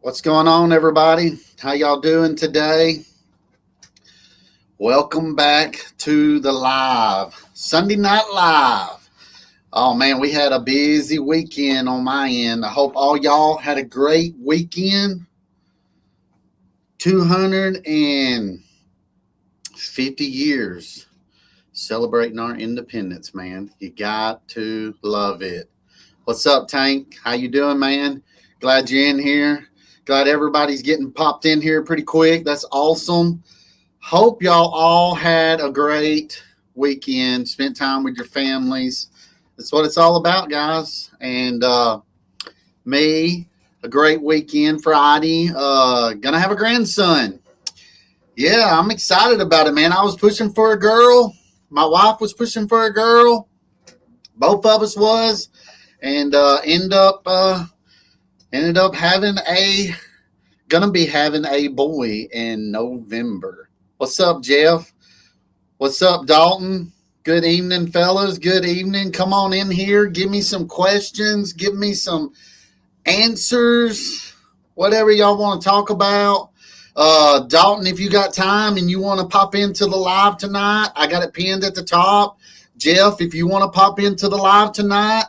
What's going on, everybody? How y'all doing today? Welcome back to the live Sunday Night Live. Oh man, we had a busy weekend on my end. I hope all y'all had a great weekend. 250 years celebrating our independence, man. You got to love it. What's up, Tank? How you doing, man? Glad you're in here. Glad everybody's getting popped in here pretty quick. That's awesome. Hope y'all all had a great weekend, spent time with your families. That's what it's all about, guys. And me, a great weekend Friday. Gonna have a grandson. Yeah, I'm excited about it, man. I was pushing for a girl. My wife was pushing for a girl. Both of us was. And ended up gonna be having a boy in November. What's up, Jeff? What's up, Dalton? Good evening, fellas. Good evening. Come on in here. Give me some questions. Give me some answers. Whatever y'all want to talk about. Dalton, if you got time and you want to pop into the live tonight, I got it pinned at the top. Jeff, if you want to pop into the live tonight,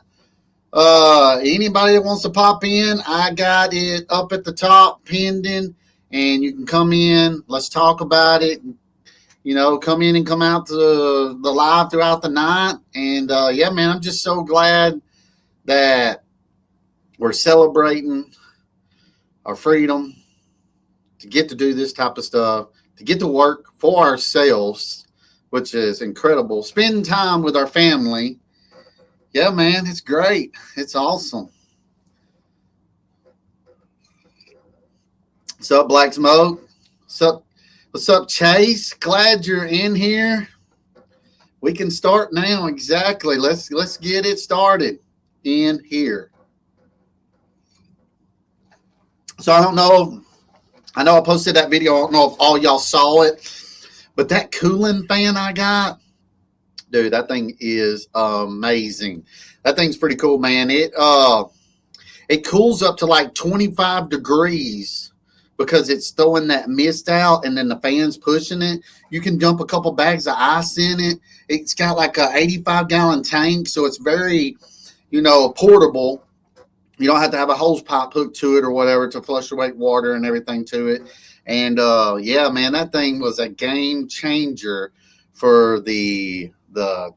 anybody that wants to pop in, I got it up at the top, pinned in, and you can come in. Let's talk about it. You know, come in and come out to the live throughout the night. And yeah, man, I'm just so glad that we're celebrating our freedom to get to do this type of stuff, to get to work for ourselves, which is incredible. Spend time with our family. Yeah, man, it's great. It's awesome. What's up, Black Smoke? What's up, Chase? Glad you're in here. We can start now. Exactly. Let's get it started in here. So I don't know. I know I posted that video. I don't know if all y'all saw it, but that cooling fan I got, dude, that thing is amazing. That thing's pretty cool, man. It cools up to like 25 degrees because it's throwing that mist out, and then the fan's pushing it. You can dump a couple bags of ice in it. It's got like a 85-gallon tank, so it's very, portable. You don't have to have a hose pipe hooked to it or whatever to fluctuate water and everything to it. And yeah, man, that thing was a game changer for the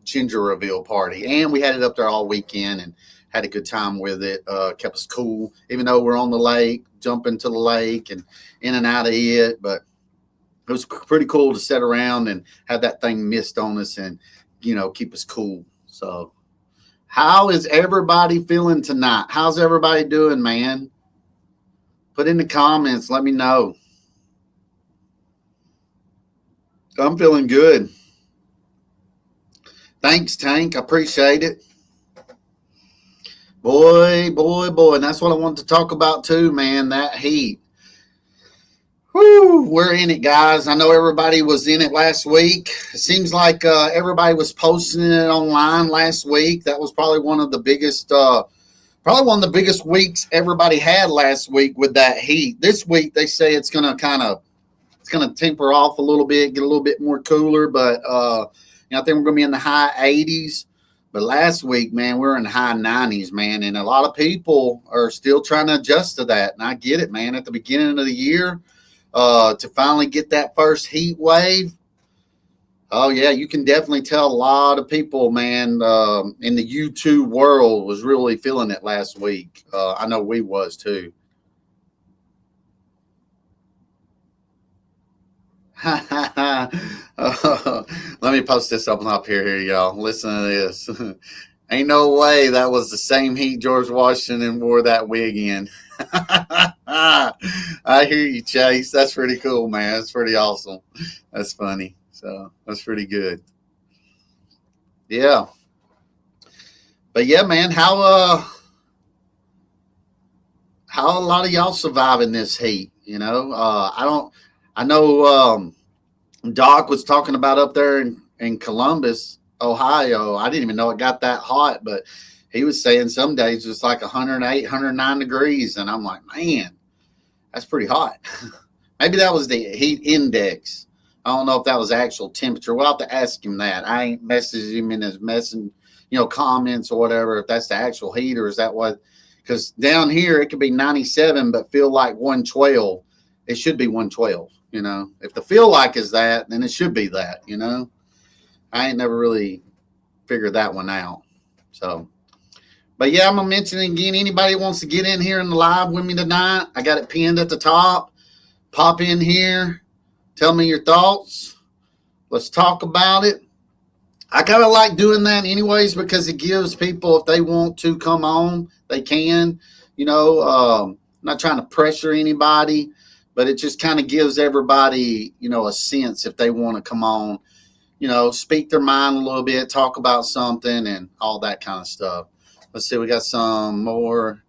ginger reveal party. And we had it up there all weekend and had a good time with it. Kept us cool, even though we're on the lake, jumping to the lake and in and out of it. But it was pretty cool to sit around and have that thing mist on us and, keep us cool. So how is everybody feeling tonight? How's everybody doing, man? Put in the comments. Let me know. I'm feeling good. Thanks, Tank. I appreciate it. Boy. And that's what I want to talk about too, man, that heat. Whew, we're in it, guys. I know everybody was in it last week. It seems like everybody was posting it online last week. That was probably one of the biggest weeks everybody had last week with that heat. This week, they say it's going to temper off a little bit, get a little bit more cooler, but I think we're going to be in the high 80s. But last week, man, we're in the high 90s, man. And a lot of people are still trying to adjust to that. And I get it, man. At the beginning of the year, to finally get that first heat wave. Oh, yeah, you can definitely tell a lot of people, man, in the YouTube world was really feeling it last week. I know we was too. Let me post this up here, y'all. Listen to this. Ain't no way that was the same heat George Washington wore that wig in. I hear you, Chase. That's pretty cool, man. That's pretty awesome. That's funny. So that's pretty good. Yeah. But yeah, man, how a lot of y'all surviving this heat? I know Doc was talking about up there in Columbus, Ohio. I didn't even know it got that hot, but he was saying some days it's like 108, 109 degrees. And I'm like, man, That's pretty hot. Maybe that was the heat index. I don't know if that was actual temperature. We'll have to ask him that. I ain't messaged him in his comments or whatever, if that's the actual heat or is that what, because down here it could be 97 but feel like 112. It should be 112, If the feel like is that, then it should be that, I ain't never really figured that one out. So, but yeah, I'm going to mention it again. Anybody wants to get in here in the live with me tonight, I got it pinned at the top. Pop in here. Tell me your thoughts. Let's talk about it. I kind of like doing that anyways because it gives people, if they want to come on, they can. I'm not trying to pressure anybody, but it just kind of gives everybody, a sense if they want to come on, speak their mind a little bit, talk about something and all that kind of stuff. Let's see, we got some more.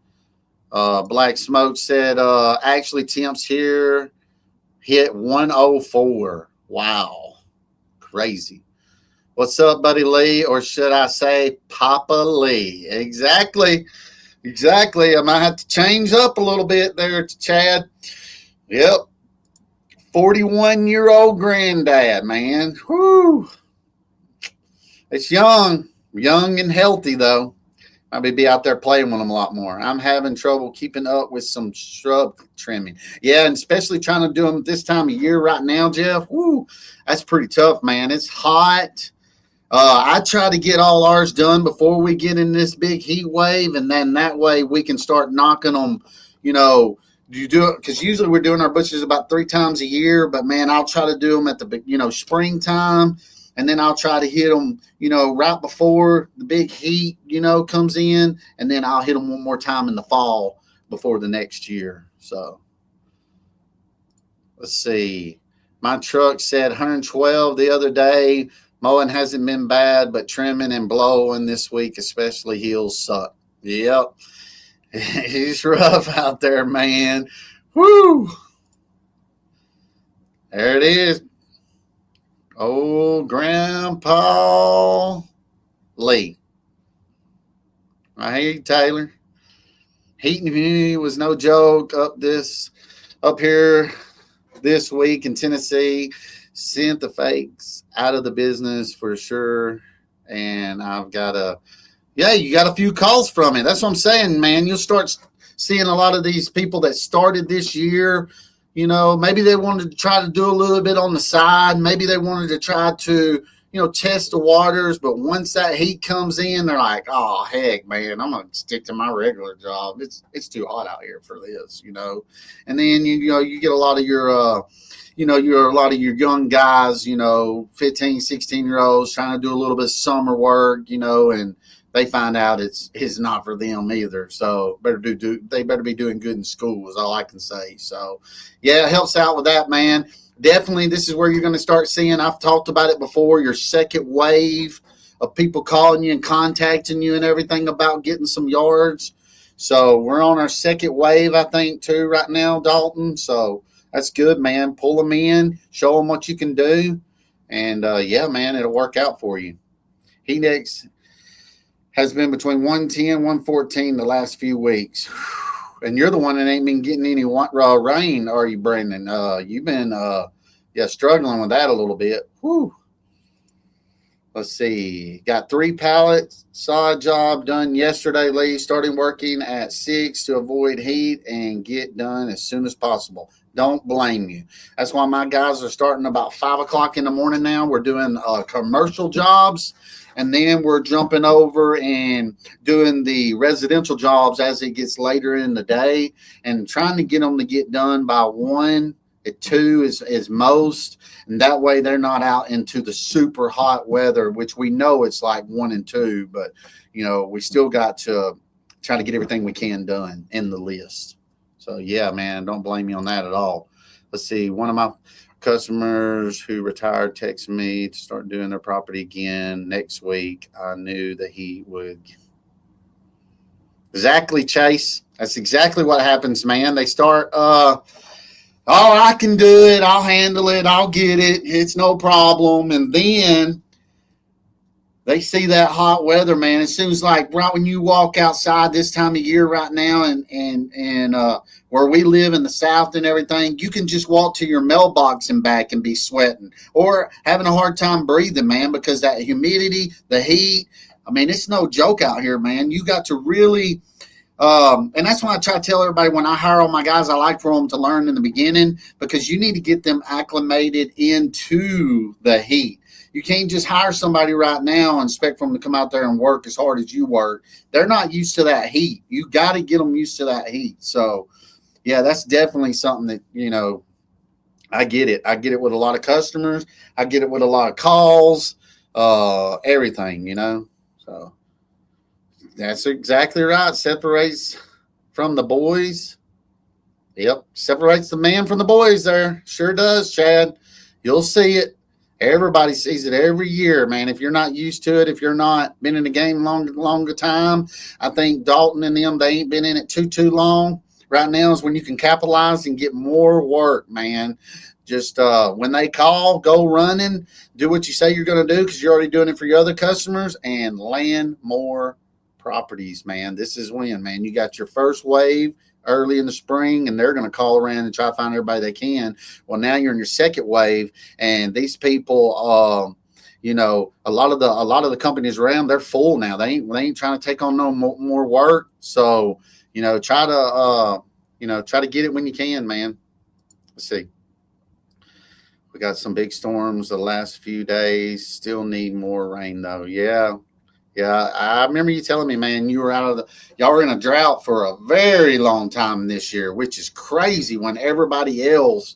Black Smoke said, actually temps here hit 104. Wow. Crazy. What's up, Buddy Lee? Or should I say Papa Lee? Exactly. I might have to change up a little bit there, Chad. Yep. 41-year-old granddad, man. Whoo. It's young and healthy, though. I'll be out there playing with them a lot more. I'm having trouble keeping up with some shrub trimming. Yeah, and especially trying to do them this time of year right now, Jeff. Woo, that's pretty tough, man. It's hot. I try to get all ours done before we get in this big heat wave, and then that way we can start knocking them, you do it, because usually we're doing our bushes about 3 times a year, but, man, I'll try to do them at the, springtime, and then I'll try to hit them, right before the big heat, comes in, and then I'll hit them one more time in the fall before the next year. So let's see. My truck said 112 the other day. Mowing hasn't been bad, but trimming and blowing this week, especially heels, suck. Yep. It's rough out there, man. Woo. There it is. Old Grandpa Lee. I hear you, Taylor. Heating humidity was no joke up here this week in Tennessee. Sent the fakes out of the business for sure. And I've got you got a few calls from it. That's what I'm saying, man. You'll start seeing a lot of these people that started this year. Maybe they wanted to try to do a little bit on the side. Maybe they wanted to try to, test the waters. But once that heat comes in, they're like, oh, heck, man, I'm going to stick to my regular job. It's too hot out here for this, And then, you get a lot of your, you're a lot of your young guys, 15, 16-year-olds trying to do a little bit of summer work, and they find out it's not for them either. So they better be doing good in school is all I can say. So, yeah, it helps out with that, man. Definitely, this is where you're going to start seeing, I've talked about it before, your second wave of people calling you and contacting you and everything about getting some yards. So we're on our second wave, I think, too, right now, Dalton. So that's good, man. Pull them in, show them what you can do. And, yeah, man, it'll work out for you. Heat has been between 110, 114 the last few weeks. And you're the one that ain't been getting any rain, are you, Brandon? You've been, struggling with that a little bit. Whew. Let's see. Got 3 pallets. Saw a job done yesterday, Lee. Starting working at 6 to avoid heat and get done as soon as possible. Don't blame you. That's why my guys are starting about 5 o'clock in the morning now. We're doing commercial jobs. And then we're jumping over and doing the residential jobs as it gets later in the day and trying to get them to get done by 1 at 2 is most. And that way they're not out into the super hot weather, which we know it's like 1 and 2. But, we still got to try to get everything we can done in the list. So, yeah, man, don't blame me on that at all. Let's see. One of my customers who retired texted me to start doing their property again next week. I knew that he would. Exactly, Chase. That's exactly what happens, man. They start, I can do it. I'll handle it. I'll get it. It's no problem. And then They see that hot weather, man. It seems like right when you walk outside this time of year right now, and where we live in the South and everything, you can just walk to your mailbox and back and be sweating or having a hard time breathing, man, because that humidity, the heat. I mean, it's no joke out here, man. You got to really and that's why I try to tell everybody when I hire all my guys, I like for them to learn in the beginning because you need to get them acclimated into the heat. You can't just hire somebody right now and expect for them to come out there and work as hard as you work. They're not used to that heat. You got to get them used to that heat. So, yeah, that's definitely something that, I get it. I get it with a lot of customers. I get it with a lot of calls, everything. So. That's exactly right. Separates from the boys. Yep. Separates the man from the boys there. Sure does, Chad. You'll see it. Everybody sees it every year, man. If you're not used to it, if you're not been in the game longer time, I think Dalton and them, they ain't been in it too long. Right now is when you can capitalize and get more work, man. Just when they call, go running, do what you say you're going to do because you're already doing it for your other customers and land more properties, man. This is when, man, you got your first wave early in the spring and they're going to call around and try to find everybody they can. Well, now you're in your second wave and these people, a lot of the companies around, they're full now. They ain't trying to take on no more work. So, try to get it when you can, man. Let's see. We got some big storms the last few days. Still need more rain though. Yeah. Yeah, I remember you telling me, man, y'all were in a drought for a very long time this year, which is crazy when everybody else,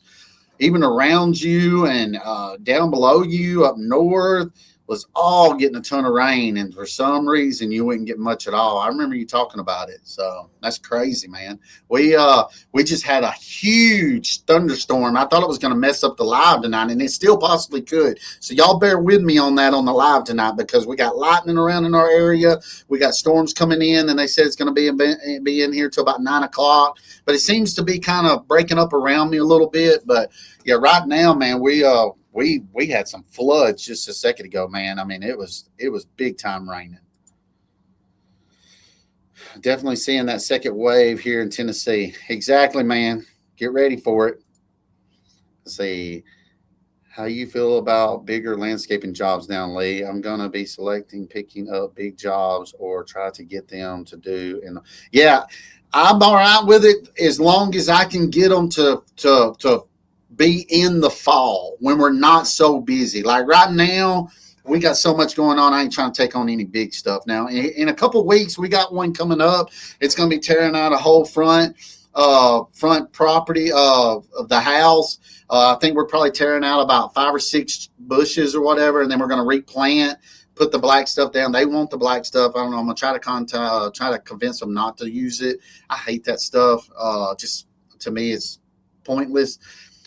even around you and down below you up north, was all getting a ton of rain. And for some reason, you wouldn't get much at all. I remember you talking about it. So that's crazy, man. We just had a huge thunderstorm. I thought it was going to mess up the live tonight, and it still possibly could. So y'all bear with me on that on the live tonight because we got lightning around in our area. We got storms coming in, and they said it's going to be in here till about 9 o'clock. But it seems to be kind of breaking up around me a little bit. But, yeah, right now, man, we had some floods just a second ago, man. I mean, it was big time raining. Definitely seeing that second wave here in Tennessee. Exactly, man. Get ready for it. Let's see. How you feel about bigger landscaping jobs now, Lee? I'm going to be picking up big jobs or try to get them to do. And yeah, I'm all right with it as long as I can get them to be in the fall when we're not so busy. Like right now, we got so much going on. I ain't trying to take on any big stuff now. In a couple of weeks, we got one coming up. It's going to be tearing out a whole front property of the house. I think we're probably tearing out about 5 or 6 bushes or whatever, and then we're going to replant, put the black stuff down. They want the black stuff. I don't know. I'm going to try to convince them not to use it. I hate that stuff. Just to me, it's pointless.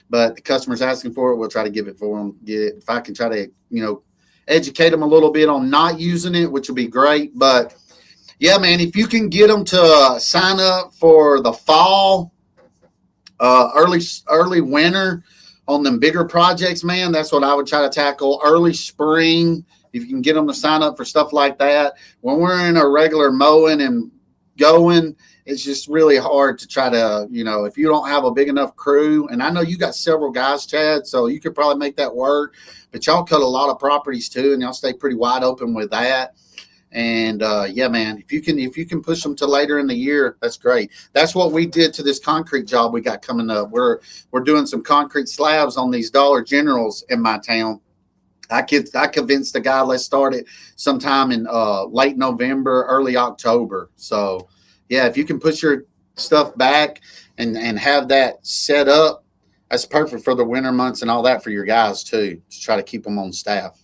But the customer's asking for it. We'll try to give it for them. If I can try to, educate them a little bit on not using it, which will be great. But, yeah, man, if you can get them to sign up for the fall, early winter on them bigger projects, man, that's what I would try to tackle. Early spring, if you can get them to sign up for stuff like that. When we're in a regular mowing and going, it's just really hard to try to, if you don't have a big enough crew, and I know you got several guys, Chad, so you could probably make that work, but y'all cut a lot of properties too, and y'all stay pretty wide open with that. And yeah, man, if you can push them to later in the year, that's great. That's what we did to this concrete job we got coming up. We're doing some concrete slabs on these Dollar Generals in my town. I convinced the guy, let's start it sometime in late November, early October. So, yeah, if you can push your stuff back and have that set up, that's perfect for the winter months and all that for your guys too, to try to keep them on staff.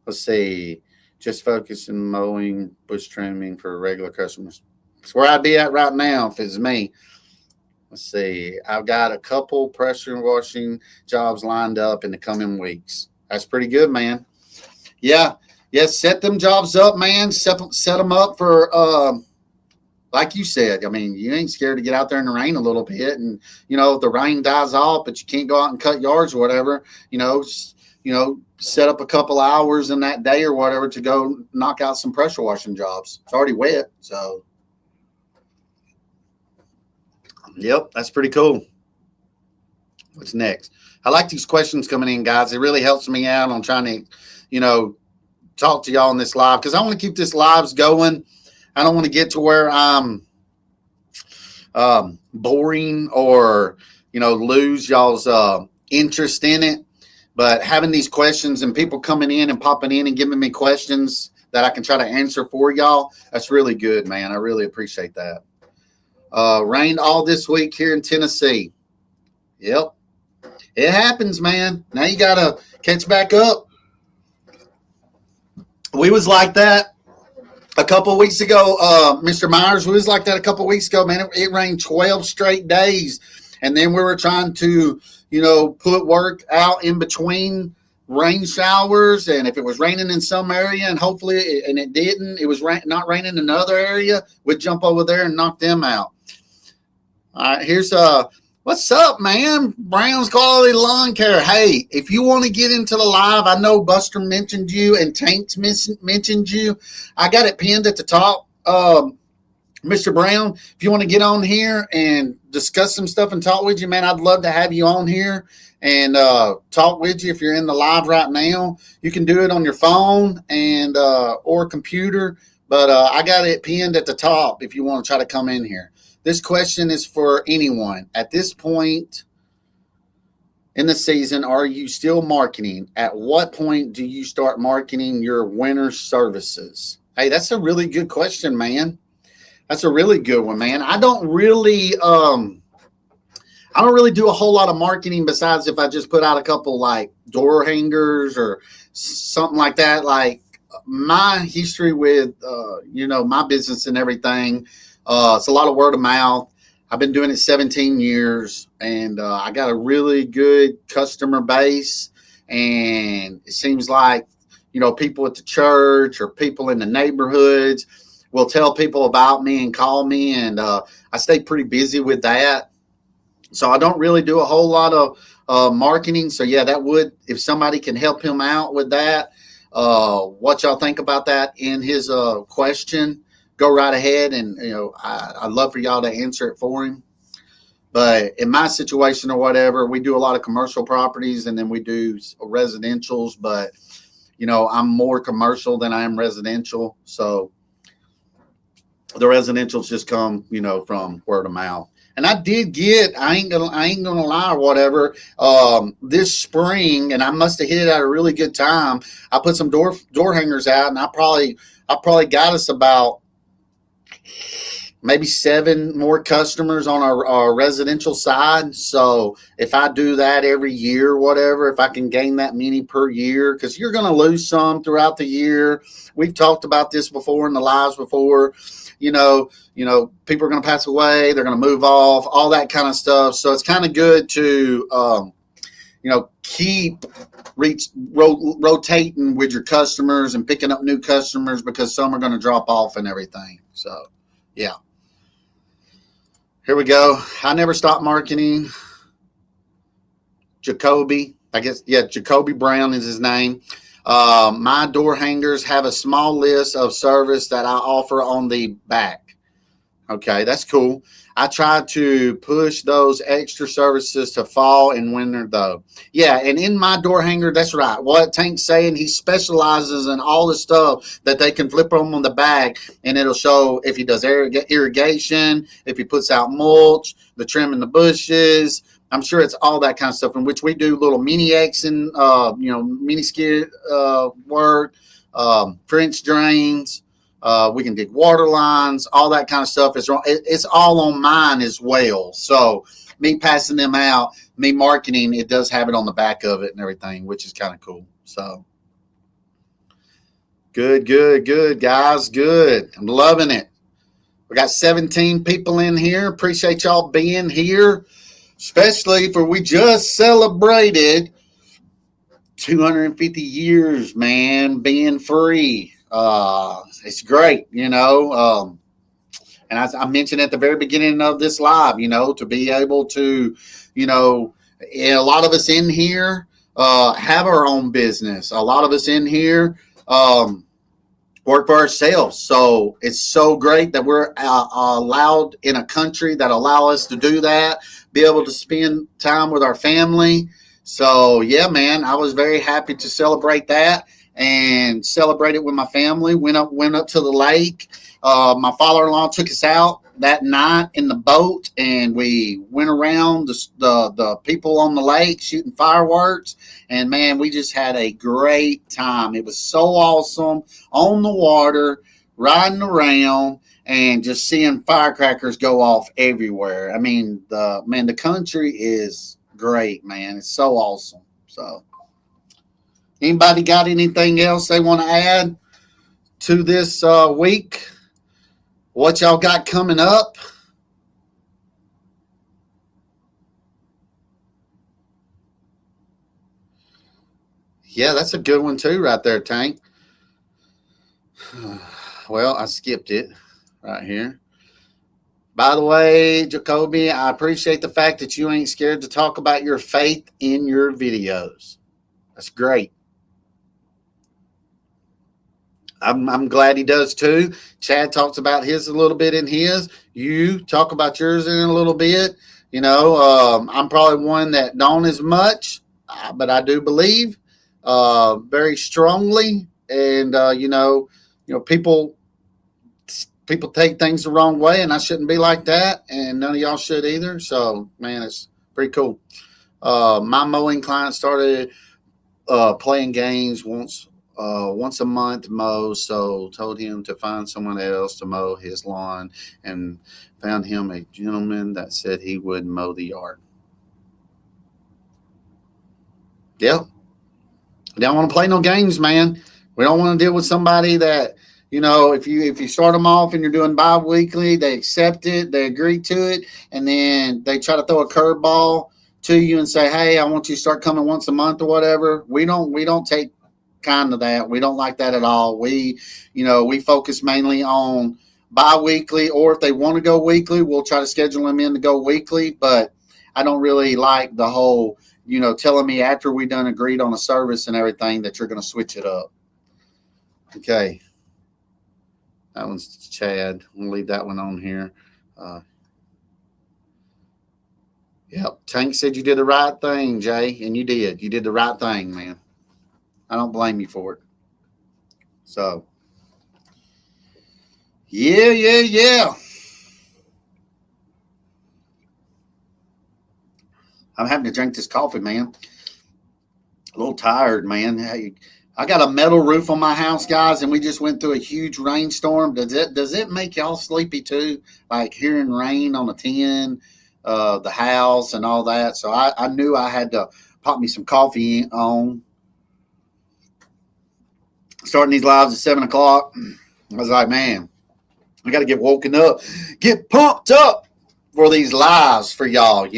Let's see. Just focus on mowing, bush trimming for regular customers. That's where I'd be at right now if it's me. Let's see. I've got a couple pressure washing jobs lined up in the coming weeks. That's pretty good, man. Yeah. Set them jobs up, man. Set them up for, like you said, I mean, you ain't scared to get out there in the rain a little bit. And, if the rain dies off, but you can't go out and cut yards or whatever, set up a couple hours in that day or whatever to go knock out some pressure washing jobs. It's already wet. So, yep, that's pretty cool. What's next? I like these questions coming in, guys. It really helps me out on trying to, talk to y'all in this live because I want to keep this lives going. I don't want to get to where I'm boring or, lose y'all's interest in it. But having these questions and people coming in and popping in and giving me questions that I can try to answer for y'all, that's really good, man. I really appreciate that. Rained all this week here in Tennessee. Yep. It happens, man. Now you got to catch back up. We was like that a couple of weeks ago, Mr. Myers. We was like that a couple of weeks ago, man. It rained 12 straight days. And then we were trying to, put work out in between rain showers. And if it was raining in some area and hopefully, and it didn't, it was not raining in another area, we'd jump over there and knock them out. All right, here's what's up, man? Brown's Quality Lawn Care. Hey, if you want to get into the live, I know Buster mentioned you and Tanks mentioned you. I got it pinned at the top. Mr. Brown, if you want to get on here and discuss some stuff and talk with you, man, I'd love to have you on here and talk with you. If you're in the live right now, you can do it on your phone and or computer, but I got it pinned at the top if you want to try to come in here. This question is for anyone. At this point in the season, are you still marketing? At what point do you start marketing your winter services? Hey, that's a really good question, man. That's a really good one, man. I don't really do a whole lot of marketing besides if I just put out a couple like door hangers or something like that. Like my history with, my business and everything. It's a lot of word of mouth. I've been doing it 17 years and I got a really good customer base. And it seems like, people at the church or people in the neighborhoods will tell people about me and call me. And I stay pretty busy with that. So I don't really do a whole lot of marketing. So, yeah, that would, if somebody can help him out with that, what y'all think about that in his question. Go right ahead and, I'd love for y'all to answer it for him. But in my situation or whatever, we do a lot of commercial properties and then we do residentials. But, I'm more commercial than I am residential. So the residentials just come, from word of mouth. And I did get, I ain't gonna lie or whatever, this spring, and I must have hit it at a really good time. I put some door hangers out and I probably got us about maybe 7 more customers on our residential side. So if I do that every year, whatever, if I can gain that many per year, because you're going to lose some throughout the year. We've talked about this before in the lives before. People are going to pass away. They're going to move off, all that kind of stuff. So it's kind of good to, keep rotating with your customers and picking up new customers because some are going to drop off and everything. So, yeah. Here we go. I never stopped marketing. Jacoby, Jacoby Brown is his name. My door hangers have a small list of service that I offer on the back. Okay, that's cool. I try to push those extra services to fall and winter though. Yeah, and in my door hanger, that's right. What Tank's saying, he specializes in all the stuff that they can flip them on the back and it'll show if he does irrigation, if he puts out mulch, the trimming the bushes. I'm sure it's all that kind of stuff in which we do little mini Xing, mini skid work, French drains. We can dig water lines, all that kind of stuff. It's all on mine as well. So me passing them out, me marketing, it does have it on the back of it and everything, which is kind of cool. So good, guys. Good. I'm loving it. We got 17 people in here. Appreciate y'all being here, especially for we just celebrated 250 years, man, being free. It's great, and I mentioned at the very beginning of this live, to be able to, a lot of us in here, have our own business. A lot of us in here work for ourselves. So it's so great that we're allowed in a country that allow us to do that, be able to spend time with our family. So yeah, man, I was very happy to celebrate that and celebrate it with my family. Went up to the lake. My father-in-law took us out that night in the boat, and we went around the people on the lake shooting fireworks. And man, we just had a great time. It was so awesome on the water, riding around, and just seeing firecrackers go off everywhere. I mean, the country is great, man. It's so awesome. So, anybody got anything else they want to add to this week? What y'all got coming up? Yeah, that's a good one too, right there, Tank. Well, I skipped it right here. By the way, Jacoby, I appreciate the fact that you ain't scared to talk about your faith in your videos. That's great. I'm glad he does too. Chad talks about his a little bit in his. You talk about yours in a little bit. I'm probably one that don't as much, but I do believe very strongly. And people take things the wrong way, and I shouldn't be like that, and none of y'all should either. So, man, it's pretty cool. My mowing client started playing games once a month to mow, so told him to find someone else to mow his lawn, and found him a gentleman that said he would mow the yard. Yep. We don't want to play no games, man. We don't want to deal with somebody that, if you start them off and you're doing bi-weekly, they accept it, they agree to it, and then they try to throw a curveball to you and say, "Hey, I want you to start coming once a month or whatever." We don't take kind of that. We don't like that at all. We focus mainly on bi-weekly, or if they want to go weekly, we'll try to schedule them in to go weekly. But I don't really like the whole, telling me after we done agreed on a service and everything that you're going to switch it up. Okay. That one's Chad. We'll leave that one on here. Yep. Tank said you did the right thing, Jay, and you did. You did the right thing, man. I don't blame you for it. So, yeah. I'm having to drink this coffee, man. A little tired, man. Hey, I got a metal roof on my house, guys, and we just went through a huge rainstorm. Does it make y'all sleepy too? Like hearing rain on a tin, the house and all that. So I knew I had to pop me some coffee on. Starting these lives at 7:00. I was like, man, I got to get woken up, get pumped up for these lives for y'all,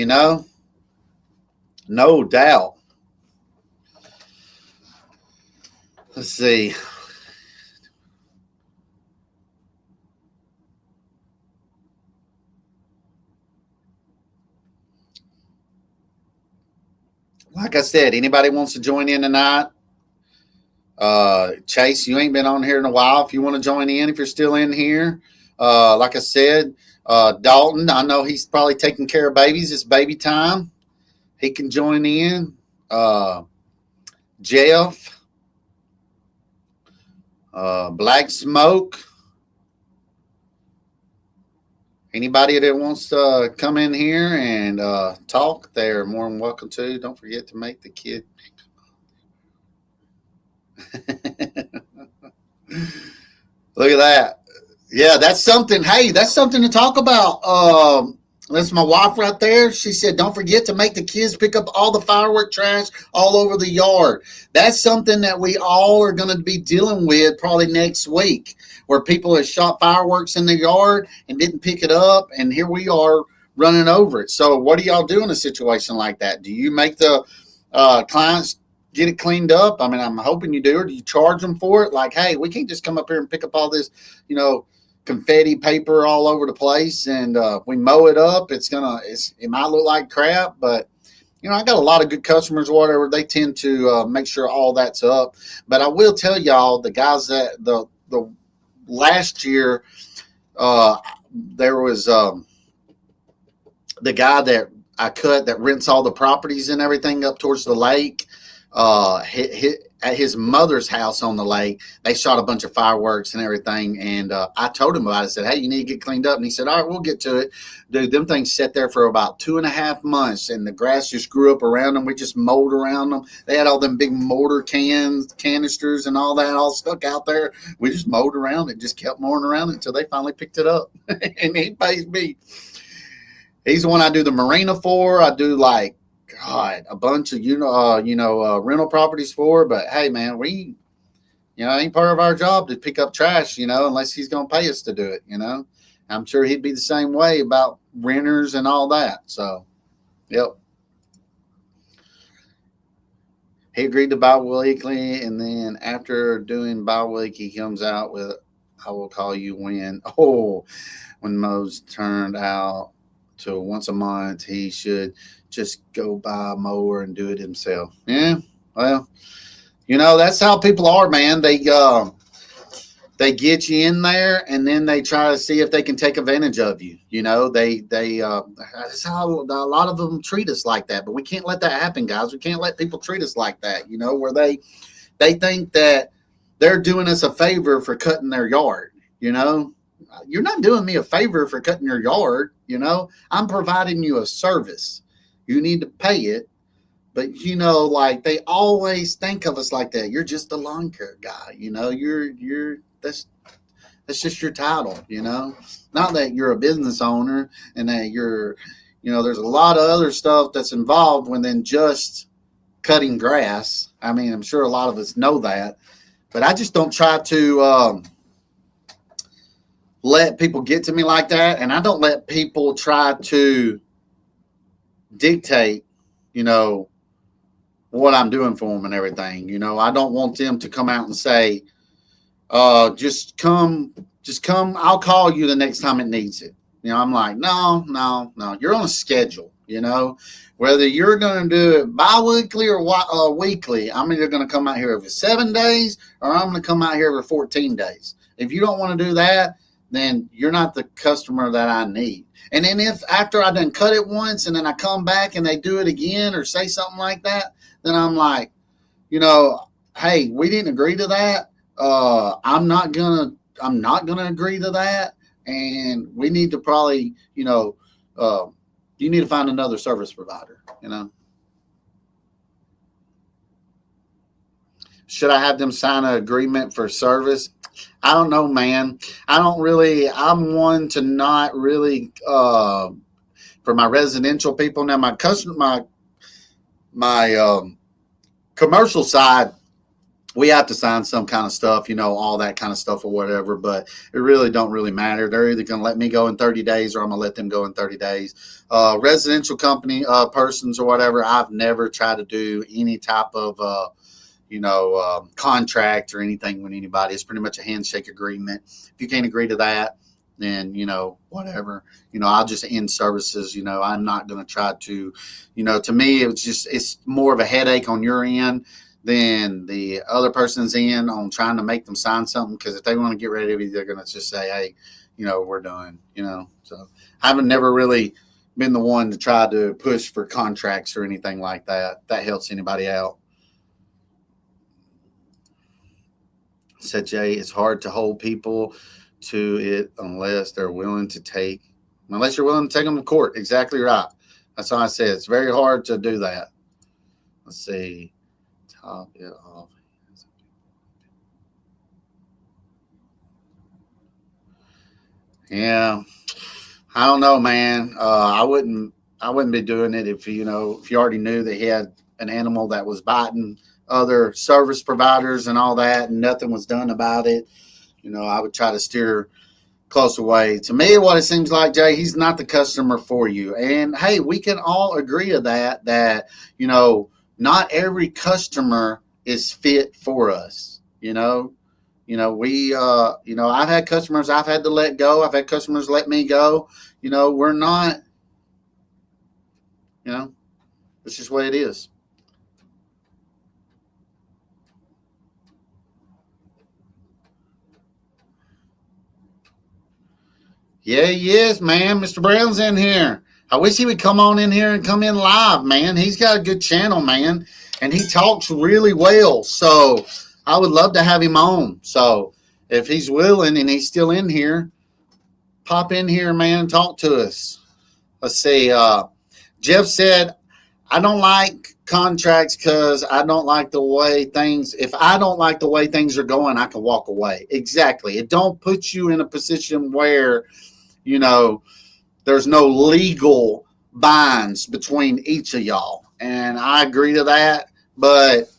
No doubt. Let's see. Like I said, anybody wants to join in tonight? Chase, you ain't been on here in a while. If you want to join in, if you're still in here, like I said, Dalton, I know he's probably taking care of babies. It's baby time. He can join in. Jeff, Black Smoke. Anybody that wants to come in here and talk, they're more than welcome to. Don't forget to make the kid. Look at that. Yeah, that's something. Hey, that's something to talk about. That's my wife right there. She said, don't forget to make the kids pick up all the firework trash all over the yard. That's something that we all are going to be dealing with probably next week, where people have shot fireworks in the yard and didn't pick it up, and here we are running over it. So what do y'all do in a situation like that? Do you make the clients get it cleaned up? I mean, I'm hoping you do. Or do you charge them for it? Like, hey, we can't just come up here and pick up all this, confetti paper all over the place, and we mow it up. It might look like crap, but I got a lot of good customers or whatever. They tend to make sure all that's up. But I will tell y'all, the guys that the last year, uh, there was the guy that I cut that rents all the properties and everything up towards the lake. At his mother's house on the lake, they shot a bunch of fireworks and everything. And I told him about it. I said, "Hey, you need to get cleaned up." And he said, "All right, we'll get to it." Dude, them things sat there for about 2.5 months, and the grass just grew up around them. We just mowed around them. They had all them big mortar canisters and all that all stuck out there. We just mowed around it, just kept mowing around it until they finally picked it up. And he pays me. He's the one I do the marina for. I do like God a bunch of rental properties for. But hey, man, we it ain't part of our job to pick up trash, unless he's gonna pay us to do it. I'm sure he'd be the same way about renters and all that. So, yep. He agreed to bi-weekly, and then after doing bi-week, he comes out with, "I will call you when." Oh, when Mo's turned out to once a month, he should just go buy a mower and do it himself. Yeah, well, that's how people are, man. They get you in there, and then they try to see if they can take advantage of you. That's how a lot of them treat us like that. But we can't let that happen, guys. We can't let people treat us like that. Where they think that they're doing us a favor for cutting their yard. You're not doing me a favor for cutting your yard. I'm providing you a service. You need to pay it. But like they always think of us like that. You're just a lawn care guy. You're that's just your title. Not that you're a business owner and that you're, there's a lot of other stuff that's involved when than just cutting grass. I mean, I'm sure a lot of us know that, but I just don't try to let people get to me like that, and I don't let people try to dictate, what I'm doing for them and everything. I don't want them to come out and say, just come, I'll call you the next time it needs it. I'm like, no, you're on a schedule, whether you're going to do it bi-weekly or weekly. I'm either going to come out here every 7 days or I'm going to come out here every 14 days. If you don't want to do that, then you're not the customer that I need. And then if after I done cut it once and then I come back and they do it again or say something like that, then I'm like, hey, we didn't agree to that. I'm not gonna agree to that. And we need to probably, you need to find another service provider, Should I have them sign an agreement for service? I don't know, man. I'm one to not really, for my residential people. Now, my commercial side, we have to sign some kind of stuff, all that kind of stuff or whatever, but it really don't really matter. They're either going to let me go in 30 days or I'm going to let them go in 30 days. Residential company, persons or whatever, I've never tried to do any type of, contract or anything with anybody. It's pretty much a handshake agreement. If you can't agree to that, then, whatever, I'll just end services. I'm not going to try to, to me, it's more of a headache on your end than the other person's end on trying to make them sign something. Because if they want to get rid of it, they're going to just say, hey, we're done, So I haven't never really been the one to try to push for contracts or anything like that. That helps anybody out. Said Jay, it's hard to hold people to it unless you're willing to take them to court. Exactly right. That's how I said. It's very hard to do that. Let's see. Top it off. Yeah. I don't know, man. I wouldn't be doing it if you already knew that he had an animal that was biting other service providers and all that, and nothing was done about it. I would try to steer close away. To me, what it seems like, Jay, he's not the customer for you. And hey, we can all agree to that, not every customer is fit for us. I've had customers I've had to let go. I've had customers let me go. We're not, It's just the way it is. Yeah, he is, man. Mr. Brown's in here. I wish he would come on in here and come in live, man. He's got a good channel, man, and he talks really well. So I would love to have him on. So if he's willing and he's still in here, pop in here, man, and talk to us. Let's see. Jeff said, I don't like contracts because I don't like the way things, if I don't like the way things are going, I can walk away. Exactly. It don't put you in a position where, you know, there's no legal binds between each of y'all. And I agree to that. But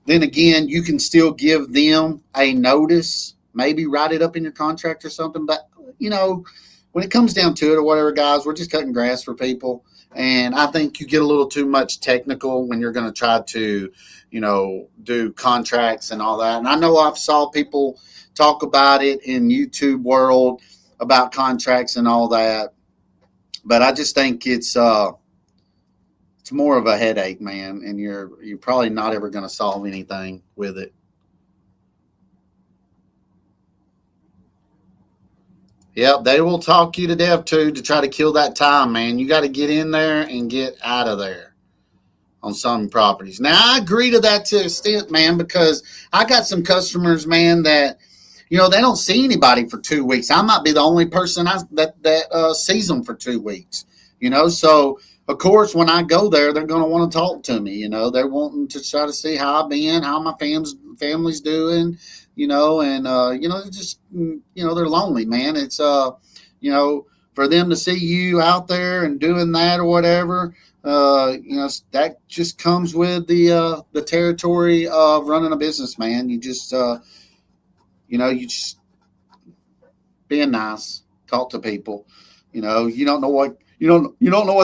then again, you can still give them a notice, maybe write it up in your contract or something. But, you know, when it comes down to it or whatever, guys, we're just cutting grass for people. And I think you get a little too much technical when you're going to try to, you know, do contracts and all that. And I know I've saw people talk about it in YouTube world about contracts and all that. But I just think it's more of a headache, man. And you're probably not ever going to solve anything with it. Yep, they will talk you to death too to try to kill that time, man. You got to get in there and get out of there on some properties. Now, I agree to that to an extent, man, because I got some customers, man, that, you know, they don't see anybody for 2 weeks. I might be the only person that sees them for 2 weeks, you know. So, of course, when I go there, they're going to want to talk to me, you know. They're wanting to try to see how I've been, how my family's doing, you know, and, you know, just, you know, they're lonely, man. It's, you know, for them to see you out there and doing that or whatever, you know, that just comes with the territory of running a business, man. You just, you know, you just being nice, talk to people, you know, you don't know what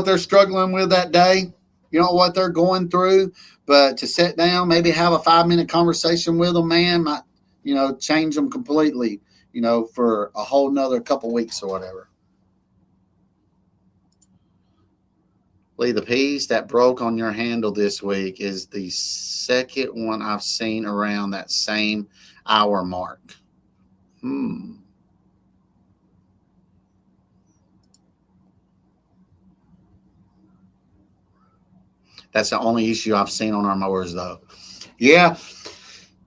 they're struggling with that day. You know what they're going through, but to sit down, maybe have a 5-minute conversation with them, man, might, you know, change them completely, you know, for a whole nother couple weeks or whatever. Lee, the piece that broke on your handle this week is the second one I've seen around that same hour mark. That's the only issue I've seen on our mowers, though. Yeah.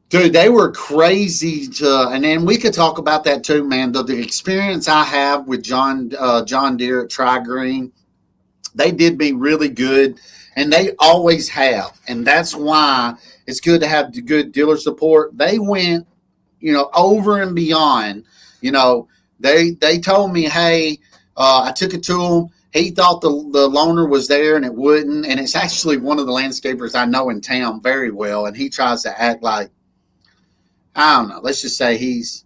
Dude, they were crazy and then we could talk about that too, man. The experience I have with John Deere at Tri-Green, they did me really good, and they always have. And that's why it's good to have the good dealer support. They went, you know, over and beyond. You know, they told me, hey, I took it to them. He thought the loaner was there and it wouldn't. And it's actually one of the landscapers I know in town very well. And he tries to act like, I don't know, let's just say he's,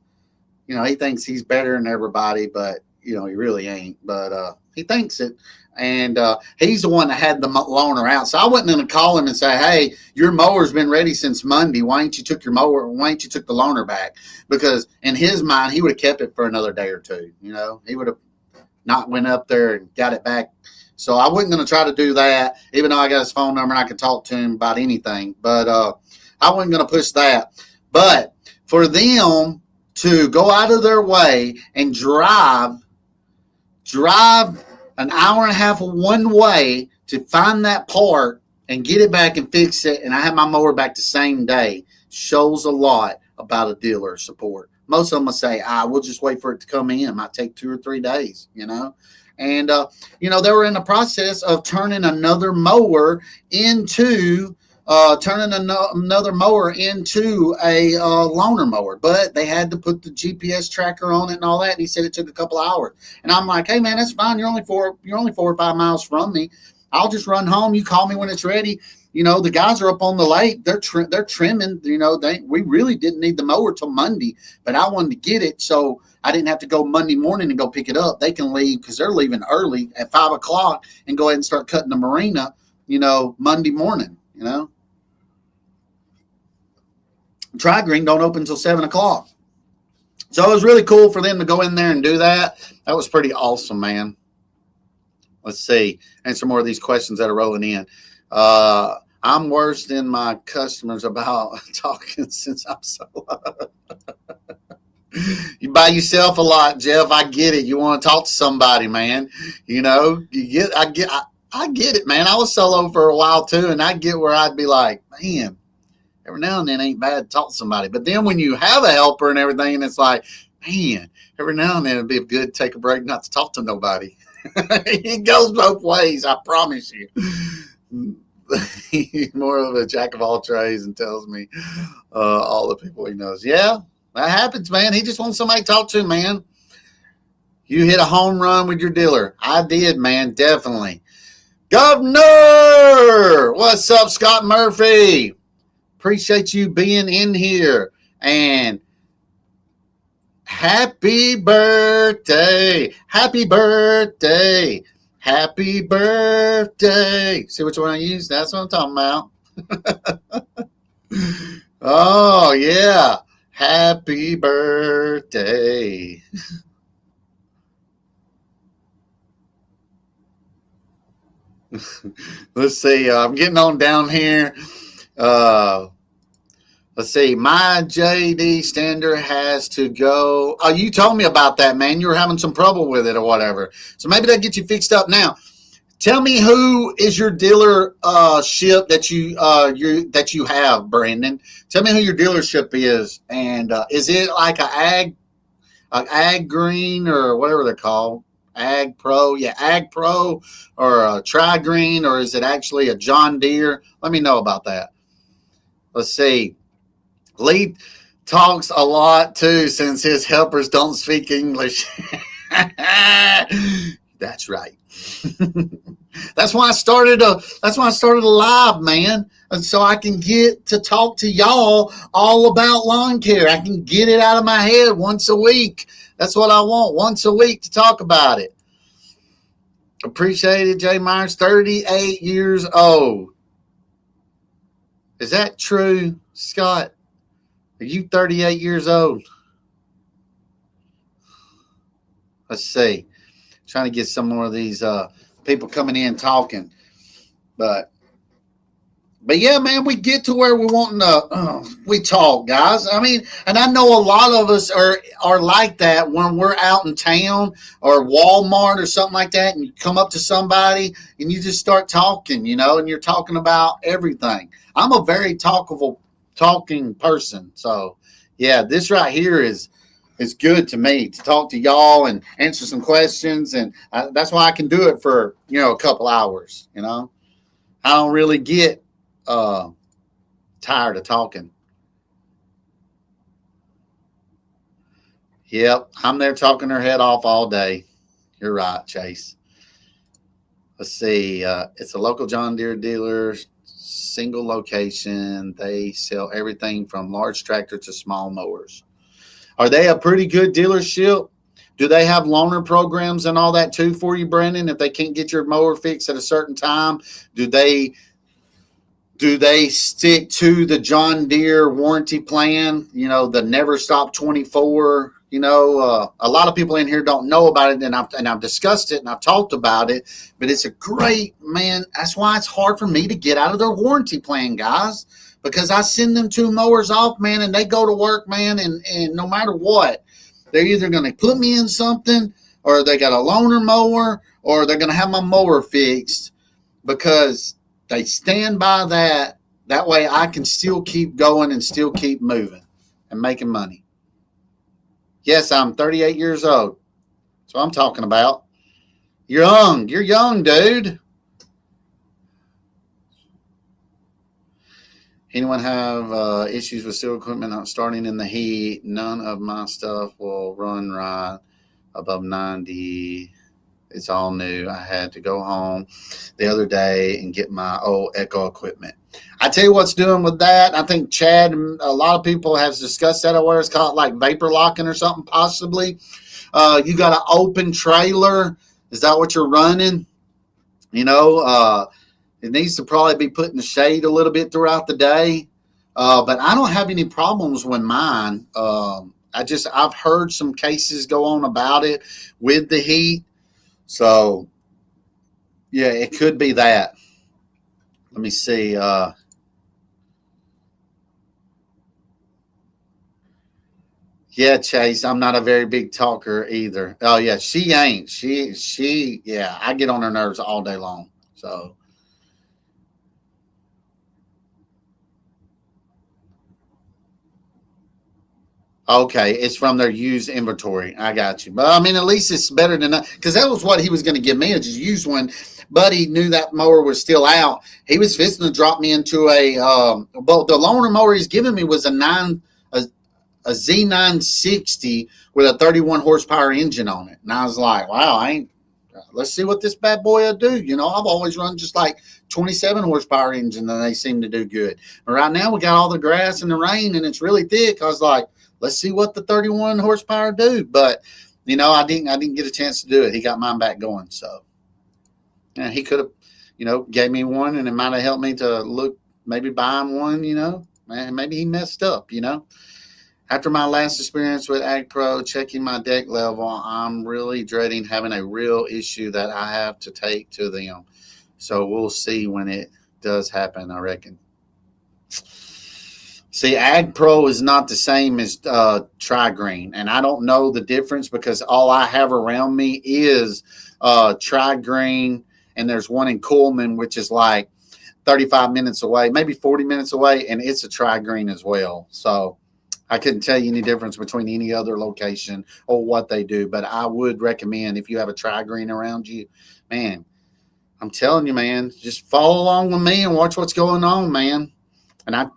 you know, he thinks he's better than everybody, but, you know, he really ain't. But he thinks it. And he's the one that had the loaner out. So I wasn't going to call him and say, hey, your mower's been ready since Monday. Why ain't you took the loaner back? Because in his mind, he would have kept it for another day or two. You know, he would have not went up there and got it back. So I wasn't going to try to do that, even though I got his phone number and I could talk to him about anything. But I wasn't going to push that. But for them to go out of their way and drive an hour and a half one way to find that part and get it back and fix it, and I have my mower back the same day, shows a lot about a dealer support. Most of them will say, we'll just wait for it to come in. It might take 2 or 3 days, you know. And, you know, they were in the process of turning another mower into a loaner mower, but they had to put the GPS tracker on it and all that. And he said it took a couple of hours. And I'm like, hey man, that's fine. You're only 4 or 5 miles from me. I'll just run home. You call me when it's ready. You know, the guys are up on the lake. They're trimming. You know, we really didn't need the mower till Monday, but I wanted to get it so I didn't have to go Monday morning and go pick it up. They can leave because they're leaving early at 5 o'clock and go ahead and start cutting the marina, you know, Monday morning, you know. Tri-Green don't open until 7 o'clock. So it was really cool for them to go in there and do that. That was pretty awesome, man. Let's see. Answer more of these questions that are rolling in. I'm worse than my customers about talking since I'm so you buy yourself a lot, Jeff. I get it. You want to talk to somebody, man. You know, I get it, man. I was solo for a while too, and I get where I'd be like, man, every now and then ain't bad to talk to somebody. But then when you have a helper and everything, and it's like, man, every now and then it'd be good to take a break, not to talk to nobody. It goes both ways, I promise you. He's more of a jack of all trades and tells me all the people he knows. Yeah, that happens, man. He just wants somebody to talk to, man. You hit a home run with your dealer. I did, man, definitely. Governor! What's up, Scott Murphy? Appreciate you being in here. And happy birthday. Happy birthday. Happy birthday. See which one I use? That's what I'm talking about. Oh, yeah. Happy birthday. Let's see. I'm getting on down here. Let's see. My JD standard has to go. Oh, you told me about that, man. You were having some trouble with it or whatever. So maybe that'll get you fixed up now. Tell me who is your dealer ship that you have, Brandon. Tell me who your dealership is, and is it like a ag green or whatever they're called? Ag Pro, yeah, Ag Pro or a Tri Green, or is it actually a John Deere? Let me know about that. Let's see. Lee talks a lot too, since his helpers don't speak English. That's right. That's why I started a live, man. And so I can get to talk to y'all all about lawn care. I can get it out of my head once a week. That's what I want, once a week to talk about it. Appreciate it, Jay Myers, 38 years old. Is that true, Scott? Are you 38 years old? Let's see. Trying to get some more of these people coming in talking. But yeah, man, we get to where we want to, we talk, guys. I mean, and I know a lot of us are like that when we're out in town or Walmart or something like that, and you come up to somebody and you just start talking, you know, and you're talking about everything. I'm a very talking person. So, yeah, this right here is good to me to talk to y'all and answer some questions. And that's why I can do it for, a couple hours, I don't really get tired of talking. Yep, I'm there talking her head off all day. You're right, Chase. Let's see. It's a local John Deere dealer, single location. They sell everything from large tractor to small mowers. Are they a pretty good dealership? Do they have loaner programs and all that too for you, Brandon? If they can't get your mower fixed at a certain time, do they stick to the John Deere warranty plan? The Never Stop 24. A lot of people in here don't know about it, and I've discussed it and I've talked about it. But it's a great, man. That's why it's hard for me to get out of their warranty plan, guys. Because I send them 2 mowers off, man, and they go to work, man, and no matter what, they're either going to put me in something, or they got a loaner mower, or they're going to have my mower fixed, because they stand by that. That way I can still keep going and still keep moving and making money. Yes, I'm 38 years old. That's what I'm talking about. You're young, dude. Anyone have issues with steel equipment not starting in the heat? None of my stuff will run right above 90. It's all new. I had to go home the other day and get my old Echo equipment. I tell you what's doing with that. I think Chad and a lot of people have discussed that, where it's called like vapor locking or something, possibly. You got an open trailer. Is that what you're running? It needs to probably be put in the shade a little bit throughout the day. But I don't have any problems with mine. I've heard some cases go on about it with the heat. So, yeah, it could be that. Let me see. Yeah, Chase, I'm not a very big talker either. Oh yeah, she ain't. Yeah, I get on her nerves all day long. So okay, it's from their used inventory. I got you. But I mean, at least it's better than that because that was what he was going to give me, is just used one. But he knew that mower was still out. He was fixing to drop me into a. Well, the loaner mower he's giving me was a Z960 with a 31 horsepower engine on it, and I was like, wow, I ain't. Let's see what this bad boy will do. You know, I've always run just like 27 horsepower engine, and they seem to do good. But right now we got all the grass and the rain, and it's really thick. I was like, let's see what the 31 horsepower do. But you know, I didn't get a chance to do it. He got mine back going, so yeah, he could have, gave me one, and it might have helped me to look maybe buy him one. Man, maybe he messed up. After my last experience with Ag Pro checking my deck level, I'm really dreading having a real issue that I have to take to them. So we'll see when it does happen, I reckon. See, Ag Pro is not the same as Tri-Green, and I don't know the difference because all I have around me is Tri-Green, and there's one in Coleman, which is like 35 minutes away, maybe 40 minutes away, and it's a Tri-Green as well. So I couldn't tell you any difference between any other location or what they do, but I would recommend if you have a Tri-Green around you, man, I'm telling you, man, just follow along with me and watch what's going on, man. And a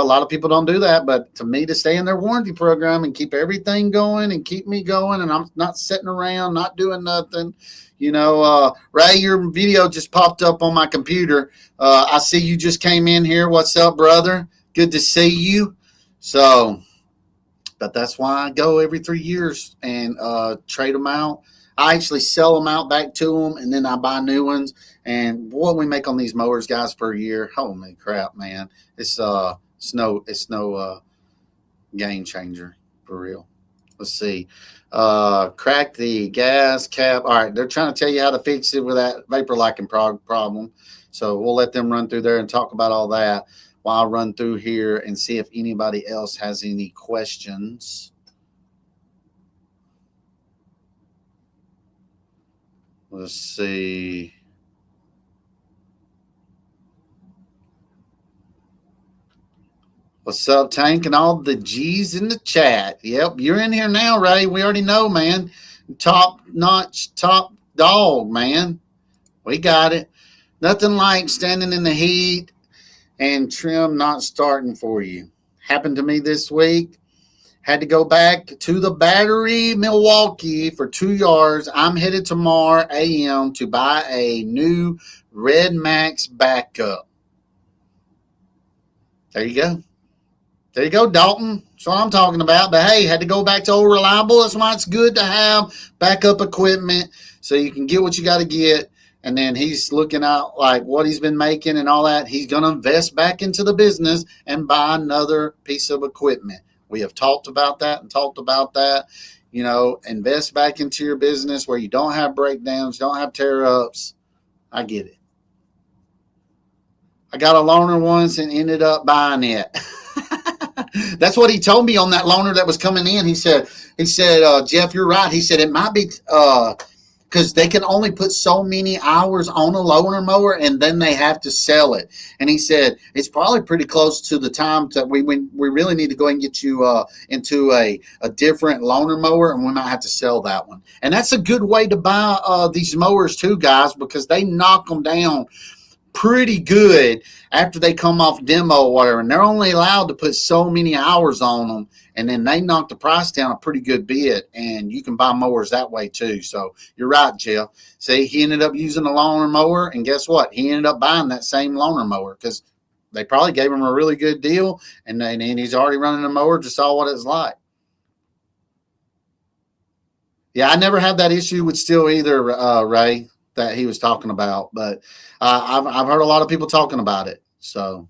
lot of people don't do that, but to me, to stay in their warranty program and keep everything going and keep me going, and I'm not sitting around, not doing nothing. Ray, your video just popped up on my computer. I see you just came in here. What's up, brother? Good to see you. So, but that's why I go every 3 years and trade them out. I actually sell them out back to them, and then I buy new ones. And what we make on these mowers, guys, per year, holy crap, man! It's no game changer for real. Let's see. Crack the gas cap. All right, they're trying to tell you how to fix it with that vapor locking problem. So we'll let them run through there and talk about all that while I run through here and see if anybody else has any questions. Let's see. What's up, Tank, and all the G's in the chat? Yep, you're in here now, Ray. We already know, man. Top notch, top dog, man. We got it. Nothing like standing in the heat and trim not starting for you. Happened to me this week. Had to go back to the Battery, Milwaukee for 2 yards. I'm headed tomorrow AM to buy a new Red Max backup. There you go. There you go, Dalton. That's what I'm talking about. But hey, had to go back to old reliable. That's why it's good to have backup equipment so you can get what you got to get. And then he's looking out like what he's been making and all that. He's going to invest back into the business and buy another piece of equipment. We have talked about that and talked about that. Invest back into your business where you don't have breakdowns, don't have tear ups. I get it. I got a loaner once and ended up buying it. That's what he told me on that loaner that was coming in. He said, Jeff, you're right. He said it might be because they can only put so many hours on a loaner mower and then they have to sell it. And he said it's probably pretty close to the time that we really need to go and get you into a different loaner mower, and we might have to sell that one. And that's a good way to buy these mowers too, guys, because they knock them down pretty good after they come off demo or whatever, and they're only allowed to put so many hours on them, and then they knock the price down a pretty good bit, and you can buy mowers that way too. So you're right, Jeff. See, he ended up using a loaner mower, and guess what? He ended up buying that same loaner mower because they probably gave him a really good deal, and he's already running a mower, just saw what it's like. Yeah, I never had that issue with steel either, Ray, that he was talking about, but I've heard a lot of people talking about it. So,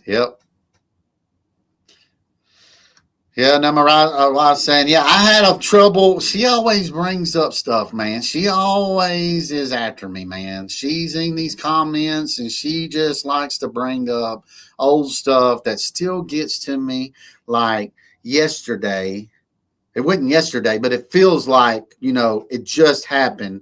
yep, Yeah, no, I was saying, yeah, I had a trouble. She always brings up stuff, man. She always is after me, man. She's in these comments and she just likes to bring up old stuff that still gets to me. Like yesterday, it wasn't yesterday, but it feels like, it just happened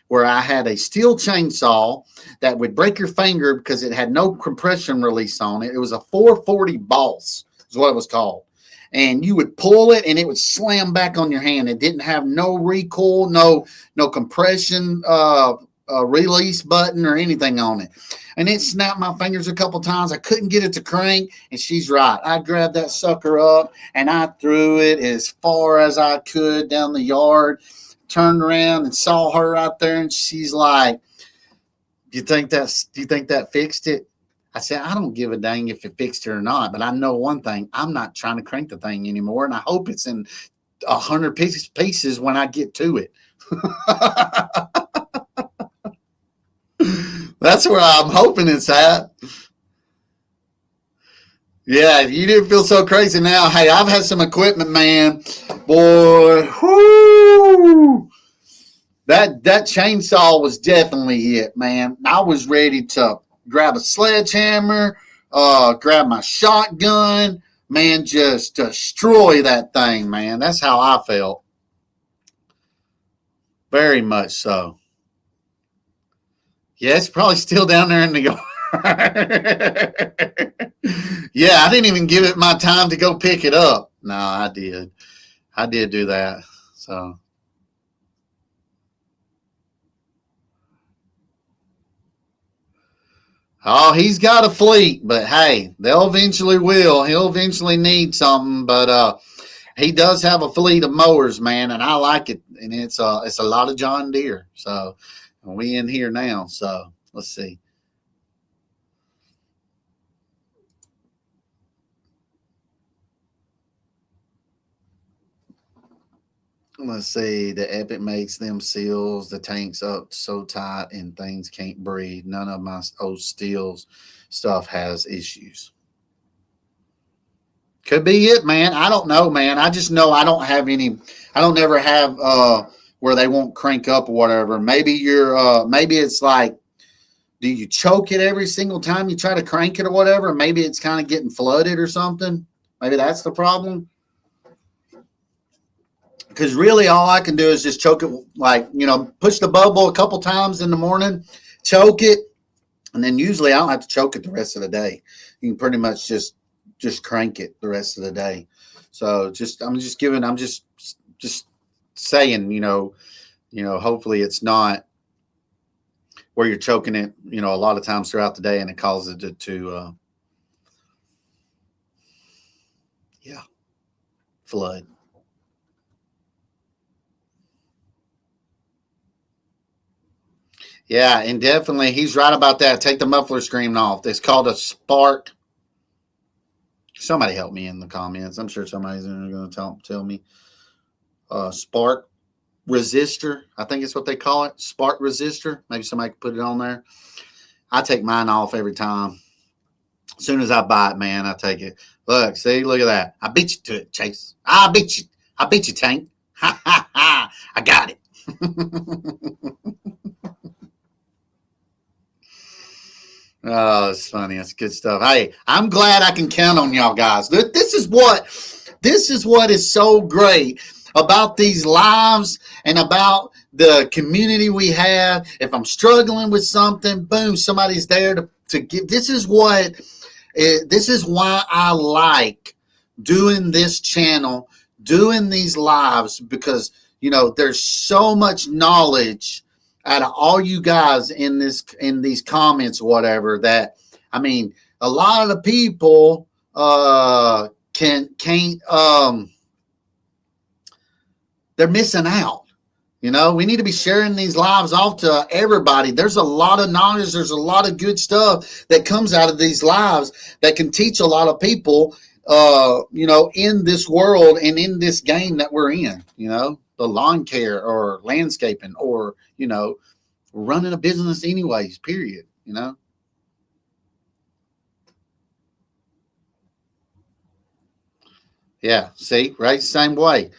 where I had a steel chainsaw that would break your finger because it had no compression release on it. It was a 440 Boss, is what it was called. And you would pull it and it would slam back on your hand. It didn't have no recoil, no compression release button or anything on it. And it snapped my fingers a couple times. I couldn't get it to crank. And she's right. I grabbed that sucker up and I threw it as far as I could down the yard. Turned around and saw her out there, and she's like, do you think that fixed it? I said, I don't give a dang if it fixed it or not, but I know one thing. I'm not trying to crank the thing anymore, and I hope it's in 100 pieces when I get to it. That's where I'm hoping it's at. Yeah, if you didn't feel so crazy now, hey, I've had some equipment, man. Boy, whoo! That chainsaw was definitely it, man. I was ready to grab a sledgehammer, grab my shotgun, man, just destroy that thing, man. That's how I felt. Very much so. Yeah, it's probably still down there in the yard. Yeah, I didn't even give it my time to go pick it up. No, I did. I did do that. So. Oh, he's got a fleet, but hey, they'll eventually will. He'll eventually need something, but he does have a fleet of mowers, man, and I like it. And it's a lot of John Deere. So we in here now. So let's see. Let's see. The Epic makes them seals the tanks up so tight and things can't breathe. None of my old steels stuff has issues. Could be it, man. I don't know, man. I just know I don't have any. I don't ever have where they won't crank up or whatever. Maybe maybe it's like, do you choke it every single time you try to crank it or whatever? Maybe it's kind of getting flooded or something. Maybe that's the problem. Because really, all I can do is just choke it, like, push the bubble a couple times in the morning, choke it, and then usually I don't have to choke it the rest of the day. You can pretty much just crank it the rest of the day. So I'm just saying, hopefully it's not where you're choking it, a lot of times throughout the day and it causes it to flood. Yeah, and definitely he's right about that. Take the muffler screen off. It's called a spark. Somebody help me in the comments. I'm sure somebody's going to tell me. Spark resistor. I think it's what they call it. Spark resistor. Maybe somebody can put it on there. I take mine off every time. As soon as I buy it, man, I take it. Look at that. I beat you to it, Chase. I beat you, Tank. Ha ha ha. I got it. Oh, it's funny. That's good stuff. Hey, I'm glad I can count on y'all guys. This is what is so great about these lives and about the community we have. If I'm struggling with something, boom, somebody's there to give. This is why I like doing this channel, doing these lives, because there's so much knowledge out of all you guys in these comments or whatever, that I mean, a lot of the people can't they're missing out. We need to be sharing these lives off to everybody. There's a lot of knowledge. There's a lot of good stuff that comes out of these lives that can teach a lot of people, in this world and in this game that we're in, the lawn care or landscaping or, running a business anyways, period, Yeah. See, right? Same way.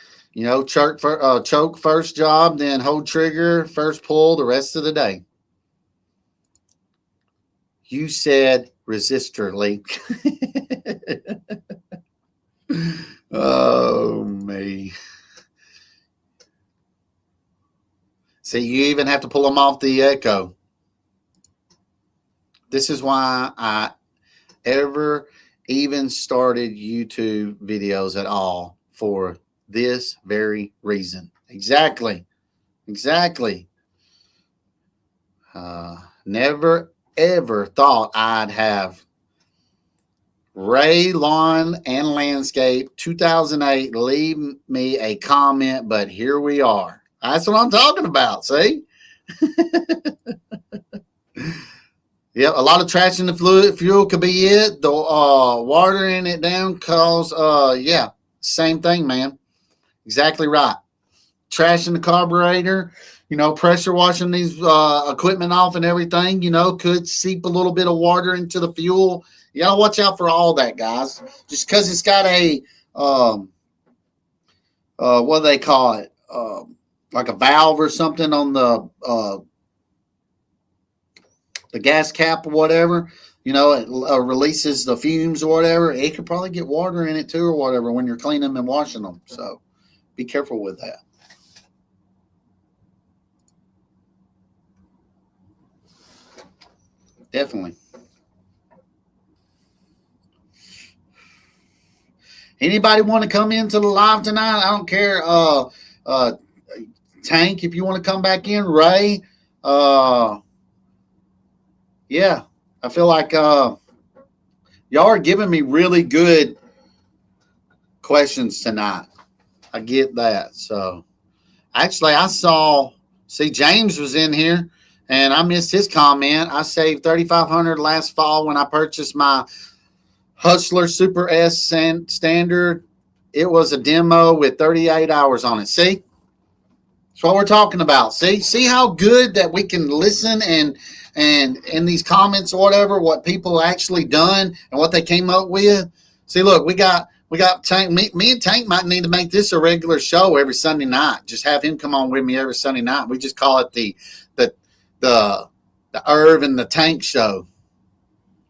Choke first job, then hold trigger, first pull the rest of the day. You said resistor leak. Oh, me. See, you even have to pull them off the echo. This is why I ever even started YouTube videos at all, for this very reason. Exactly. Never ever thought I'd have Ray Lawn and Landscape 2008 leave me a comment, but here we are. That's what I'm talking about. See? Yep, a lot of trash in the fuel could be it. The watering it down cause, same thing, man. Exactly right. Trash in the carburetor, pressure washing these equipment off and everything, could seep a little bit of water into the fuel. You gotta watch out for all that, guys. Just because it's got a, what do they call it? Like a valve or something on the gas cap or whatever, it releases the fumes or whatever. It could probably get water in it too or whatever when you're cleaning them and washing them. So be careful with that. Definitely. Anybody want to come into the live tonight? I don't care. Tank, if you want to come back in, Ray. Yeah, I feel like y'all are giving me really good questions tonight. I get that. So actually, see, James was in here and I missed his comment. I saved $3,500 last fall when I purchased my Hustler Super S Standard. It was a demo with 38 hours on it. See? That's what we're talking about. See how good that we can listen and in these comments or whatever, what people actually done and what they came up with. See, look, we got Tank. Me and Tank might need to make this a regular show every Sunday night. Just have him come on with me every Sunday night. We just call it the Irv and the Tank show.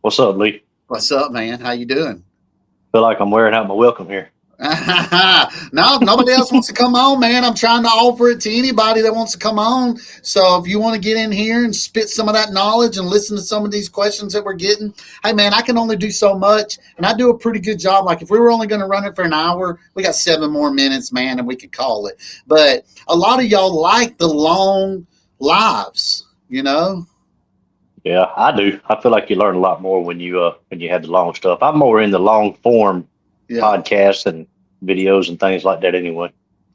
What's up, Lee? What's up, man? How you doing? Feel like I'm wearing out my welcome here. No, nobody else wants to come on, man. I'm trying to offer it to anybody that wants to come on. So if you want to get in here and spit some of that knowledge and listen to some of these questions that we're getting, hey, man, I can only do so much, and I do a pretty good job. Like if we were only going to run it for an hour, we got 7 more minutes, man, and we could call it. But a lot of y'all like the long lives, Yeah, I do. I feel like you learn a lot more when you have the long stuff. I'm more in the long form podcasts and videos and things like that anyway.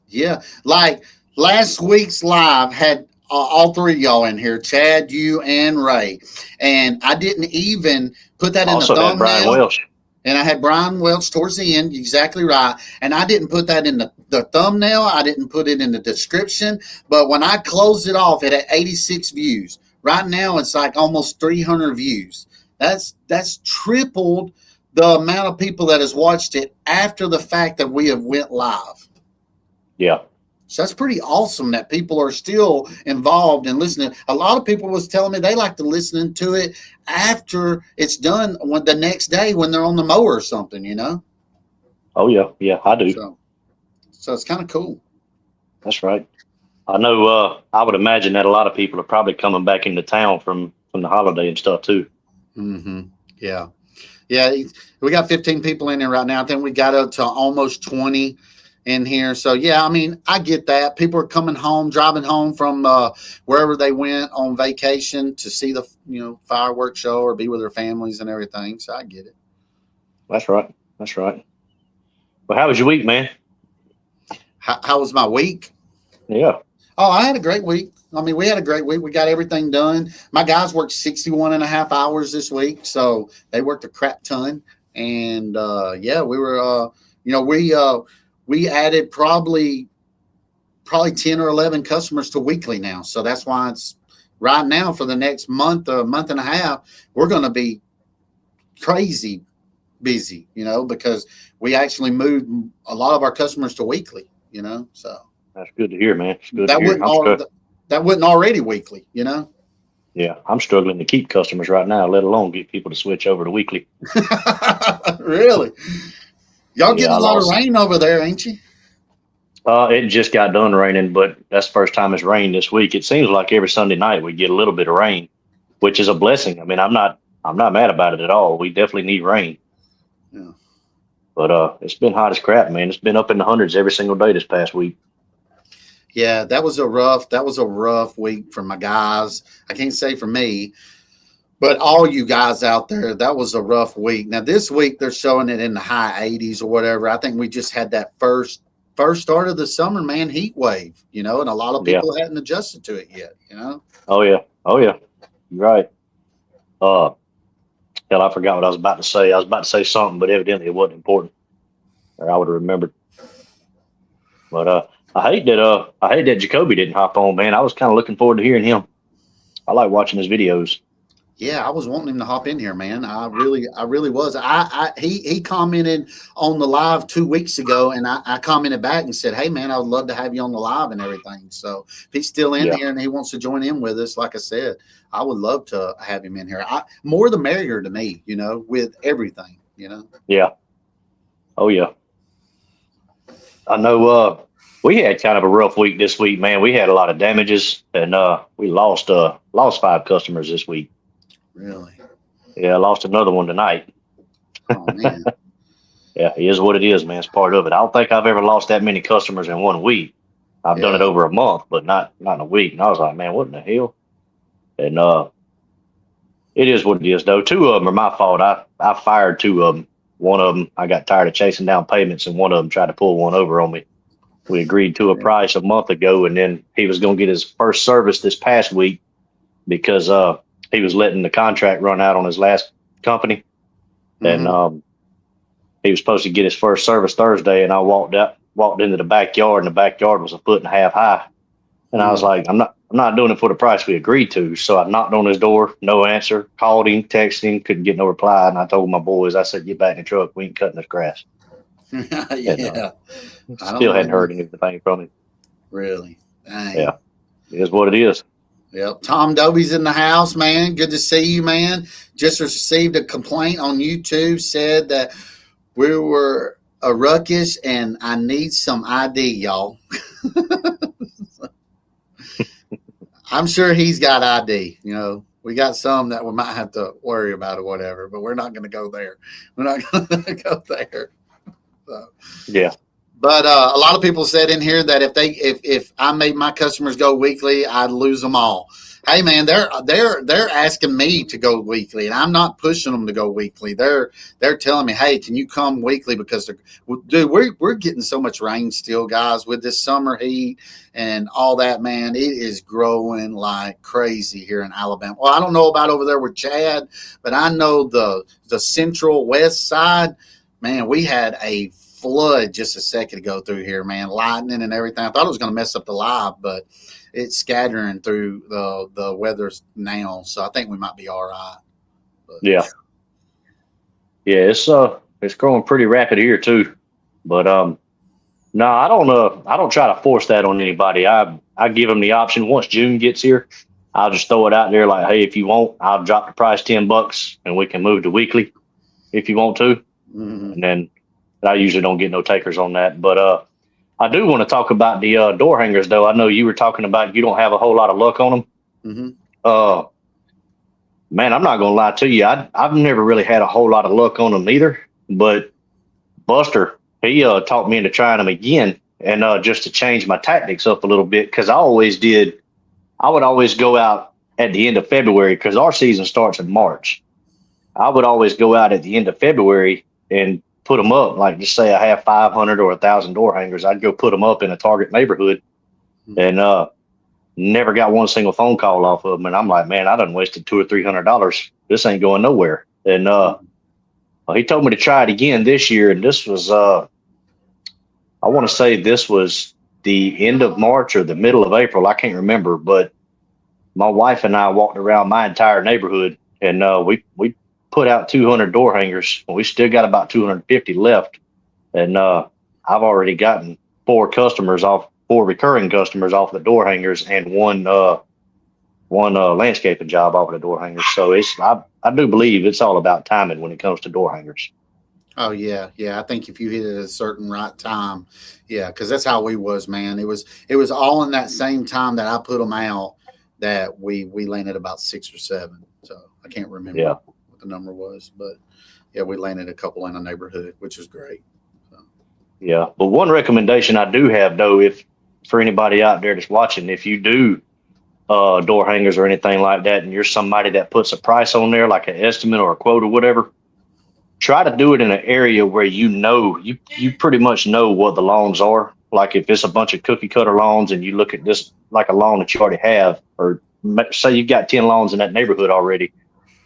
Yeah. Like last week's live had all 3 of y'all in here, Chad, you, and Ray. And I didn't even put that also in the thumbnail. Brian Welch. And I had Brian Welch towards the end, exactly right. And I didn't put that in the thumbnail. I didn't put it in the description. But when I closed it off, it had 86 views. Right now, it's like almost 300 views. That's tripled the amount of people that has watched it after the fact that we have went live. Yeah. So that's pretty awesome that people are still involved in listening. A lot of people was telling me they like to listen to it after it's done the next day when they're on the mower or something, Oh, yeah, I do. So it's kind of cool. That's right. I know. I would imagine that a lot of people are probably coming back into town from the holiday and stuff too. Mm-hmm. Yeah. We got 15 people in there right now. I think we got up to almost 20 in here. So yeah, I mean, I get that. People are coming home, driving home from wherever they went on vacation to see the fireworks show or be with their families and everything. So I get it. That's right. Well, how was your week, man? How was my week? Yeah. Oh, I had a great week. I mean, we had a great week. We got everything done. My guys worked 61 and a half hours this week, so they worked a crap ton. And we were, we added probably 10 or 11 customers to weekly now. So that's why it's right now for the next month and a half, we're going to be crazy busy, because we actually moved a lot of our customers to weekly, so That's good to hear, man. It's good that to hear. that wasn't already weekly, Yeah, I'm struggling to keep customers right now, let alone get people to switch over to weekly. Really? Y'all Yeah, getting a lot of rain over there, ain't you? It just got done raining, but that's the first time it's rained this week. It seems like every Sunday night we get a little bit of rain, which is a blessing. I mean, I'm not mad about it at all. We definitely need rain. Yeah. But it's been hot as crap, man. It's been up in the hundreds every single day this past week. Yeah, that was a rough week for my guys. I can't say for me, but all you guys out there, that was a rough week. Now this week they're showing it in the high 80s or whatever. I think we just had that first start of the summer, man, heat wave, and a lot of people hadn't adjusted to it yet, Oh yeah. You're right. Hell, I forgot what I was about to say. I was about to say something, but evidently it wasn't important, or I would have remembered. But I hate that Jacoby didn't hop on, man. I was kind of looking forward to hearing him. I like watching his videos. Yeah, I was wanting him to hop in here, man. I really was. He commented on the live 2 weeks ago, and I commented back and said, "Hey, man, I would love to have you on the live and everything." So if he's still in here and he wants to join in with us, like I said, I would love to have him in here. More the merrier to me, with everything, Yeah. Oh yeah. I know. We had kind of a rough week this week, man. We had a lot of damages, and we lost 5 customers this week. Really? Yeah, I lost another one tonight. Oh man. Yeah, it is what it is, man. It's part of it. I don't think I've ever lost that many customers in 1 week. I've done it over a month, but not in a week. And I was like, man, what in the hell? And it is what it is, though. 2 of them are my fault. I fired 2 of them. One of them, I got tired of chasing down payments, and one of them tried to pull one over on me. We agreed to a price a month ago, and then he was going to get his first service this past week because he was letting the contract run out on his last company. Mm-hmm. And he was supposed to get his first service Thursday, and I walked into the backyard, and the backyard was 1.5 feet high. And I was like, I'm not doing it for the price we agreed to. So I knocked on his door, no answer, called him, texted him, couldn't get no reply. And I told my boys, I said, get back in the truck. We ain't cutting this grass. Yeah. And, still hadn't heard anything from him. Really? Dang. Yeah. It is what it is. Yep. Tom Dobie's in the house, man. Good to see you, man. Just received a complaint on YouTube, said that we were a ruckus and I need some ID, y'all. I'm sure he's got ID. We got some that we might have to worry about or whatever, but we're not going to go there. We're not going to go there. So, yeah. But a lot of people said in here that if I made my customers go weekly, I'd lose them all. Hey man, they're asking me to go weekly, and I'm not pushing them to go weekly. They're telling me, hey, can you come weekly? Because dude, we're getting so much rain still, guys, with this summer heat and all that. Man, it is growing like crazy here in Alabama. Well, I don't know about over there with Chad, but I know the central west side. Man, we had a flood just a second ago through here, man. Lightning and everything. I thought it was going to mess up the live, but it's scattering through the weather now, so I think we might be all right. But, yeah, it's growing pretty rapid here too. But no, I don't try to force that on anybody. I give them the option. Once June gets here, I'll just throw it out there like, hey, if you want, I'll drop the price $10 and we can move to weekly if you want to. Mm-hmm. And then I usually don't get no takers on that. But I do want to talk about the door hangers, though. I know you were talking about you don't have a whole lot of luck on them. Mm-hmm. Man, I'm not going to lie to you. I've never really had a whole lot of luck on them either. But Buster, he talked me into trying them again, and just to change my tactics up a little bit, because I would always go out at the end of February because our season starts in March. I would always go out at the end of February and put them up, like just say I have 500 or 1,000 door hangers. I'd go put them up in a target neighborhood and never got one single phone call off of them. And I'm like, man, I done wasted $200 or $300. This ain't going nowhere. And he told me to try it again this year. And this was, I want to say this was the end of March or the middle of April. I can't remember, but my wife and I walked around my entire neighborhood and we put out 200 door hangers. We still got about 250 left, and I've already gotten four recurring customers off the door hangers, and one landscaping job off of the door hangers. So I do believe it's all about timing when it comes to door hangers. Oh yeah, yeah. I think if you hit it at a certain right time, yeah, because that's how we was, man. It was all in that same time that I put them out that we landed about 6 or 7. So I can't remember Yeah. what the number was, but yeah, we landed a couple in a neighborhood, which is great. So. Yeah. But one recommendation I do have though, if for anybody out there that's watching, if you do door hangers or anything like that, and you're somebody that puts a price on there, like an estimate or a quote or whatever, try to do it in an area where you pretty much know what the lawns are. Like if it's a bunch of cookie cutter lawns and you look at this like a lawn that you already have, or say you've got 10 lawns in that neighborhood already,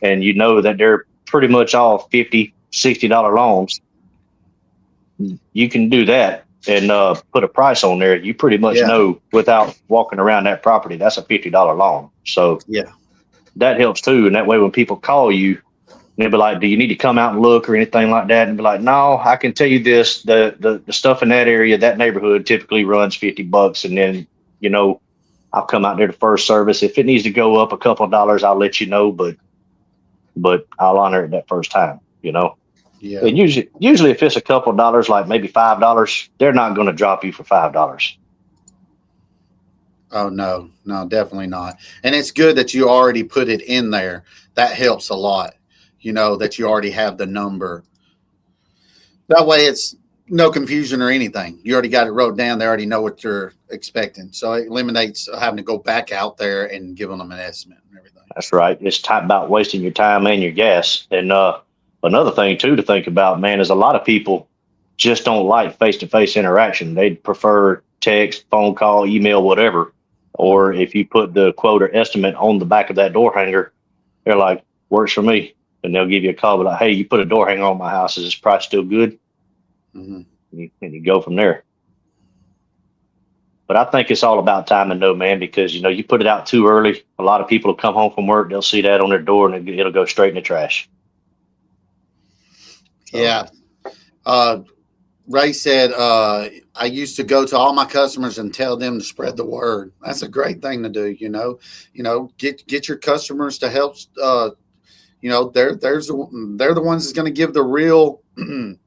and you know that they're pretty much all $50, $60 lawns, you can do that and put a price on there. You pretty much know without walking around that property, that's a $50 lawn. So yeah, that helps too. And that way when people call you, they'll be like, do you need to come out and look or anything like that? And be like, no, I can tell you this, the stuff in that area, that neighborhood typically runs $50. And then, I'll come out there to first service. If it needs to go up a couple of dollars, I'll let you know, but I'll honor it that first time, Yeah. And usually if it's a couple of dollars, like maybe $5, they're not going to drop you for $5. Oh no, definitely not. And it's good that you already put it in there. That helps a lot. That you already have the number. That way it's no confusion or anything. You already got it wrote down. They already know what you're expecting. So it eliminates having to go back out there and giving them an estimate and everything. That's right. It's about wasting your time and your gas. And another thing too to think about, man, is a lot of people just don't like face-to-face interaction. They'd prefer text, phone call, email, whatever. Or if you put the quote or estimate on the back of that door hanger, they're like, works for me. And they'll give you a call, be like, hey, you put a door hanger on my house. Is this price still good? Mm-hmm. And you go from there. But I think it's all about timing, though, man, because, you put it out too early. A lot of people will come home from work. They'll see that on their door and it'll go straight in the trash. So. Yeah. Ray said, I used to go to all my customers and tell them to spread the word. That's a great thing to do. Get your customers to help. They're the ones that's going to give the real, the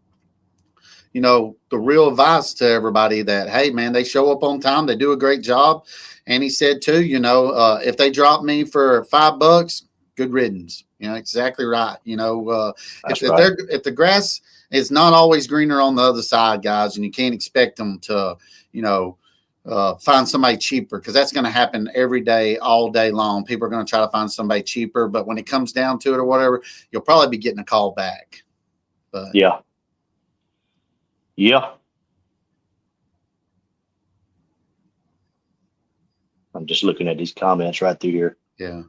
real advice to everybody that, hey man, they show up on time. They do a great job. And he said too, if they drop me for $5, good riddance. Exactly right. If the grass is not always greener on the other side, guys, and you can't expect them to, find somebody cheaper, because that's going to happen every day, all day long. People are going to try to find somebody cheaper, but when it comes down to it or whatever, you'll probably be getting a call back. But yeah. I'm just looking at these comments right through here. Yeah.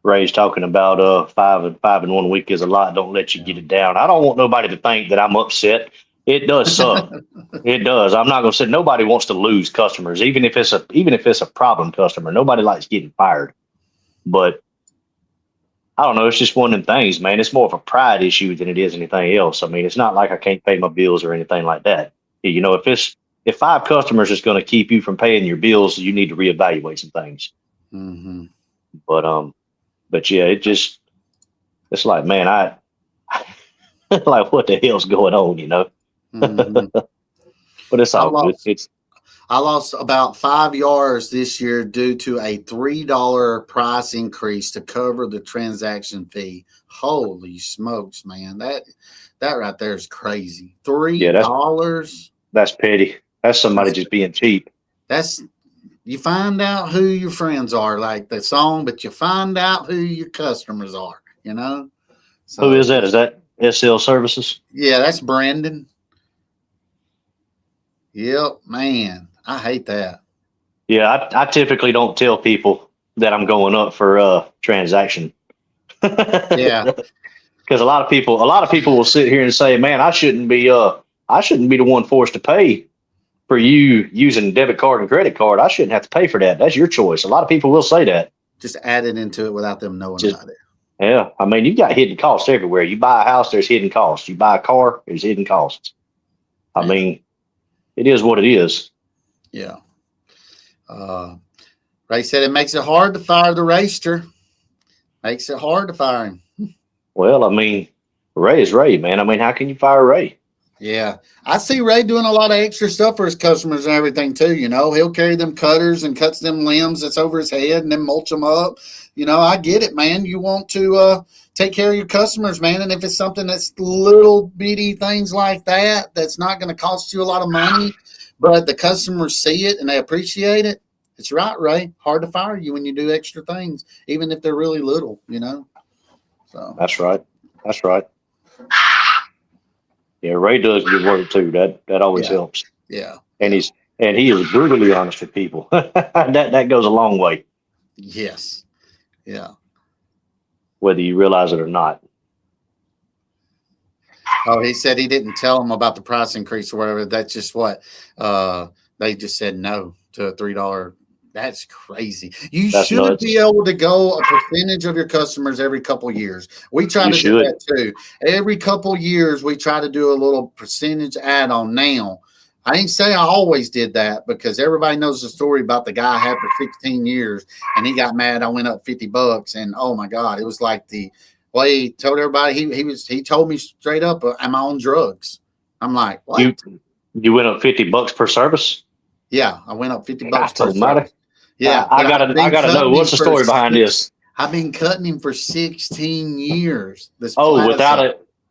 Ray's talking about 5 in 1 week is a lot. Don't let you get it down. I don't want nobody to think that I'm upset. It does suck. It does. I'm not going to say nobody wants to lose customers, even if it's a problem customer. Nobody likes getting fired. But I don't know. It's just one of them things, man. It's more of a pride issue than it is anything else. I mean, it's not like I can't pay my bills or anything like that. If 5 customers is going to keep you from paying your bills, you need to reevaluate some things. Mm-hmm. But yeah, it's like, man, I like, what the hell's going on, Mm-hmm. But it's all good. I lost about 5 yards this year due to a $3 price increase to cover the transaction fee. Holy smokes, man. That right there is crazy. $3. That's petty. That's somebody just being cheap. You find out who your friends are, like the song, but you find out who your customers are, So, who is that? Is that SL Services? Yeah, that's Brandon. Yep, man. I hate that. Yeah, I typically don't tell people that I'm going up for transaction. Yeah. Because a lot of people will sit here and say, man, I shouldn't be the one forced to pay for you using debit card and credit card. I shouldn't have to pay for that. That's your choice. A lot of people will say that. just added into it without them knowing Just about it. yeah. I mean, you got hidden costs everywhere. You buy a house, there's hidden costs. You buy a car, there's hidden costs. I Yeah. mean, it is what it is. Yeah. Ray said it makes it hard to fire the racer. Makes it hard to fire him. Well, I mean, Ray is Ray, man. I mean, how can you fire Ray? Yeah. I see Ray doing a lot of extra stuff for his customers and everything too. He'll carry them cutters and cuts them limbs that's over his head and then mulch them up. I get it, man. You want to take care of your customers, man. And if it's something that's little bitty things like that, that's not going to cost you a lot of money, but the customers see it and they appreciate it. It's right, Ray. Hard to fire you when you do extra things, even if they're really little, So That's right. That's right. Yeah, Ray does good work too. That always helps. Yeah. And he is brutally honest with people. that goes a long way. Yes. Yeah. Whether you realize it or not. Oh, he said he didn't tell them about the price increase or whatever. That's just what they just said no to a $3. That's crazy. That's should nuts. Be able to go a percentage of your customers every couple of years. We try to do that too. Every couple of years, we try to do a little percentage add-on. Now, I didn't say I always did that because everybody knows the story about the guy I had for 16 years and he got mad. I went up $50 and oh my God, it was like he told everybody he told me straight up, am I on drugs? I'm like, what? You went up $50 per service? Yeah, I went up $50 per service. Yeah, I gotta know what's the story behind this. I've been cutting him for 16 years.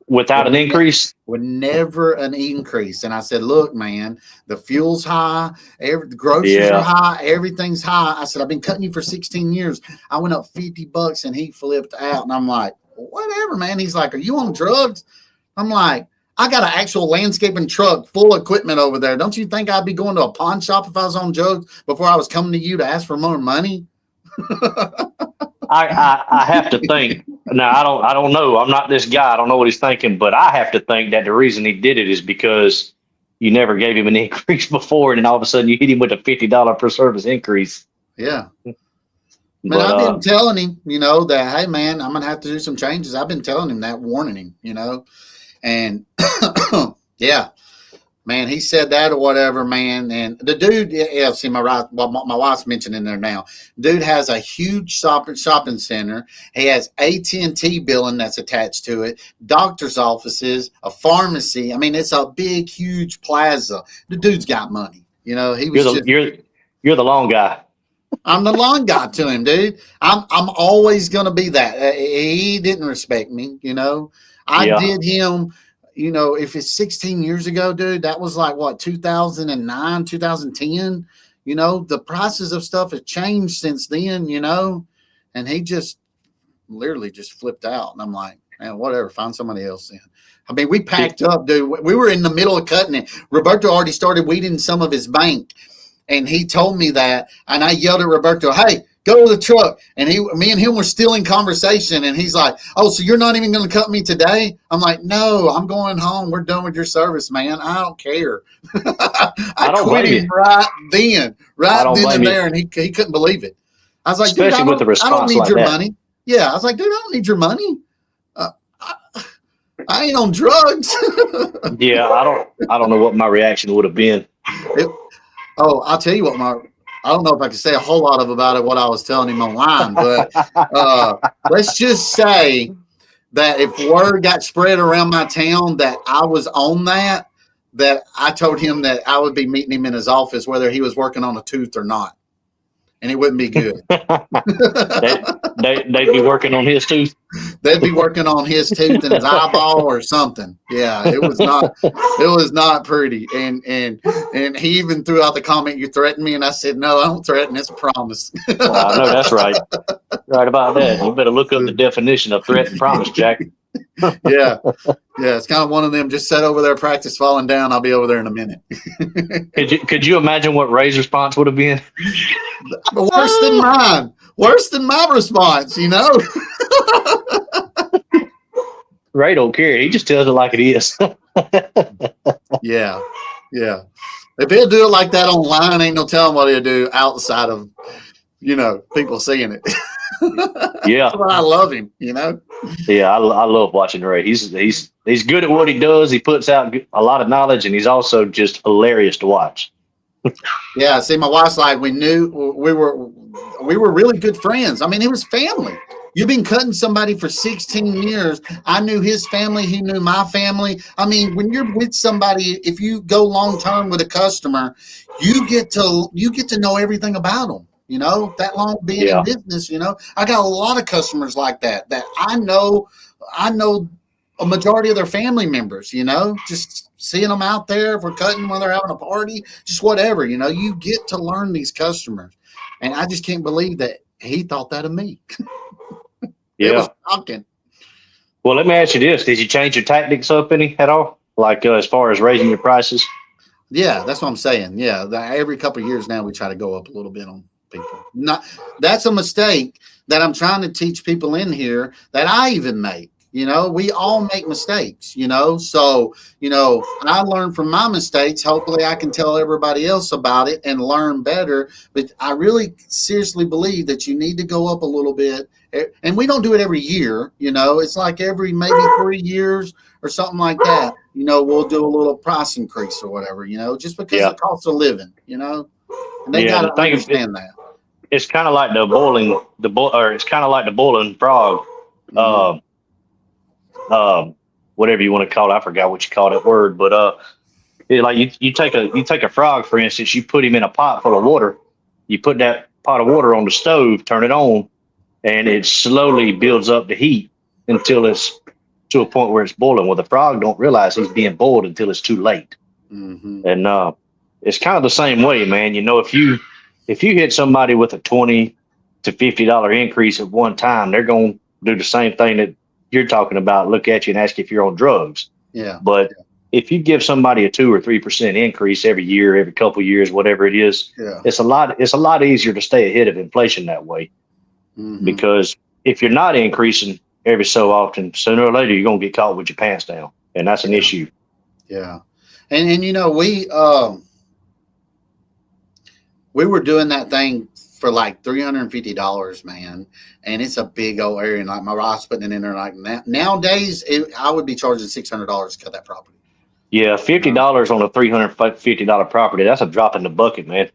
Without an increase? With never an increase. And I said, look, man, the fuel's high, the groceries are high, everything's high. I said, I've been cutting you for 16 years. I went up $50 and he flipped out. And I'm like, whatever, man. He's like, are you on drugs? I'm like, I got an actual landscaping truck full of equipment over there. Don't you think I'd be going to a pawn shop if I was on drugs before I was coming to you to ask for more money? I have to think. Now I don't know. I'm not this guy. I don't know what he's thinking, but I have to think that the reason he did it is because you never gave him an increase before, and then all of a sudden you hit him with a $50 per service increase. Yeah. But I've been telling him, that, hey, man, I'm going to have to do some changes. I've been telling him that, warning him, and yeah, man, he said that or whatever, man. And the dude, see, my wife's mentioned in there now. Dude has a huge shopping center. He has AT&T billing that's attached to it, doctor's offices, a pharmacy. I mean, it's a big, huge plaza. The dude's got money. He was you're the long guy. I'm the long guy to him, dude. I'm always going to be that. He didn't respect me, I did him, if it's 16 years ago, dude, that was like what, 2009, 2010, the prices of stuff have changed since then, and he just literally just flipped out. And I'm like, man, whatever, find somebody else then. I mean, we packed up, dude. We were in the middle of cutting it. Roberto already started weeding some of his bank. And he told me that, and I yelled at Roberto, hey, go to the truck. And me and him were still in conversation, and he's like, oh, so you're not even going to cut me today? I'm like, no, I'm going home. We're done with your service, man. I don't care. I quit him right then and there, and he couldn't believe it. I was like, especially dude, with the response I don't need like your that. money. Yeah, I was like, dude, I don't need your money. I ain't on drugs. Yeah, I don't know what my reaction would have been. I'll tell you what, I don't know if I can say a whole lot about it, what I was telling him online, but let's just say that if word got spread around my town that I was on that I told him that I would be meeting him in his office, whether he was working on a tooth or not. And it wouldn't be good. They'd be working on his tooth. They'd be working on his tooth and his eyeball or something. Yeah, it was not pretty. And he even threw out the comment, you threatened me, and I said, no, I don't threaten, it's a promise. Well, I know that's right. Right about that. You better look up the definition of threat and promise, Jack. Yeah, it's kind of one of them. Just sit over there, practice falling down. I'll be over there in a minute. Could you imagine what Ray's response would have been? Worse than mine. Worse than my response. Ray don't care. He just tells it like it is. Yeah. If he'll do it like that online, ain't no telling what he'll do outside of people seeing it. Yeah, That's why I love him, you know? yeah, I love watching Ray. He's good at what he does. He puts out a lot of knowledge, and he's also just hilarious to watch. Yeah, see, my wife's like, we were really good friends. I mean, it was family. You've been cutting somebody for 16 years. I knew his family. He knew my family. I mean, when you're with somebody, if you go long term with a customer, you get to know everything about them. You know, that long being in Yeah, business. You know, I got a lot of customers like that I know. I know a majority of their family members. You know, just seeing them out there if we're cutting when they're having a party, just whatever. You know, you get to learn these customers, and I just can't believe that he thought that of me. It was yeah. shocking. Well, let me ask you this: did you change your tactics up any at all? Like as far as raising your prices? Yeah, that's what I'm saying. Yeah, every couple of years now we try to go up a little bit on people. Not that's a mistake that I'm trying to teach people in here that I even make. You know, we all make mistakes. So I learn from my mistakes. Hopefully, I can tell everybody else about it and learn better. But I really seriously believe that you need to go up a little bit. And we don't do it every year. It's like every maybe 3 years or something like that. We'll do a little price increase or whatever, just because Yeah, of the cost of living, and they yeah. got The to thing understand that. it's kind of like or it's kind of like the boiling frog. Hmm. Um, um, Whatever you want to call it. I forgot what you call that word, but like you take a frog for instance, you put him in a pot full of water, you put that pot of water on the stove, turn it on, and it slowly builds up the heat until it's to a point where it's boiling. Well, the frog don't realize he's being boiled until it's too late. Hmm. And it's kind of the same way, man. If you hit somebody with a $20 to $50 increase at one time, they're going to do the same thing that you're talking about. Look at you and ask if you're on drugs. Yeah. But if you give somebody a 2 or 3% increase every year, every couple of years, whatever it is, Yeah. it's a lot easier to stay ahead of inflation that way. Hmm. Because if you're not increasing every so often, sooner or later you're going to get caught with your pants down, and that's an Yeah. issue. Yeah. And we were doing that thing for like $350, man, and it's a big old area. And like my wife's putting it in there like nowadays, I would be charging $600 to cut that property. Yeah, You know? $50 on a $350 property, that's a drop in the bucket, man.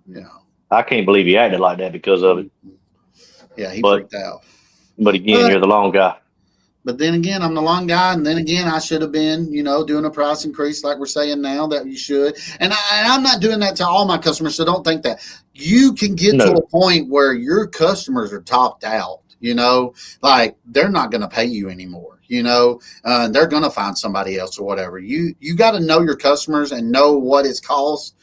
Yeah. I can't believe he acted like that because of it. Yeah, he But freaked out. but again, But you're the long guy. But then again, I'm the long guy, and then again, I should have been, doing a price increase like we're saying now that you should. And I'm not doing that to all my customers, so don't think that. You can get to No. a point where your customers are topped out. Like they're not going to pay you anymore. They're going to find somebody else or whatever. You got to know your customers and know what it's cost.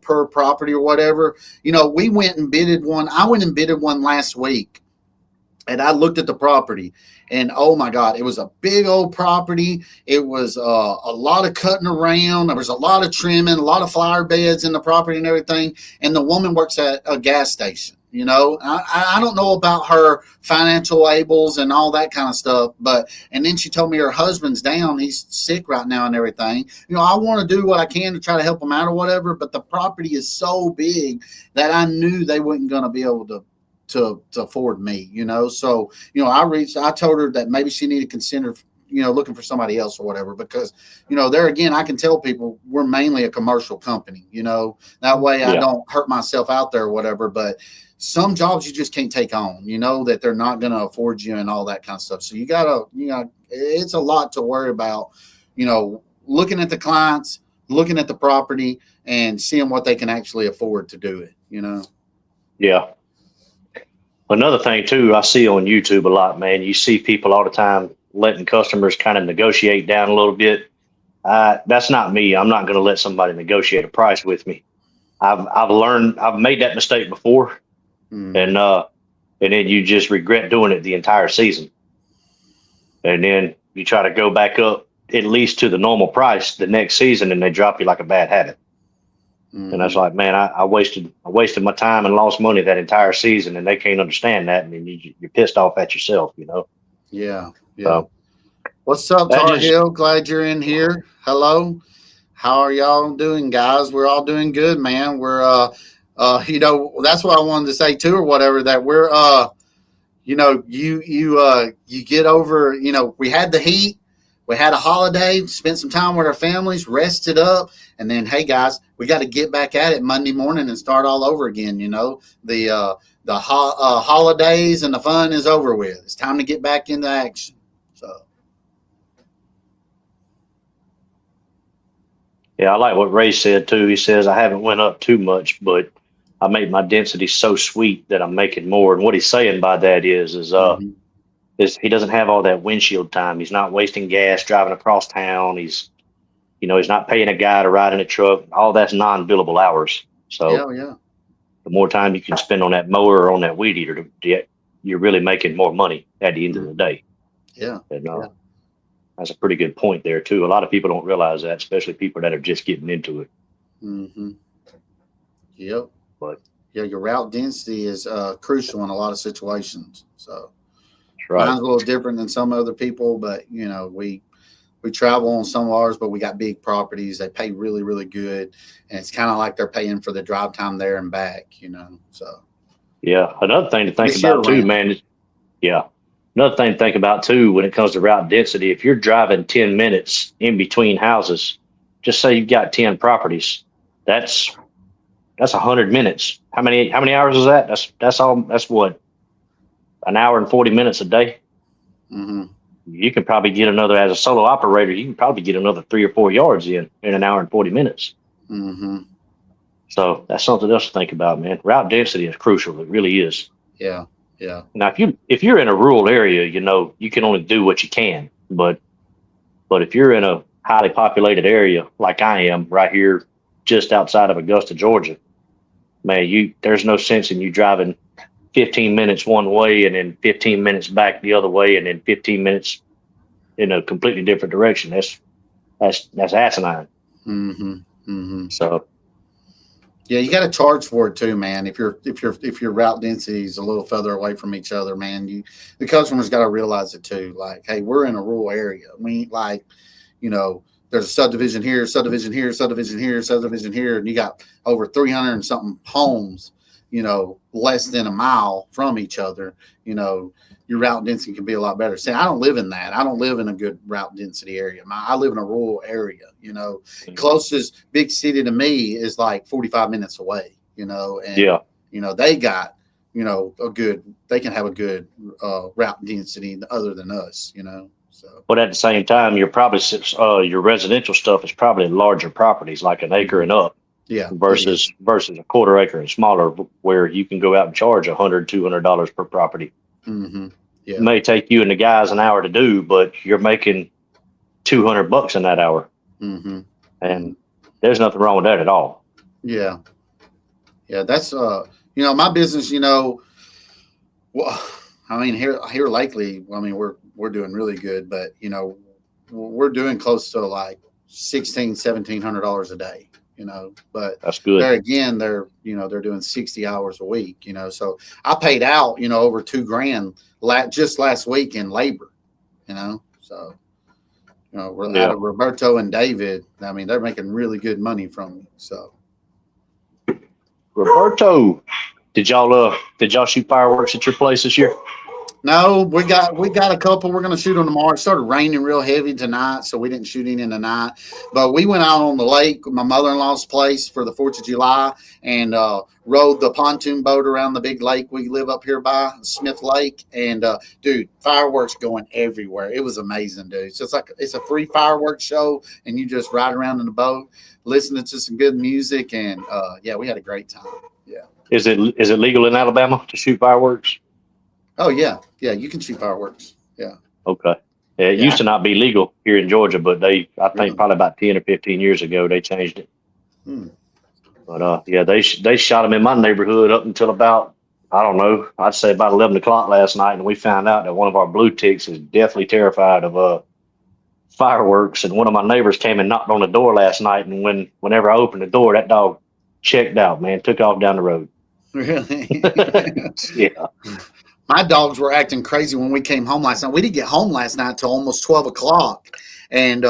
Per property or whatever. We went and bidded one. I went and bidded one last week, and I looked at the property, and oh my God, it was a big old property. It was a lot of cutting around. There was a lot of trimming, a lot of flower beds in the property and everything. And the woman works at a gas station. I don't know about her financial labels and all that kind of stuff, and then she told me her husband's down. He's sick right now and everything. I want to do what I can to try to help him out or whatever, but the property is so big that I knew they weren't going to be able to afford me. So I told her that maybe she needed to consider looking for somebody else or whatever, because there again, I can tell people we're mainly a commercial company. That way I Yeah. don't hurt myself out there or whatever. But some jobs you just can't take on, that they're not going to afford you and all that kind of stuff. So you gotta, it's a lot to worry about, looking at the clients, looking at the property, and seeing what they can actually afford to do it. Yeah. Another thing too, I see on YouTube a lot, man. You see people all the time letting customers kind of negotiate down a little bit. That's not me. I'm not going to let somebody negotiate a price with me. I've made that mistake before, Mm-hmm. and then you just regret doing it the entire season. And then you try to go back up at least to the normal price the next season, and they drop you like a bad habit. And that's Mm-hmm. like, man, I wasted my time and lost money that entire season, and they can't understand that, and then you're pissed off at yourself. Yeah. Yeah. So What's up, that Tar just Heel? Glad you're in here. Hello. How are y'all doing, guys? We're all doing good, man. We're that's what I wanted to say too, or whatever. That we're you get over. We had the heat. We had a holiday, spent some time with our families, rested up, and then, hey guys, we got to get back at it Monday morning and start all over again. The holidays and the fun is over with. It's time to get back into action. So, Yeah, I like what Ray said too. He says I haven't went up too much, but I made my density so sweet that I'm making more. And what he's saying by that is he doesn't have all that windshield time. He's not wasting gas driving across town. He's not paying a guy to ride in a truck. All that's non-billable hours. So yeah. the more time you can spend on that mower or on that weed eater, you're really making more money at the end of the day. Yeah. And that's a pretty good point there too. A lot of people don't realize that, especially people that are just getting into it. Mm-hmm. Yep. But yeah, your route density is crucial in a lot of situations. So right. Mine's a little different than some other people, but we travel on some of ours, but we got big properties. They pay really, really good, and it's kind of like they're paying for the drive time there and back. So yeah, another thing to think about too, man. Another thing to think about too when it comes to route density. If you're driving 10 minutes in between houses, just say you've got 10 properties, that's 100 minutes. How many hours is that? That's what, an hour and 40 minutes a day. Mm-hmm. You can probably get as a solo operator, you can probably get another 3 or 4 yards in an hour and 40 minutes. Mm-hmm. So that's something else to think about, man. Route density is crucial. It really is. Yeah. Yeah. Now, if you're in a rural area, you can only do what you can. But if you're in a highly populated area like I am right here, just outside of Augusta, Georgia, man, there's no sense in you driving 15 minutes one way and then 15 minutes back the other way and then 15 minutes in a completely different direction. That's asinine. Mm-hmm. Mm-hmm. So yeah, you got to charge for it too, man. If your route density is a little further away from each other, man, the customers got to realize it too. Like, hey, we're in a rural area. We there's a subdivision here, subdivision here, subdivision here, subdivision here, and you got over 300 and something homes, less than a mile from each other. Your route density can be a lot better. See, I don't live in that. I don't live in a good route density area. I live in a rural area. Closest big city to me is like 45 minutes away. And they got they can have a good route density other than us. So. But at the same time, you're probably your residential stuff is probably larger properties, like an acre and up. Yeah. Versus a quarter acre and smaller, where you can go out and charge $100-$200 per property. Mm-hmm. Yeah. It may take you and the guys an hour to do, but you're making $200 in that hour. Mm-hmm. And there's nothing wrong with that at all. Yeah. Yeah. That's my business. Well, I mean here lately. I mean we're doing really good, but we're doing close to like $1,700 a day. But that's good. There again, they're doing 60 hours a week. So I paid out over $2,000 just last week in labor. So we're out of Roberto and David. I mean, they're making really good money from me. So Roberto, did y'all shoot fireworks at your place this year? No, we got a couple. We're going to shoot them tomorrow. It started raining real heavy tonight, so we didn't shoot any tonight. But we went out on the lake, my mother-in-law's place, for the 4th of July and rode the pontoon boat around the big lake we live up here by, Smith Lake. And, dude, fireworks going everywhere. It was amazing, dude. It's a free fireworks show, and you just ride around in the boat, listening to some good music. And, we had a great time. Yeah. Is it legal in Alabama to shoot fireworks? Oh, yeah. Yeah, you can shoot fireworks. Yeah. Okay. Yeah, it used to not be legal here in Georgia, but I think probably about 10 or 15 years ago, they changed it. But, they shot them in my neighborhood up until about, I don't know, I'd say about 11 o'clock last night, and we found out that one of our blue ticks is deathly terrified of fireworks, and one of my neighbors came and knocked on the door last night, and whenever I opened the door, that dog checked out, man, took off down the road. Really? Yeah. My dogs were acting crazy when we came home last night. We didn't get home last night till almost 12 o'clock. and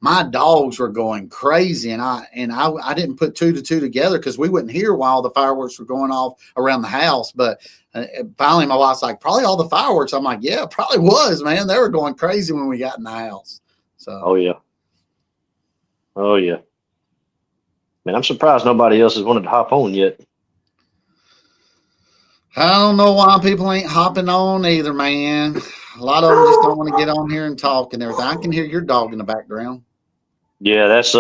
my dogs were going crazy, and I didn't put two to two together because we wouldn't hear while the fireworks were going off around the house. But finally, my wife's like, probably all the fireworks. I'm like, yeah, probably was, man. They were going crazy when we got in the house. So, Oh yeah, oh yeah. Man, I'm surprised nobody else has wanted to hop on yet. I don't know why people ain't hopping on either, man. A lot of them just don't want to get on here and talk and everything. I can hear your dog in the background. Yeah, that's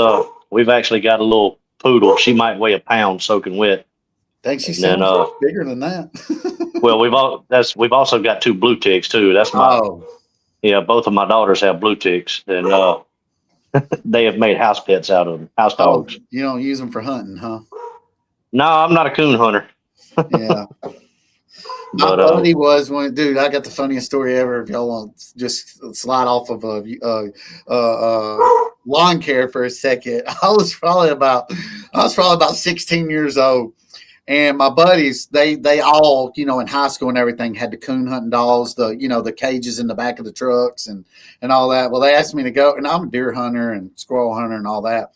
we've actually got a little poodle. She might weigh a pound soaking wet. Thinks she And then sounds bigger than that. well, we've also got two blue ticks too. That's my yeah, both of my daughters have blue ticks, and they have made house pets out of them, house dogs. You don't use them for hunting, huh? No, I'm not a coon hunter. Yeah. My buddy was one, dude. I got the funniest story ever. If y'all want just slide off of lawn care for a second, I was probably about 16 years old, and my buddies they all in high school and everything had the coon hunting dogs, the cages in the back of the trucks and all that. Well, they asked me to go, and I'm a deer hunter and squirrel hunter and all that,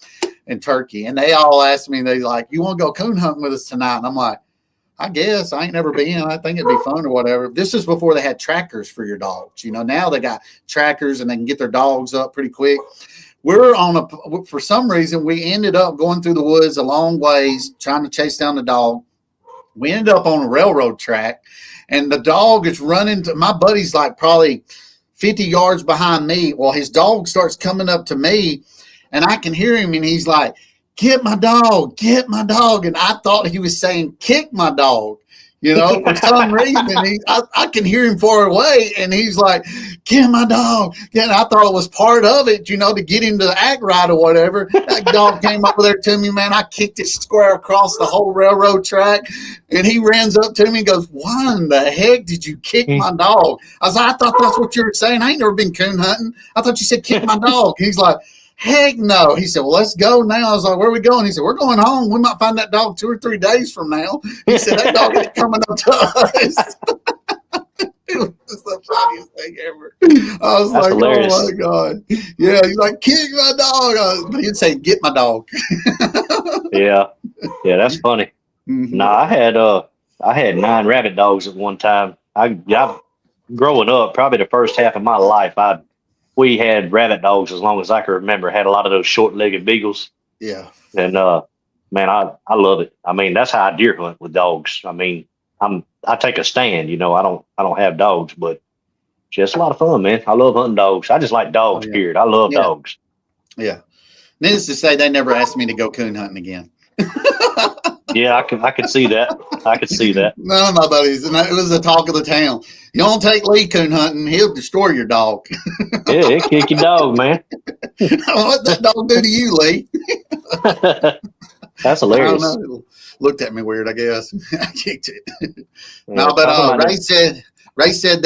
and turkey, and they all asked me, they like, you want to go coon hunting with us tonight? And I'm like, I guess I ain't never been. I think it'd be fun or whatever. This is before they had trackers for your dogs. Now they got trackers and they can get their dogs up pretty quick. For some reason, we ended up going through the woods a long ways trying to chase down the dog. We ended up on a railroad track, and the dog is running my buddy's like probably 50 yards behind me. Well, his dog starts coming up to me, and I can hear him, and he's like, get my dog, get my dog. And I thought he was saying, kick my dog. For some reason, I can hear him far away, and he's like, get my dog. And I thought it was part of it, to get him to act right or whatever. That dog came over there to me, man. I kicked it square across the whole railroad track, and he runs up to me and goes, why in the heck did you kick my dog? I was like, I thought that's what you were saying. I ain't never been coon hunting. I thought you said kick my dog. He's like, heck no. He said, well, let's go now. I was like, where are we going? He said, we're going home. We might find that dog 2 or 3 days from now. He said, that dog ain't coming up to us. It was the funniest thing ever. I was That's like, hilarious. oh my God. Yeah, he's like, kick my dog. But he'd say, get my dog. Yeah, that's funny. Mm-hmm. No, I had 9 rabbit dogs at one time. I growing up, probably the first half of my life, we had rabbit dogs as long as I can remember. Had a lot of those short-legged beagles. Yeah. And man, I love it. I mean, that's how I deer hunt with dogs. I mean, I take a stand. I don't have dogs, but just a lot of fun, man. I love hunting dogs. I just like dogs. Period. I love dogs. Yeah. Needless to say, they never asked me to go coon hunting again. Yeah, I could see that. I could see that. None of my buddies, and it was the talk of the town. You don't take Lee coon hunting; he'll destroy your dog. Yeah, he'll kick your dog, man. What that dog do to you, Lee? That's hilarious. I don't know. Looked at me weird, I guess. I kicked it. No, but Ray said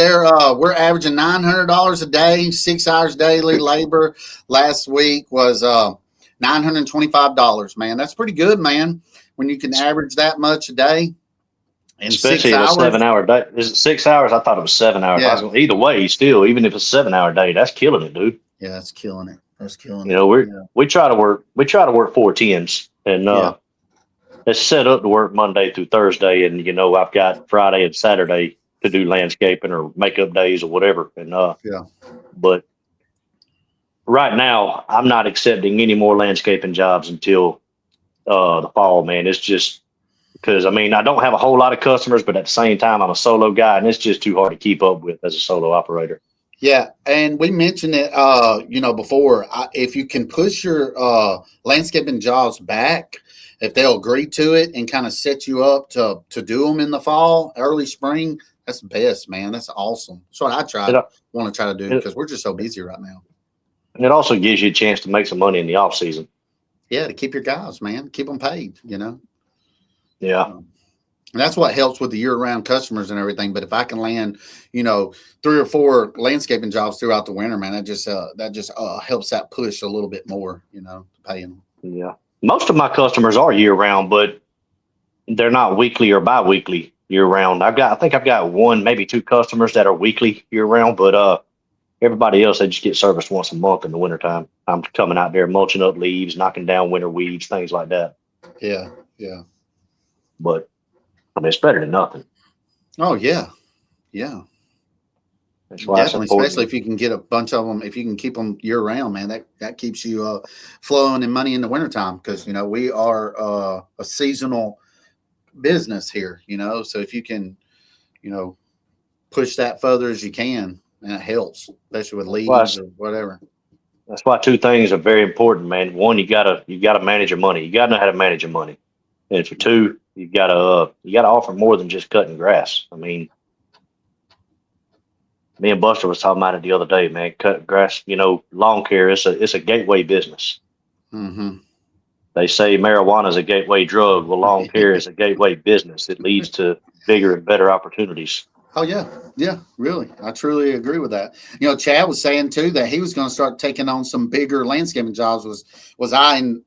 we're averaging $900 a day, 6 hours daily labor. Last week was $925. Man, that's pretty good, man. When you can average that much a day, in especially 6 hours. In a 7-hour day. Is it 6 hours? I thought it was 7 hours. Yeah. Either way, still, even if it's a 7-hour day, that's killing it, dude. Yeah, that's killing it. We try to work 4 tens, and it's set up to work Monday through Thursday, and I've got Friday and Saturday to do landscaping or makeup days or whatever. And but right now I'm not accepting any more landscaping jobs until the fall, man. It's just because I don't have a whole lot of customers, but at the same time I'm a solo guy, and it's just too hard to keep up with as a solo operator. Yeah, and we mentioned it, before. If you can push your landscaping jobs back, if they'll agree to it and kind of set you up to do them in the fall, early spring, that's the best, man. That's awesome. That's what I want to try to do because we're just so busy right now. And it also gives you a chance to make some money in the off season. Yeah, to keep your guys, man, keep them paid. Yeah. And that's what helps with the year-round customers and everything. But if I can land, 3 or 4 landscaping jobs throughout the winter, man, that just helps that push a little bit more, to pay them. Yeah. Most of my customers are year-round, but they're not weekly or bi-weekly year-round. I think I've got 1, maybe 2 customers that are weekly year-round, but Everybody else, they just get serviced once a month in the wintertime. I'm coming out there mulching up leaves, knocking down winter weeds, things like that. Yeah. Yeah. But I mean, it's better than nothing. Oh yeah. Yeah. That's why it's Definitely, especially important. if you can get a bunch of them, if you can keep them year round, man, that keeps you flowing in money in the wintertime because we are a seasonal business here, so if you can, you know, push that further as you can, and it helps, especially with That's why leaves or whatever. that's why two things are very important, man. One, you gotta manage your money. You gotta know how to manage your money. And for two, you gotta offer more than just cutting grass. I mean, me and Buster was talking about it the other day, man. Cutting grass, lawn care. It's a gateway business. Mm-hmm. They say marijuana is a gateway drug. Well, lawn care is a gateway business. It leads to bigger and better opportunities. Oh yeah, yeah, really. I truly agree with that. Chad was saying too that he was going to start taking on some bigger landscaping jobs. Was I in,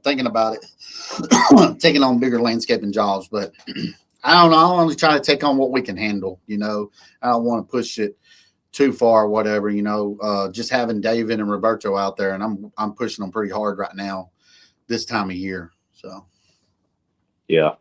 thinking about it, taking on bigger landscaping jobs? But I don't know. I want to try to take on what we can handle. I don't want to push it too far, whatever. Just having David and Roberto out there, and I'm pushing them pretty hard right now this time of year. So Yeah.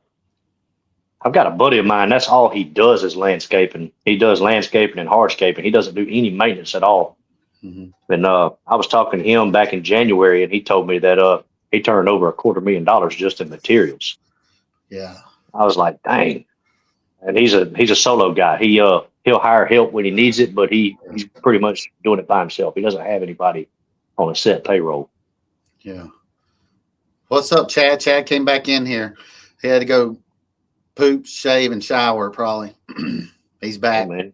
I've got a buddy of mine. That's all he does is landscaping. He does landscaping and hardscaping. He doesn't do any maintenance at all. mhm. And I was talking to him back in January, and he told me that he turned over $250,000 just in materials. Yeah, I was like, dang. And he's a solo guy. He'll hire help when he needs it, but he's pretty much doing it by himself. He doesn't have anybody on a set payroll. yeah. What's up, Chad? Chad came back in here. He had to go poop, shave, and shower. Probably. He's Hey back. man,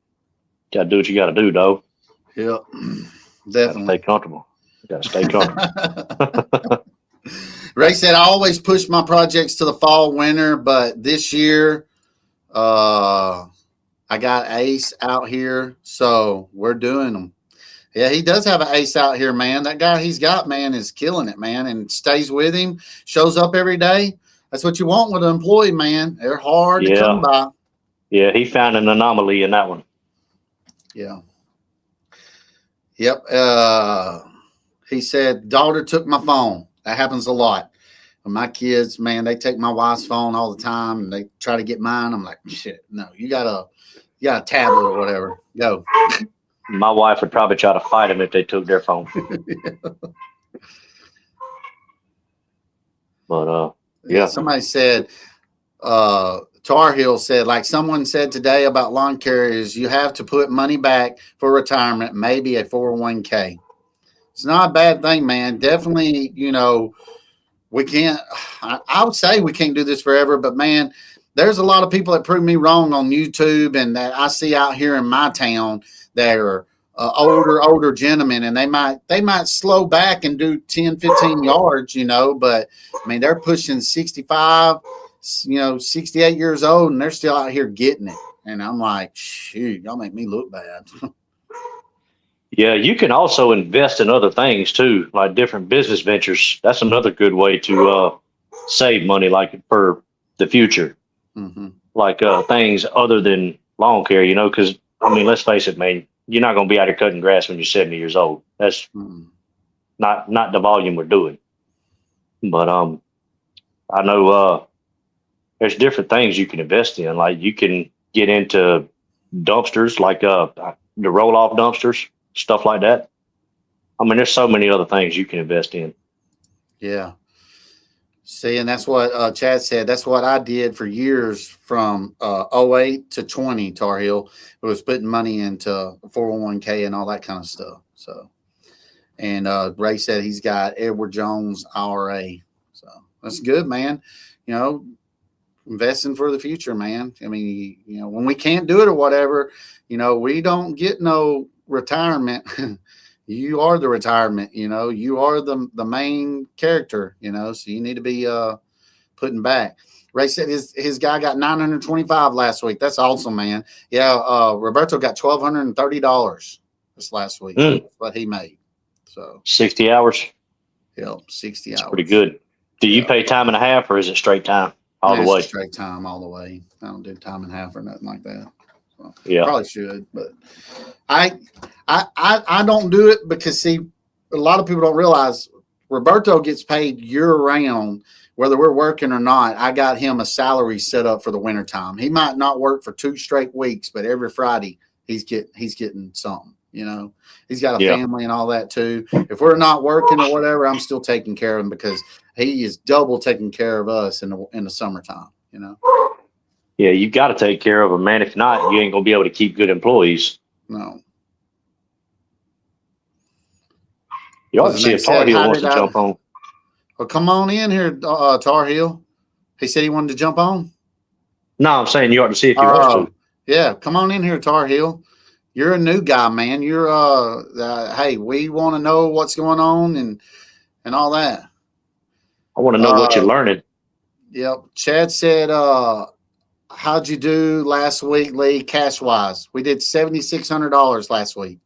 gotta do what you gotta do, though. Yep, Gotta stay definitely. comfortable. Gotta stay comfortable. Ray said, I always push my projects to the fall, winter, but this year, I got Ace out here, so we're doing them. Yeah, he does have an ace out here, man. That guy he's got, man, is killing it, man, and stays with him, shows up every day. That's what you want with an employee, man. They're hard to come Yeah, by. yeah. He found an anomaly in that one. Yeah. Yep. He said, daughter took my phone. That happens a lot. My kids, man, they take my wife's phone all the time and they try to get mine. I'm like, shit, no, you got a tablet or whatever. Go. My wife would probably try to fight him if they took their phone. But yeah, Somebody said, Tar Heel said, like someone said today about lawn carriers, you have to put money back for retirement, maybe a 401k. It's not a bad thing, man. Definitely, we can't, I would say we can't do this forever, but man, there's a lot of people that prove me wrong on YouTube and that I see out here in my town that are older gentlemen, and they might slow back and do 10, 15 yards, but I mean, they're pushing 65, 68 years old, and they're still out here getting it. And I'm like, shoot, y'all make me look bad. yeah. You can also invest in other things too, like different business ventures. That's another good way to save money, like for the future, Mm-hmm. like things other than lawn care. Because I mean, let's face it, man. You're not going to be out here cutting grass when you're 70 years old. That's Mm-hmm. not the volume we're doing. But I know there's different things you can invest in. Like you can get into dumpsters, like the roll off dumpsters, stuff like that. I mean, there's so many other things you can invest in. Yeah. See, and that's what Chad said. That's what I did for years from '08 to 20, Tar Heel. It was putting money into 401k and all that kind of stuff. So, and Ray said he's got Edward Jones IRA. So that's good, man. You know, investing for the future, man. I mean, when we can't do it or whatever, we don't get no retirement. You are the retirement, you are the main character, so you need to be putting back. Ray said his guy got 925 last week. That's awesome, man. Yeah, Roberto got $1,230 this last week. Mm, That's what he made. So 60 hours. yeah, 60 It's pretty hours. good. Do you Yeah. pay time and a half or is it straight time all Man, the it's a way? straight time all the way. I don't do time and a half or nothing like that. Yeah. Probably should, but I don't do it because see, a lot of people don't realize Roberto gets paid year round, whether we're working or not. I got him a salary set up for the wintertime. He might not work for 2 straight weeks, but every Friday he's getting something. He's got a Yeah. family and all that too. If we're not working or whatever, I'm still taking care of him because he is double taking care of us in the summertime. Yeah, you got to take care of them, man. If not, you ain't gonna be able to keep good employees. No. You ought to see if Tar Heel wants to jump on. Well, come on in here, Tar Heel. He said he wanted to jump on. No, I'm saying you ought to see if he wants to. Yeah, come on in here, Tar Heel. You're a new guy, man. You're hey, we want to know what's going on and all that. I want to know what you're learning. Yep. Chad said, how'd you do last week, Lee, cash wise? We did $7,600 last week.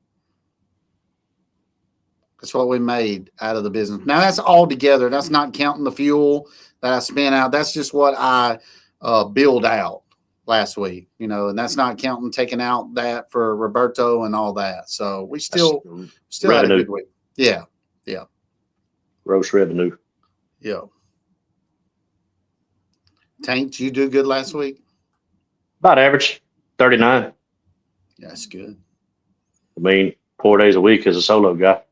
That's what we made out of the business. Now that's all together. That's not counting the fuel that I spent out. That's just what I billed out last week, and that's not counting taking out that for Roberto and all that. So we still had a good week. Yeah. Yeah. Gross revenue. Yeah. Tank, you do good last week? About average, 39. Yeah, that's good. I mean, 4 days a week as a solo guy.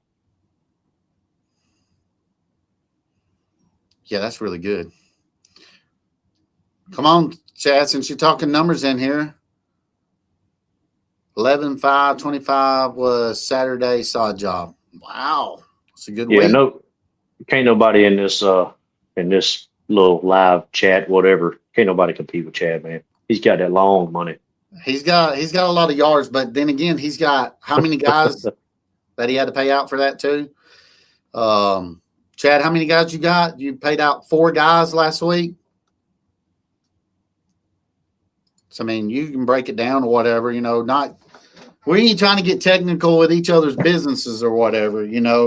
Yeah, that's really good. Come on, Chad, since you're talking numbers in here. 11/5/25 was Saturday sod job. Wow. It's a good week. Yeah, no, can't nobody in this little live chat, whatever. Can't nobody compete with Chad, man. He's got that long money. He's got a lot of yards, but then again, he's got how many guys that he had to pay out for that too? Chad, how many guys you got? You paid out 4 guys last week. So, I mean, you can break it down or whatever, not we ain't trying to get technical with each other's businesses or whatever,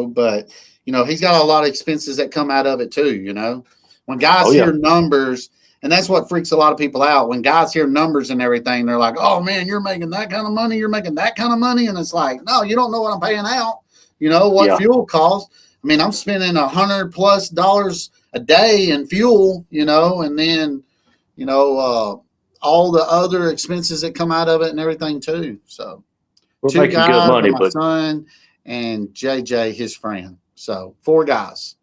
but, he's got a lot of expenses that come out of it too, When guys hear numbers, and that's what freaks a lot of people out. When guys hear numbers and everything, they're like, oh, man, you're making that kind of money. You're making that kind of money. And it's like, no, you don't know what I'm paying out. What fuel costs. I mean, I'm spending $100+ a day in fuel, and then, all the other expenses that come out of it and everything too. So we're 2 making guys, good money, my son and JJ, his friend. So 4 guys.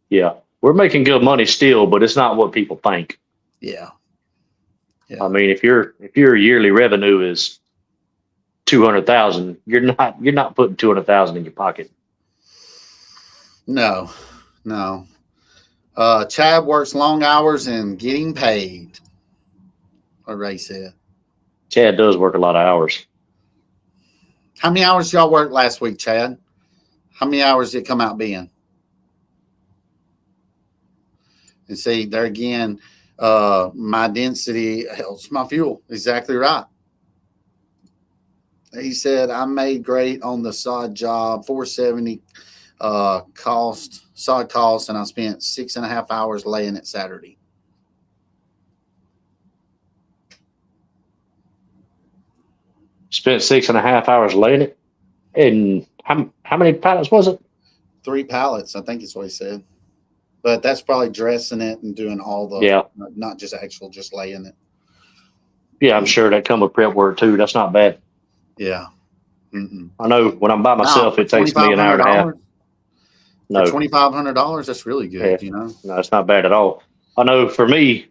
Yeah, we're making good money still, but it's not what people think. Yeah. I mean, if your yearly revenue is 200,000, you're not putting 200,000 in your pocket. No. Chad works long hours and getting paid. What Ray said. Chad does work a lot of hours. How many hours y'all work last week, Chad? How many hours did it come out being? And see, there again, my density helps my fuel. Exactly right. He said, I made great on the sod job, 470 sod cost, and I spent 6.5 hours laying it Saturday. Spent 6.5 hours laying it. And how many pallets was it? 3 pallets, I think is what he said. But that's probably dressing it and doing all the, not just just laying it. Yeah, I'm sure that come with prep work too. That's not bad. Yeah. I know when I'm by myself, it takes me an hour and a half. No, $2,500. That's really good. No, it's not bad at all. I know for me,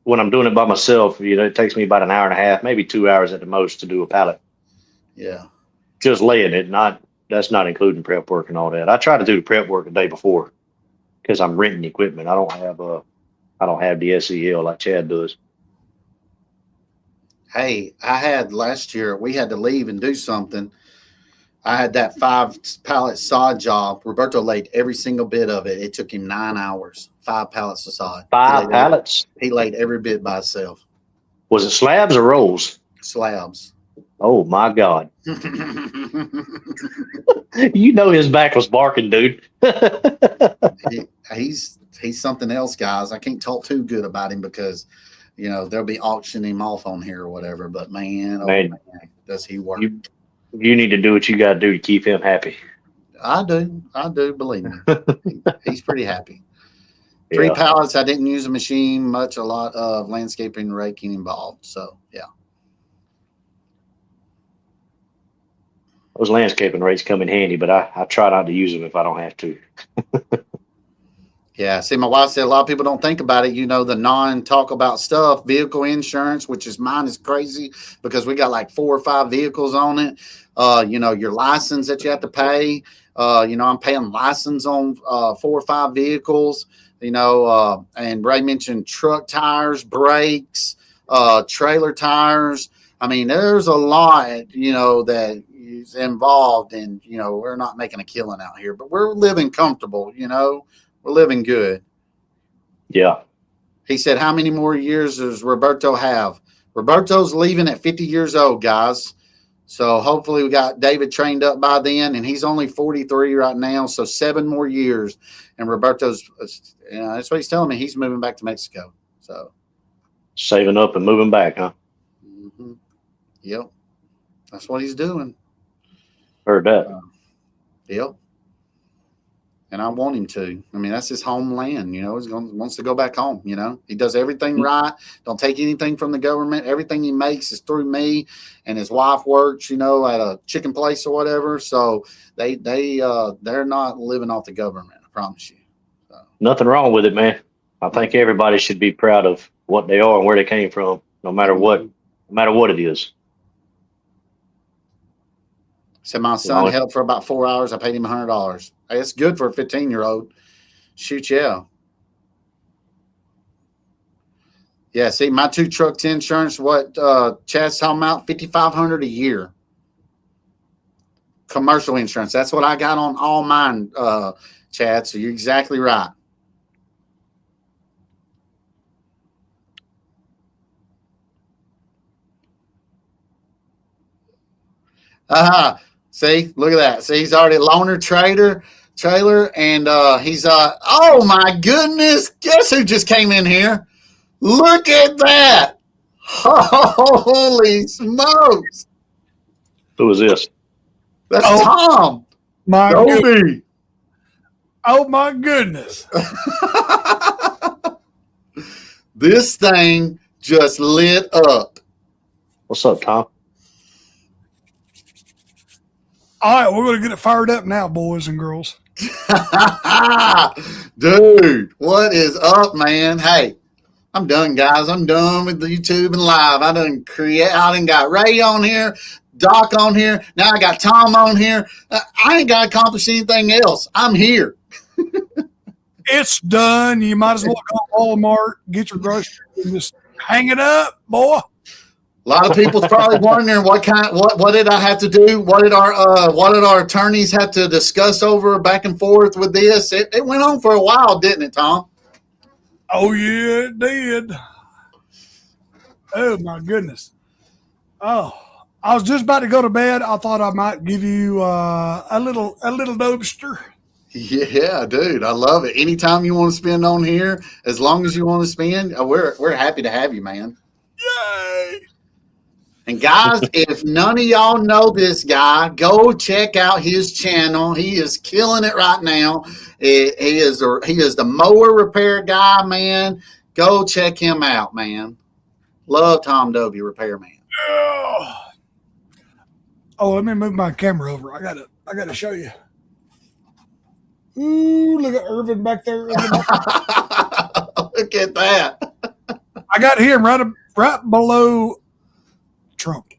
when I'm doing it by myself, it takes me about an hour and a half, maybe 2 hours at the most to do a pallet. Yeah. Just laying it, that's not including prep work and all that. I try to do the prep work the day before because I'm renting equipment. I don't have the SEL like Chad does. Hey, I had last year, we had to leave and do something. I had that 5 pallet sod job. Roberto laid every single bit of it. It took him 9 hours, 5 pallets of sod. 5 pallets? He laid every bit by himself. Was it slabs or rolls? Slabs. Oh my God. His back was barking, dude. He's something else, guys. I can't talk too good about him because, they'll be auctioning him off on here or whatever. But man, Man, does he work? you need to do what you got to do to keep him happy. I do. Believe me, he's pretty happy. 3 Yeah. pallets. I didn't use a machine much. A lot of landscaping raking involved. So yeah. Those landscaping rates come in handy, but I try not to use them if I don't have to. Yeah. See, my wife said a lot of people don't think about it. The non-talk about stuff, vehicle insurance, which is mine is crazy because we got like 4 or 5 vehicles on it. Your license that you have to pay. I'm paying license on 4 or 5 vehicles. And Ray mentioned truck tires, brakes, trailer tires. I mean, there's a lot, that is involved in, we're not making a killing out here, but we're living comfortable, we're living good. Yeah. He said, how many more years does Roberto have? Roberto's leaving at 50 years old, guys. So hopefully we got David trained up by then, and he's only 43 right now. So 7 more years. And Roberto's, that's what he's telling me. He's moving back to Mexico. So Saving up and moving back, huh? mm-hmm. Yep. That's what he's doing. Heard that. Yep. And I want him to. I mean, that's his homeland. He wants to go back home. He does everything right. Don't take anything from the government. Everything he makes is through me. And his wife works, at a chicken place or whatever. So they're not living off the government. I promise you. So. Nothing wrong with it, man. I think everybody should be proud of what they are and where they came from, no matter what it is. So my son helped for about 4 hours. I paid him $100. It's good for a 15-year-old. Shoot, yeah. Yeah, see, my 2 trucks insurance, what Chad's talking about, $5,500 a year. Commercial insurance. That's what I got on all mine, Chad. So you're exactly right. See, look at that. See, he's already a loaner trailer, and he's oh my goodness, guess who just came in here? Look at that. Holy smokes. Who is this? That's Tom. My goodness. Oh my goodness. This thing just lit up. What's up, Tom? All right, we're going to get it fired up now, boys and girls. Dude, what is up, man? Hey, I'm done, guys. I'm done with the YouTube and live. I done got Ray on here, Doc on here. Now I got Tom on here. I ain't got to accomplish anything else. I'm here. It's done. You might as well go to Walmart, get your groceries, and just hang it up, boy. A lot of people's probably wondering what did I have to do? What did our attorneys have to discuss over back and forth with this? It went on for a while, didn't it, Tom? Oh yeah, it did. Oh my goodness. Oh, I was just about to go to bed. I thought I might give you a little dobster. Yeah, dude, I love it. Anytime you want to spend on here, as long as you want to spend, we're happy to have you, man. Yay! And guys, if none of y'all know this guy, go check out his channel. He is killing it right now. He is the mower repair guy, man. Go check him out, man. Love Tom Dobie, repairman. Oh, let me move my camera over. I gotta show you. Ooh, look at Irvin back there. Look at that. I got him right below Trump.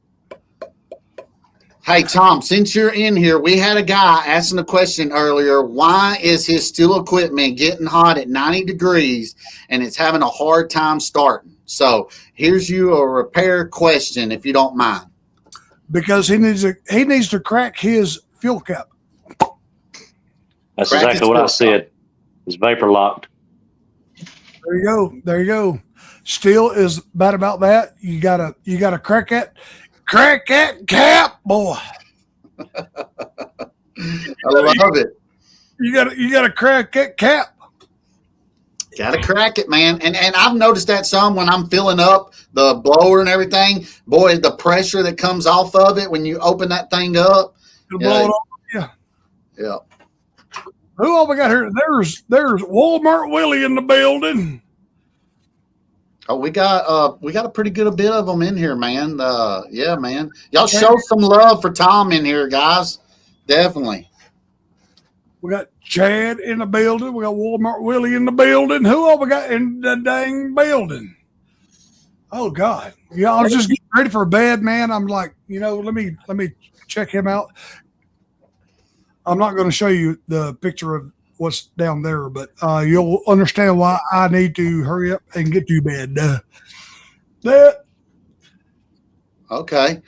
Hey, Tom, since you're in here, we had a guy asking a question earlier. Why is his steel equipment getting hot at 90 degrees and it's having a hard time starting? So here's you a repair question, if you don't mind. Because he needs to crack his fuel cap. That's exactly what I said. It's vapor locked. There you go. Steel is bad about that. You gotta crack that cap, boy. I love it. You gotta crack that cap. Gotta crack it, man. And I've noticed that some when I'm filling up the blower and everything. Boy, the pressure that comes off of it when you open that thing up. It'll blow it off. Yeah. Who all we got here? There's Walmart Willie in the building. Oh, we got a pretty good bit of them in here, man. Yeah, man. Y'all show some love for Tom in here, guys. Definitely. We got Chad in the building. We got Walmart Willie in the building. Who all we got in the dang building? Oh God. Yeah, I was just getting ready for bed, man. I'm like, let me check him out. I'm not going to show you the picture of what's down there, but you'll understand why I need to hurry up and get to bed. Okay.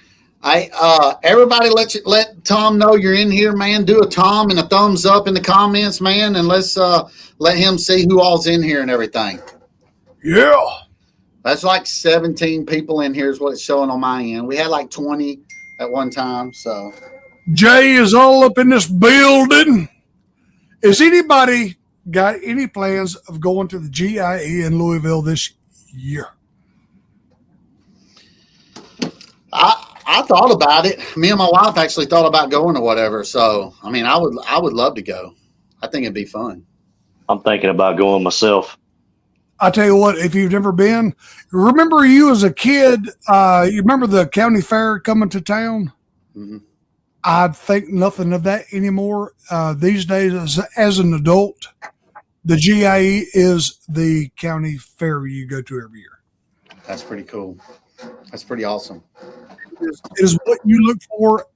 Everybody let Tom know you're in here, man. Do a Tom and a thumbs up in the comments, man, and let's let him see who all's in here and everything. Yeah. That's like 17 people in here is what it's showing on my end. We had like 20 at one time, so Jay is all up in this building. Is anybody got any plans of going to the GIE in Louisville this year? I thought about it. Me and my wife actually thought about going or whatever. So, I mean, I would love to go. I think it'd be fun. I'm thinking about going myself. I tell you what, if you've never been, remember you as a kid, you remember the county fair coming to town? Mm-hmm. I think nothing of that anymore. These days, as an adult, the GIE is the county fair you go to every year. That's pretty cool. That's pretty awesome. It is what you look for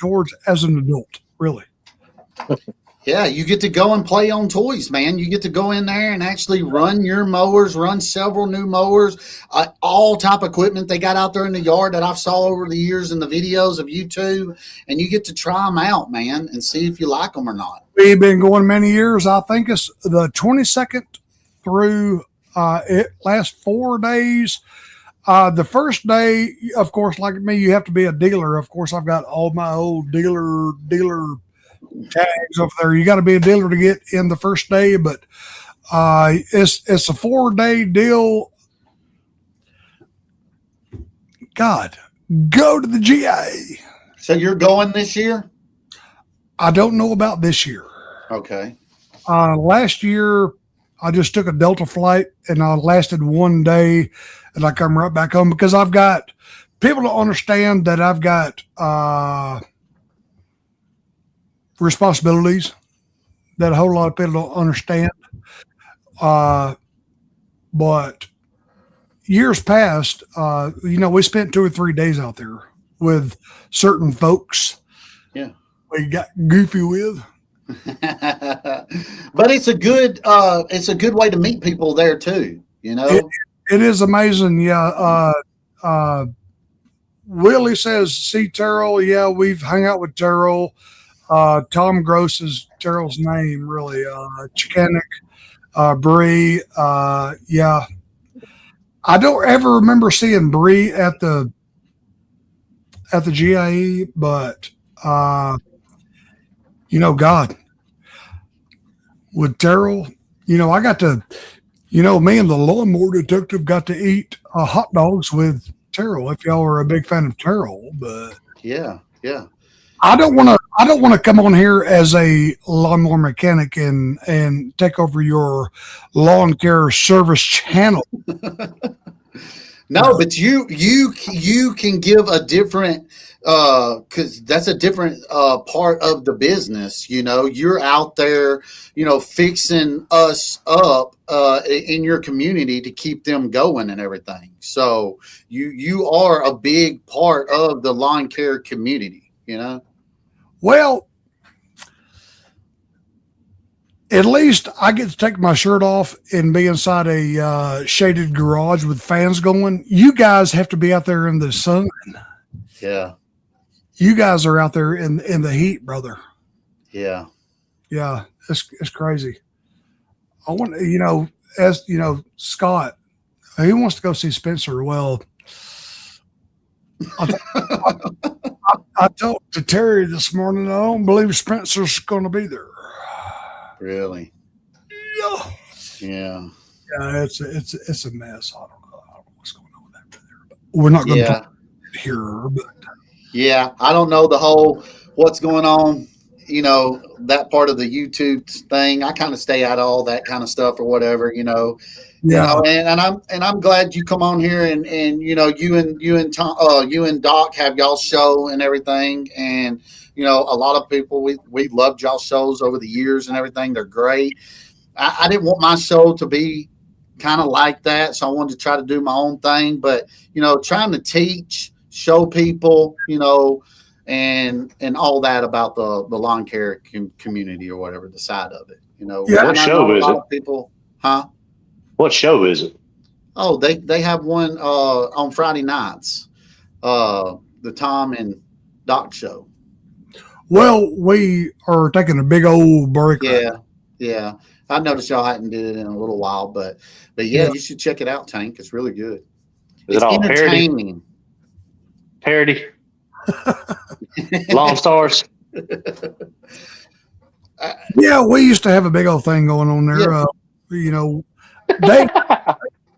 towards as an adult, really. Yeah, you get to go and play on toys, man. You get to go in there and actually run your mowers, run several new mowers, all type of equipment they got out there in the yard that I've saw over the years in the videos of YouTube, and you get to try them out, man, and see if you like them or not. We've been going many years. I think it's the 22nd through it lasts 4 days. The first day, of course, like me, you have to be a dealer. Of course, I've got all my old dealer tags over there. You got to be a dealer to get in the first day, but it's a 4-day deal. God, go to the GIA. So you're going this year? I don't know about this year. Okay. Last year, I just took a Delta flight and I lasted 1 day and I come right back home because I've got people to understand that I've got responsibilities that a whole lot of people don't understand. But years past, we spent 2 or 3 days out there with certain folks. Yeah. We got goofy with. But it's a good way to meet people there too, It is amazing. Yeah. Willie says, see Terrell. Yeah, we've hung out with Terrell. Tom Gross is Terrell's name, really. Chicanik, Bree. Yeah. I don't ever remember seeing Bree at the GIE, but God, with Terrell, I got to, me and the lawnmower detective got to eat hot dogs with Terrell. If y'all are a big fan of Terrell, but yeah. I don't want to come on here as a lawnmower mechanic and take over your lawn care service channel. No, but you can give a different because that's a different part of the business. You're out there, fixing us up in your community to keep them going and everything. So you are a big part of the lawn care community. Well, at least I get to take my shirt off and be inside a shaded garage with fans going. You guys have to be out there in the sun. Yeah. You guys are out there in the heat, brother. Yeah. Yeah. It's crazy. I want, Scott, he wants to go see Spencer. Well, I talked to Terry this morning. I don't believe Spencer's going to be there. Really? Yeah. Yeah. Yeah, it's a mess. I don't know what's going on there, but we're not going to Yeah. talk here. But Yeah. I don't know the whole what's going on, that part of the YouTube thing. I kind of stay out of all that kind of stuff or whatever, yeah, and I'm glad you come on here and you and Tom, you and Doc have y'all show and everything. And, a lot of people, we loved y'all shows over the years and everything. They're great. I didn't want my show to be kind of like that, so I wanted to try to do my own thing. But trying to teach, show people, and all that about the lawn care community or whatever, the side of it. Yeah. What show is it? People, huh? What show is it? Oh, they have one on Friday nights, the Tom and Doc show. well, we are taking a big old break. Right Yeah, now. yeah. I noticed y'all hadn't did it in a little while, but yeah, you should check it out, Tank. It's really good. Is It's it all parody? entertaining. Parody? Lone Stars? Yeah, we used to have a big old thing going on there. Yeah.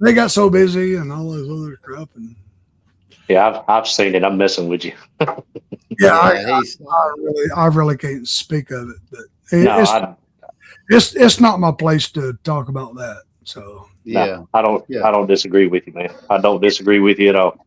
They got so busy and all this other crap. And Yeah, I've seen it. I'm messing with you. yeah, he's I really can't speak of it, but No, it's not my place to talk about that. So yeah. I don't disagree with you, man. I don't disagree with you at all.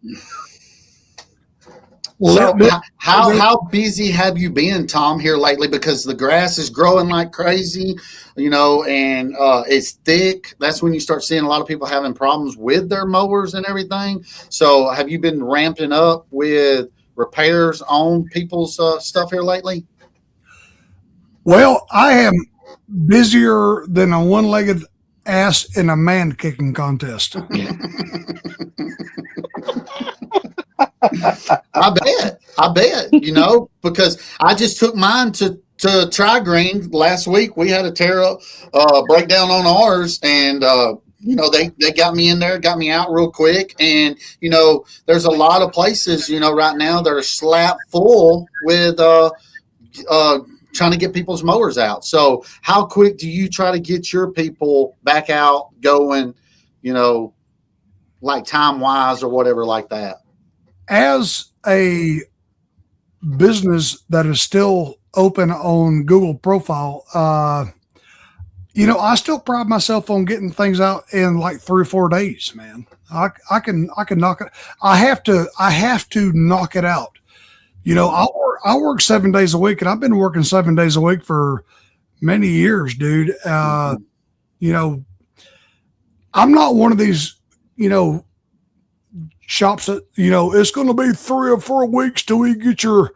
well, So how busy have you been, Tom, here lately? Because the grass is growing like crazy, and it's thick. That's when you start seeing a lot of people having problems with their mowers and everything. So have you been ramping up with repairs on people's stuff here lately? well, I am busier than a one-legged ass in a man kicking contest. I bet, because I just took mine to Tri-Green last week. We had a tear breakdown on ours, and they got me in there, got me out real quick. And there's a lot of places right now that are slap full with trying to get people's mowers out. So how quick do you try to get your people back out going, like time wise or whatever like that? As a business that is still open on Google profile, I still pride myself on getting things out in like 3 or 4 days, man. I can knock it. I have to knock it out. I work 7 days a week, and I've been working 7 days a week for many years, dude. I'm not one of these, shops that, it's going to be 3 or 4 weeks till we get your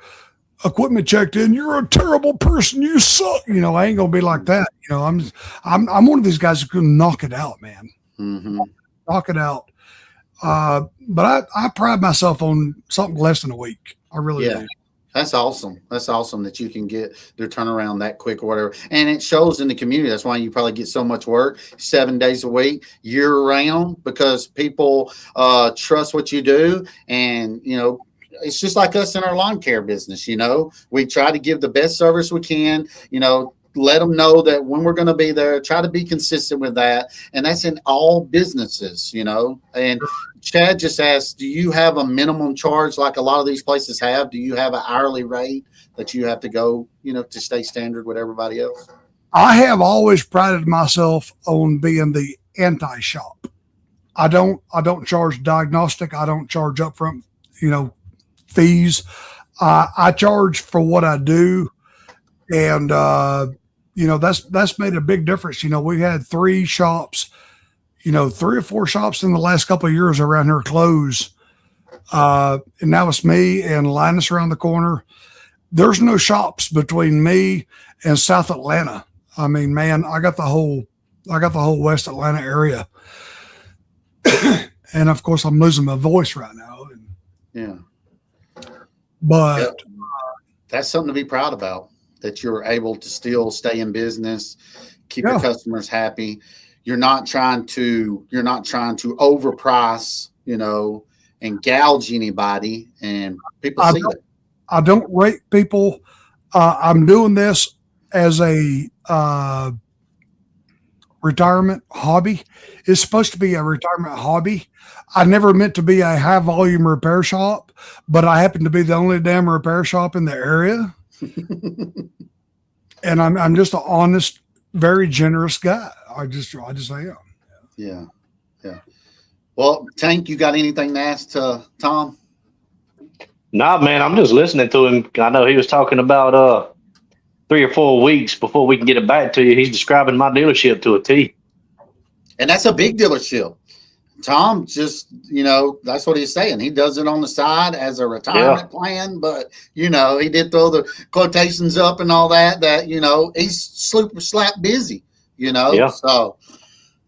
equipment checked in. You're a terrible person. You suck. I ain't going to be like that. I'm one of these guys who can knock it out, man. Mm-hmm. Knock it out. But I pride myself on something less than a week. I really do. That's awesome. That's awesome that you can get their turnaround that quick or whatever. And it shows in the community. That's why you probably get so much work 7 days a week, year round, because people trust what you do. And, it's just like us in our lawn care business. We try to give the best service we can, let them know that when we're going to be there, try to be consistent with that. And that's in all businesses, and Chad just asked, do you have a minimum charge like a lot of these places have? Do you have an hourly rate that you have to go, to stay standard with everybody else? I have always prided myself on being the anti-shop. I don't charge diagnostic. I don't charge upfront, fees. I charge for what I do. And, that's made a big difference. We had 3 shops, 3 or 4 shops in the last couple of years around here close. And now it's me and Linus around the corner. There's no shops between me and South Atlanta. I mean, man, I got the whole West Atlanta area. And of course I'm losing my voice right now. But that's something to be proud about, that you're able to still stay in business, keep your customers happy. You're not trying to overprice, and gouge anybody, and people see it. I don't rate people. I'm doing this as a retirement hobby. It's supposed to be a retirement hobby. I never meant to be a high volume repair shop, but I happen to be the only damn repair shop in the area. And I'm just an honest, very generous guy. I just am. Yeah. Well, Tank, you got anything to ask to Tom? Nah, man, I'm just listening to him. I know he was talking about 3 or 4 weeks before we can get it back to you. He's describing my dealership to a T. And that's a big dealership. Tom just, that's what he's saying. He does it on the side as a retirement plan, but, he did throw the quotations up and all that, he's super slap busy, Yeah. So,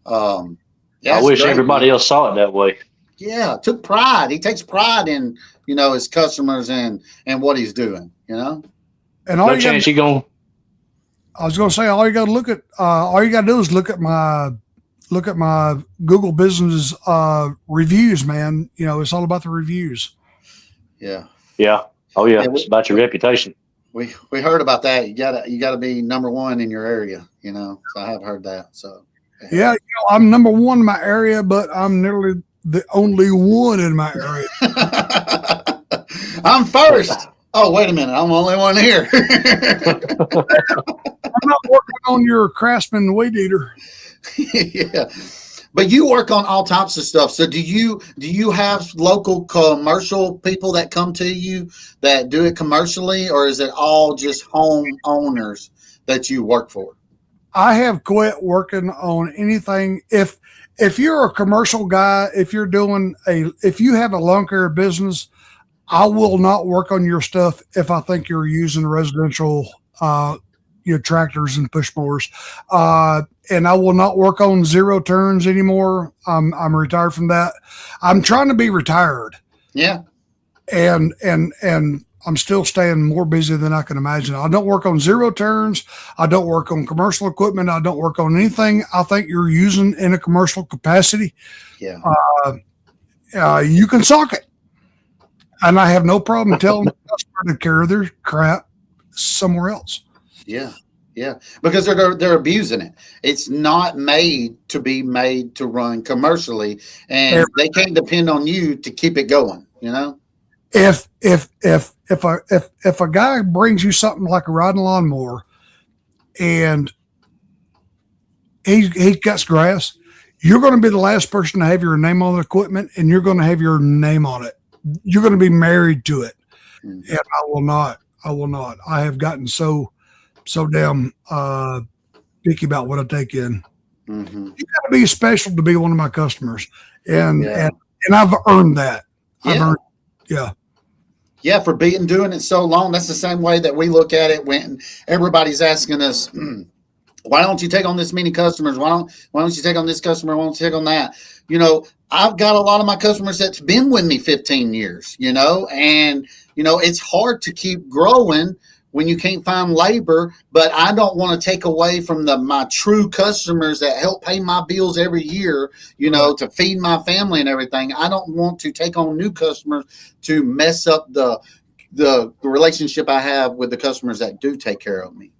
I wish everybody else saw it that way. Yeah. Took pride. He takes pride in, his customers and what he's doing, And No chance you going. I was going to say, all you got to do is look at my Google Business reviews, man. It's all about the reviews. Yeah. Yeah. Oh yeah. It's about your reputation. We heard about that. You gotta be number one in your area, So I have heard that. So yeah, I'm number one in my area, but I'm nearly the only one in my area. I'm first. Oh, wait a minute. I'm the only one here. I'm not working on your Craftsman weed eater. Yeah. But you work on all types of stuff. So do you have local commercial people that come to you that do it commercially, or is it all just home owners that you work for? I have quit working on anything. If you're a commercial guy, if you have a lawn care business, I will not work on your stuff if I think you're using residential tractors and push mowers. And I will not work on zero turns anymore. I'm retired from that. I'm trying to be retired. Yeah. And I'm still staying more busy than I can imagine. I don't work on zero turns. I don't work on commercial equipment. I don't work on anything I think you're using in a commercial capacity. Yeah. You can sock it. And I have no problem telling the customer to carry their crap somewhere else. Yeah. Yeah. Because they're abusing it. It's not made to run commercially, and they can't depend on you to keep it going, If a guy brings you something like a riding lawnmower and he cuts grass, you're going to be the last person to have your name on the equipment, and you're going to have your name on it. You're going to be married to it. Mm-hmm. And I will not. I have gotten so damn picky about what I take in. Mm-hmm. You got to be special to be one of my customers, and I've earned that. Yeah, for doing it so long. That's the same way that we look at it when everybody's asking us, why don't you take on this many customers? Why don't you take on this customer? Why don't you take on that? I've got a lot of my customers that's been with me 15 years, and, it's hard to keep growing when you can't find labor, but I don't want to take away from my true customers that help pay my bills every year, to feed my family and everything. I don't want to take on new customers to mess up the relationship I have with the customers that do take care of me,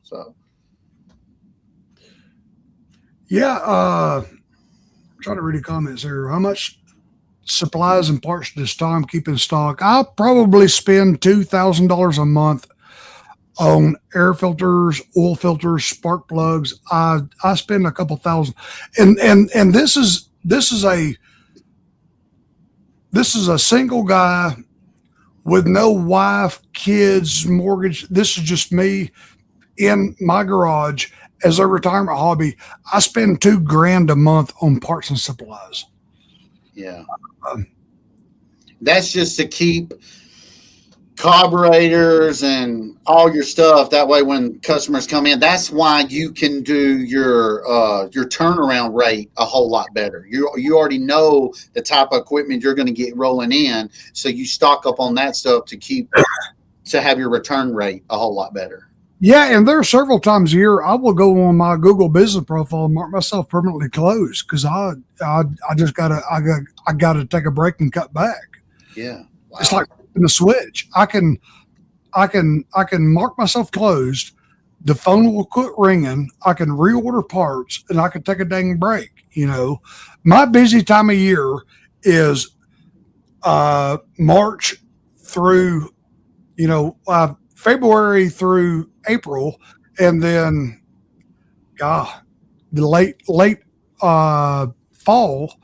so. Yeah. I'm trying to read the comments here. How much supplies and parts does Tom keep in stock? I'll probably spend $2,000 a month on air filters, oil filters, spark plugs. I spend a couple thousand, and this is a single guy with no wife, kids, mortgage. This is just me in my garage as a retirement hobby. I spend $2,000 a month on parts and supplies. Yeah. That's just to keep carburetors and all your stuff. That way, when customers come in, that's why you can do your turnaround rate a whole lot better. You already know the type of equipment you're going to get rolling in, so you stock up on that stuff to have your return rate a whole lot better. Yeah, and there are several times a year I will go on my Google Business profile and mark myself permanently closed because I just gotta take a break and cut back. Yeah, wow. It's like in the switch. I can mark myself closed, the phone will quit ringing. I can reorder parts, and I can take a dang break. My busy time of year is March through, February through April, and then, the late fall,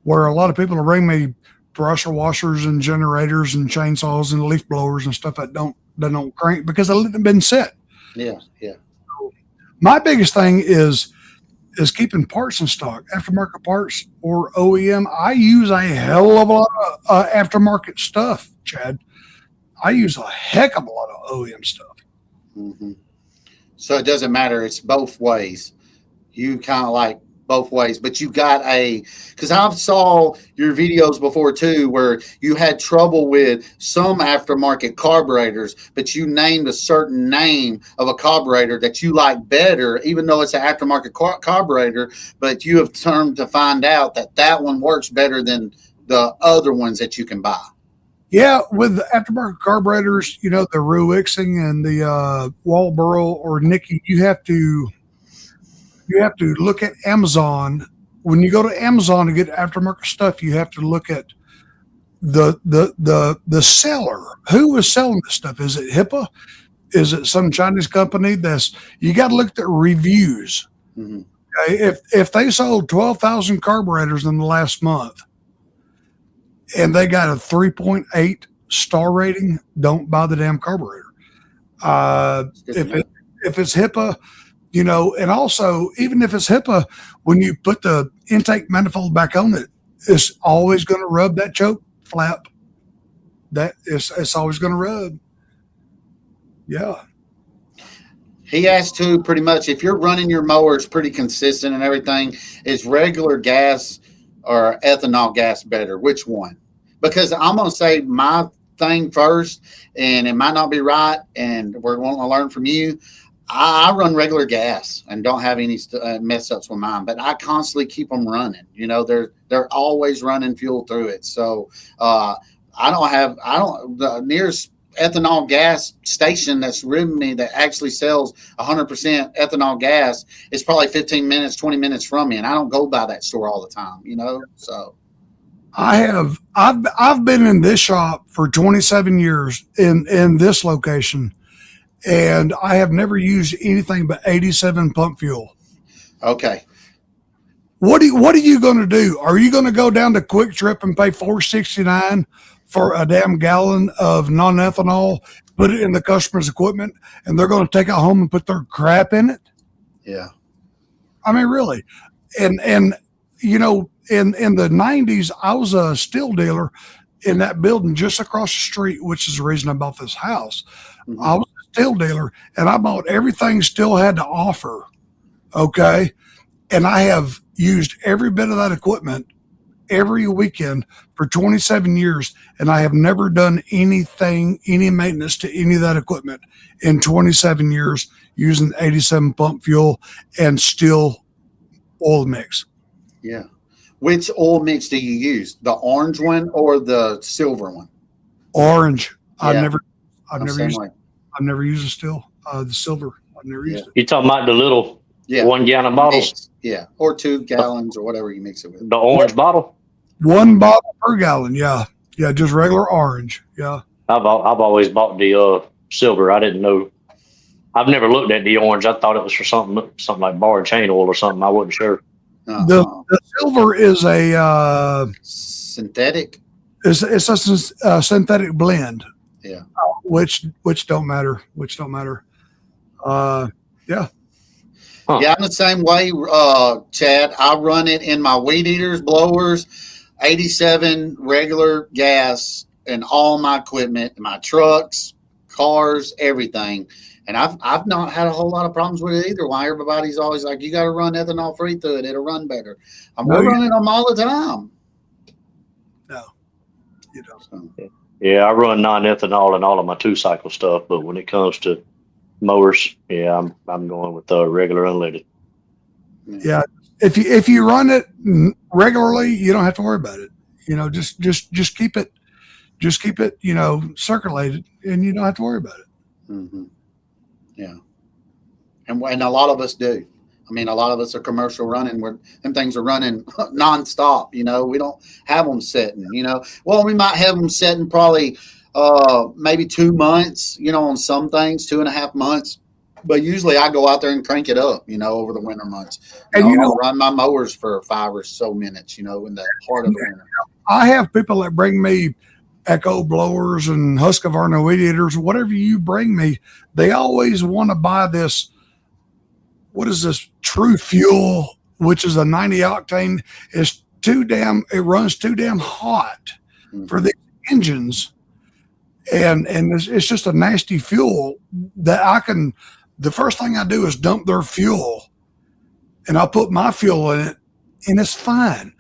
where a lot of people will bring me pressure washers and generators and chainsaws and leaf blowers and stuff that don't crank because they've been set. Yeah. My biggest thing is keeping parts in stock, aftermarket parts or OEM. I use a hell of a lot of aftermarket stuff, Chad. I use a heck of a lot of OEM stuff. Mm-hmm. So it doesn't matter. It's both ways. You kind of like both ways, but you got because I've saw your videos before too, where you had trouble with some aftermarket carburetors, but you named a certain name of a carburetor that you like better, even though it's an aftermarket carburetor, but you have turned to find out that one works better than the other ones that you can buy. Yeah, with the aftermarket carburetors, the Ruixing and the Walboro or Nicky, you have to look at Amazon. When you go to Amazon to get aftermarket stuff, you have to look at the seller. Who is selling this stuff? Is it HIPAA? Is it some Chinese company? You got to look at the reviews. Mm-hmm. Okay? If they sold 12,000 carburetors in the last month and they got a 3.8 star rating, don't buy the damn carburetor. If it's HIPAA, and also, even if it's HIPAA, when you put the intake manifold back on it, it's always going to rub that choke flap. It's always going to rub. Yeah. He asked too, pretty much, if you're running your mowers pretty consistent and everything, is regular gas or ethanol gas better? Which one? Because I'm going to say my thing first, and it might not be right, and we're going to learn from you. I run regular gas and don't have any mess ups with mine, but I constantly keep them running. They're always running fuel through it. So the nearest ethanol gas station that's with me that actually sells 100% ethanol gas is probably 15 minutes, 20 minutes from me, and I don't go by that store all the time. So. I've been in this shop for 27 years in this location. And I have never used anything but 87 pump fuel. Okay. What are you going to do? Are you going to go down to Quick Trip and pay $4.69 for a damn gallon of non-ethanol, put it in the customer's equipment, and they're going to take it home and put their crap in it? Yeah. I mean, really. And in the 90s, I was a steel dealer in that building just across the street, which is the reason I bought this house. Mm-hmm. I was steel dealer, and I bought everything steel had to offer. Okay. And I have used every bit of that equipment every weekend for 27 years. And I have never done any maintenance to any of that equipment in 27 years using 87 pump fuel and steel oil mix. Yeah. Which oil mix do you use? The orange one or the silver one? Orange. Yeah. I've never used a steel, the silver. I've never used it. You talking about the little 1 gallon bottles? Yeah, or 2 gallons or whatever you mix it with. The orange bottle? 1 bottle per gallon. Yeah, just regular orange. Yeah. I've always bought the silver. I didn't know. I've never looked at the orange. I thought it was for something like bar and chain oil or something. I wasn't sure. The silver is a synthetic. It's a synthetic blend. Yeah. Which don't matter. Yeah. Huh. Yeah, I'm the same way, Chad. I run it in my weed eaters, blowers, 87 regular gas, and all my equipment, my trucks, cars, everything. And I've not had a whole lot of problems with it either. Why everybody's always like, you got to run ethanol free through it. It'll run better. We're running them all the time. No, you don't. So. Yeah, I run non-ethanol in all of my 2-cycle stuff, but when it comes to mowers, yeah, I'm going with regular unleaded. Yeah, if you run it regularly, you don't have to worry about it. Just keep it, circulated, and you don't have to worry about it. Mm-hmm. Yeah. and a lot of us do. I mean, a lot of us are commercial running where them things are running nonstop. You know, we don't have them setting. You know, well, we might have them setting probably maybe 2 months. You know, on some things, 2.5 months. But usually, I go out there and crank it up. You know, over the winter months. And I'll run my mowers for 5 or so minutes. You know, in the heart of the winter. I have people that bring me Echo blowers and Husqvarna weed eaters, whatever you bring me. They always want to buy this. What is this True Fuel, which is a 90 octane? It's it runs too damn hot for the engines. And it's just a nasty fuel that the first thing I do is dump their fuel and I put my fuel in it and it's fine.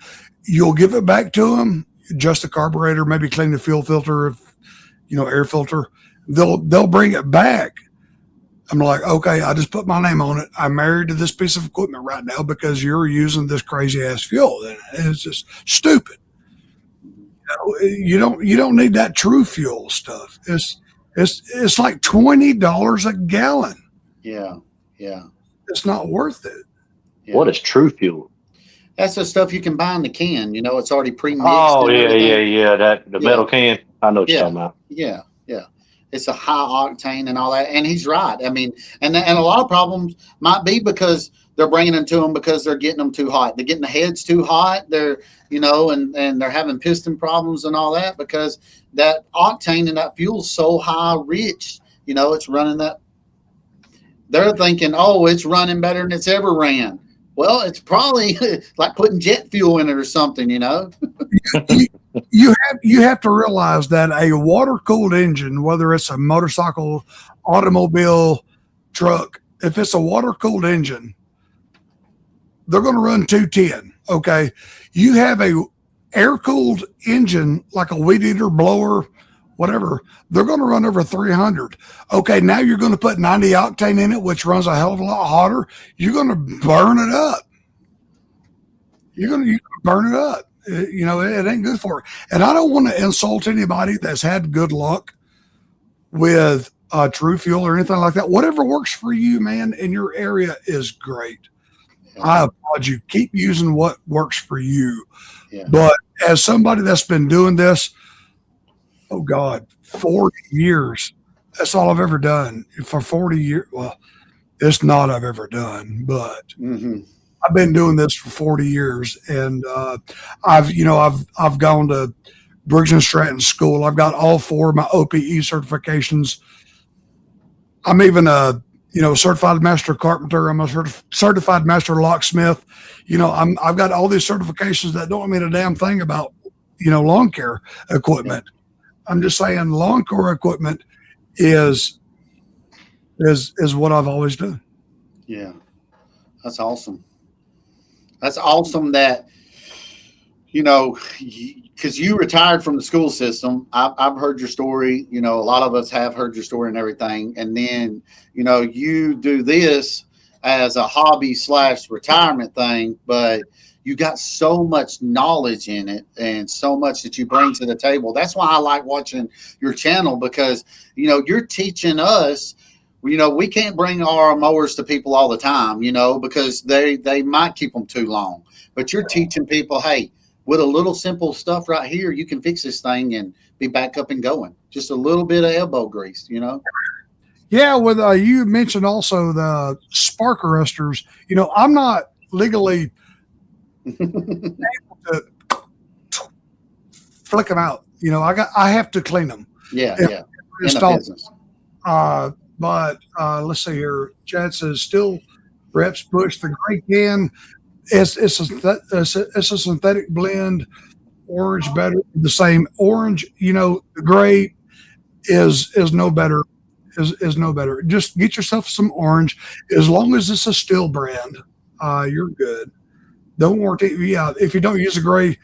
You'll give it back to them, adjust the carburetor, maybe clean the fuel filter, air filter. They'll bring it back. I'm like, okay, I just put my name on it. I'm married to this piece of equipment right now because you're using this crazy ass fuel. And it's just stupid. You don't need that True Fuel stuff. It's like $20 a gallon. Yeah. It's not worth it. Yeah. What is True Fuel? That's the stuff you can buy in the can. You know, it's already pre-mixed. Oh, yeah. That the metal can. I know what you're talking about. Yeah. It's a high octane and all that. And he's right. I mean, and a lot of problems might be because they're bringing them to them because they're getting them too hot. They're getting the heads too hot. They're, and they're having piston problems and all that because that octane and that fuel's so high rich. It's running that. They're thinking, oh, it's running better than it's ever ran. Well, it's probably like putting jet fuel in it or something, You have to realize that a water-cooled engine, whether it's a motorcycle, automobile, truck, if it's a water-cooled engine, they're going to run 210, okay? You have a air-cooled engine like a weed eater, blower, whatever, they're going to run over 300. Okay, now you're going to put 90 octane in it, which runs a hell of a lot hotter. You're going to burn it up. You're going to burn it up. It ain't good for it. And I don't want to insult anybody that's had good luck with True Fuel or anything like that. Whatever works for you, man, in your area is great. Yeah. I applaud you. Keep using what works for you. Yeah. But as somebody that's been doing this, 40 years, that's all I've ever done. For 40 years, well, it's not I've ever done, but I've been doing this for 40 years, and I've gone to Briggs and Stratton school. I've got all 4 of my OPE certifications. I'm even a certified master carpenter. I'm a certified master locksmith. I've got all these certifications that don't mean a damn thing about lawn care equipment. I'm just saying lawn care equipment is what I've always done. Yeah, that's awesome. That's awesome that, because you retired from the school system. I've heard your story. A lot of us have heard your story and everything. And then, you do this as a hobby / retirement thing, but you got so much knowledge in it and so much that you bring to the table. That's why I like watching your channel because, you're teaching us. We can't bring our mowers to people all the time, because they might keep them too long. But you're teaching people, hey, with a little simple stuff right here, you can fix this thing and be back up and going. Just a little bit of elbow grease, Yeah, with you mentioned also the spark arresters. I'm not legally able to flick them out. I have to clean them. Yeah. In the business. But let's see here. Chad says still reps push the gray can. It's a synthetic blend. Orange better. The same orange. The gray is no better. Is no better. Just get yourself some orange. As long as it's a Stihl brand, you're good. Don't warranty. Yeah, if you don't use a gray,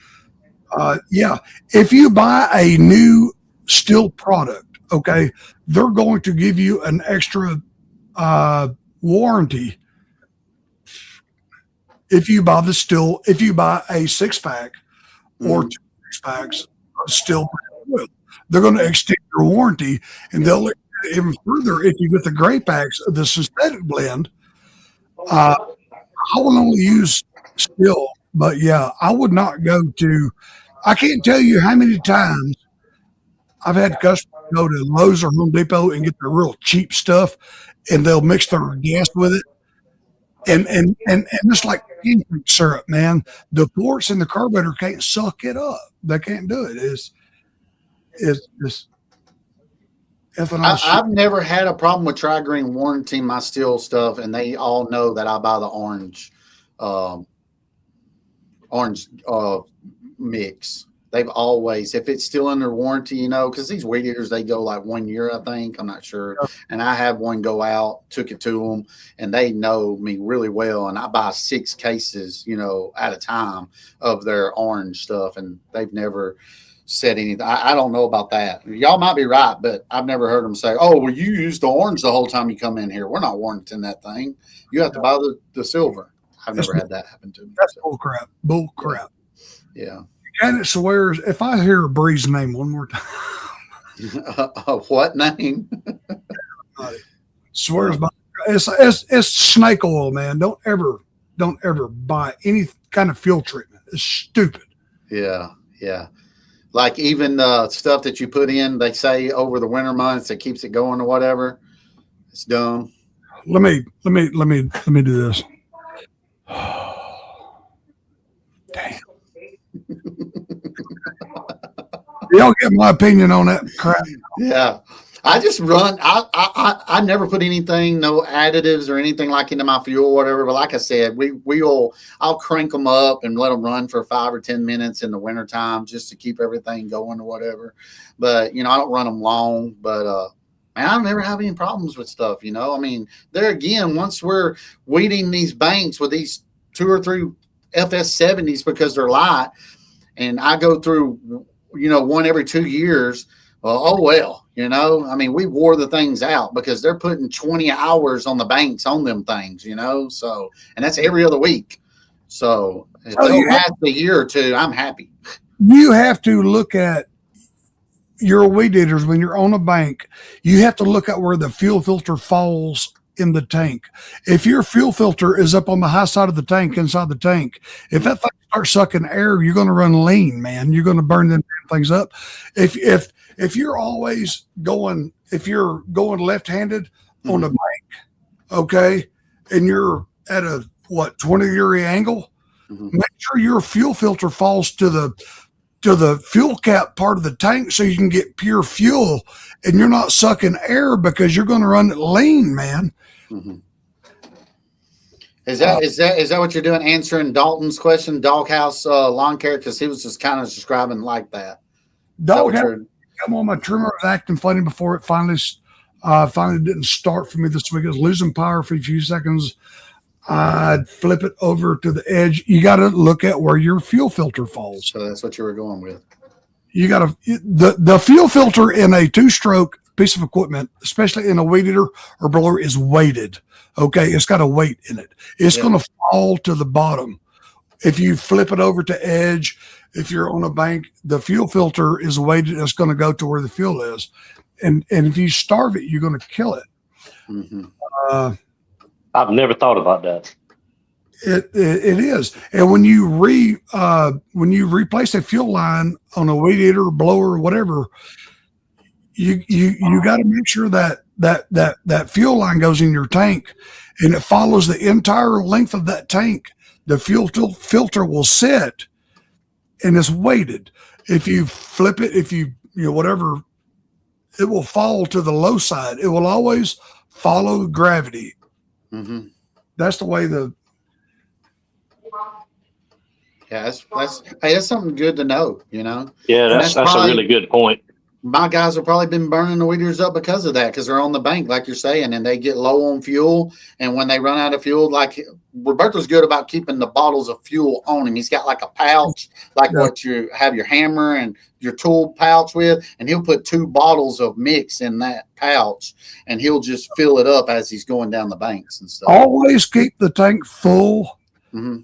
if you buy a new Stihl product, okay, they're going to give you an extra warranty if you buy a 6-pack or 2 6-packs of Stihl oil. They're going to extend your warranty, and they'll even further if you get the gray packs of the synthetic blend. I will only use still, but yeah, I would not go to. I can't tell you how many times I've had customers go to Lowe's or Home Depot and get the real cheap stuff, and they'll mix their gas with it, and it's like infant syrup, man. The quartz in the carburetor can't suck it up. They can't do it. It's ethanol shit. I've never had a problem with Tri-Green warranting my steel stuff, and they all know that I buy the um, orange mix. They've always, if it's still under warranty, because these weed eaters, they go like 1 year, I think. I'm not sure. And I have one go out, took it to them, and they know me really well. And I buy 6 cases, at a time of their orange stuff, and they've never said anything. I don't know about that. Y'all might be right, but I've never heard them say, "Oh, well, you used the orange the whole time you come in here. We're not warranting that thing. You have to buy the silver." I've never had that happen to me. That's bull crap. Bull crap. Yeah. And it swears, if I hear Bree's name one more time, What name? swears by it's snake oil, man. Don't ever buy any kind of fuel treatment. It's stupid. Yeah. Like even stuff that you put in, they say over the winter months that keeps it going or whatever. It's dumb. Let me do this. Damn. Y'all get my opinion on that crap. Yeah. I just run. I never put anything, no additives or anything like into my fuel, or whatever. But like I said, I'll crank them up and let them run for 5 or 10 minutes in the wintertime just to keep everything going or whatever. But I don't run them long. But man, I don't ever have any problems with stuff. I mean, there again, once we're weeding these banks with these 2 or 3 FS70s because they're light, and I go through, one every 2 years. Well, I mean, we wore the things out because they're putting 20 hours on the banks on them things, so, and that's every other week. So if they'll last a year or 2, I'm happy. You have to look at your weed eaters when you're on a bank. You have to look at where the fuel filter falls in the tank. If your fuel filter is up on the high side of the tank, inside the tank, if that thing starts sucking air, you're going to run lean, man. You're going to burn them things up. If you're always going, if you're going left-handed on a bank, okay, and you're at a 20-degree angle, make sure your fuel filter falls to the fuel cap part of the tank so you can get pure fuel and you're not sucking air because you're going to run it lean, man. Mm-hmm. Is that what you're doing? Answering Dalton's question, Doghouse Lawn Care, because he was just kind of describing like that. Doghouse, come on, my trimmer was acting funny before it finally didn't start for me this week. It was losing power for a few seconds. I'd flip it over to the edge. You got to look at where your fuel filter falls. So that's what you were going with. You got to the fuel filter in a 2-stroke piece of equipment, especially in a weed eater or blower, is weighted. Okay, it's got a weight in it. It's going to fall to the bottom. If you flip it over to edge, if you're on a bank, the fuel filter is weighted. It's going to go to where the fuel is, and if you starve it, you're going to kill it. Mm-hmm. I've never thought about that. It is, and when you replace a fuel line on a weed eater, blower, whatever, you got to make sure that fuel line goes in your tank, and it follows the entire length of that tank. The fuel filter will sit, and it's weighted. If you flip it, if you whatever, it will fall to the low side. It will always follow gravity. Mm-hmm. That's the way Yeah, that's something good to know, Yeah, that's a really good point. My guys have probably been burning the weed eaters up because of that, because they're on the bank, like you're saying, and they get low on fuel. And when they run out of fuel, like Roberto's good about keeping the bottles of fuel on him. He's got like a pouch, like what you have your hammer and your tool pouch with, and he'll put 2 bottles of mix in that pouch, and he'll just fill it up as he's going down the banks and stuff. always keep the tank full. Mm-hmm.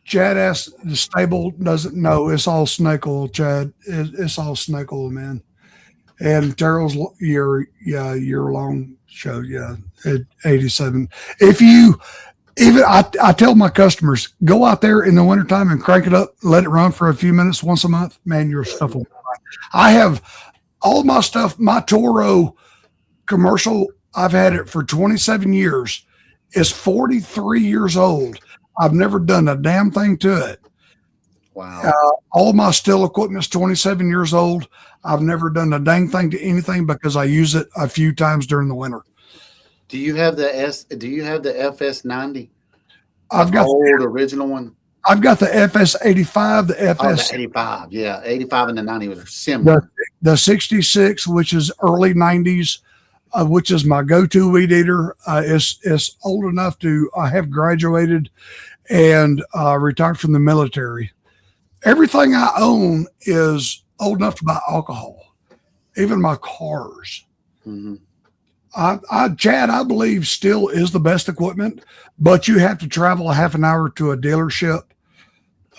Chad asked, the stable doesn't know. It's all snake oil, Chad. It's all snake oil, man. and Terrell's year long show. Yeah, at 87. If you even I tell my customers, go out there in the wintertime and crank it up, let it run for a few minutes once a month. Man, your stuff will. I have all my stuff. My Toro commercial, I've had it for 27 years. It's 43 years old. I've never done a damn thing to it. Wow. All my still equipment's 27 years old. I've never done a dang thing to anything because I use it a few times during the winter. Do you have the FS90? I've got the old original one. I've got the FS85, the FS 85. Yeah, 85 and the 90 was similar. The 66, which is early 90s, which is my go-to weed eater. It's old enough to I have graduated and retired from the military. Everything I own is old enough to buy alcohol, even my cars. Mm-hmm. Chad, I believe still is the best equipment, but you have to travel a half an hour to a dealership.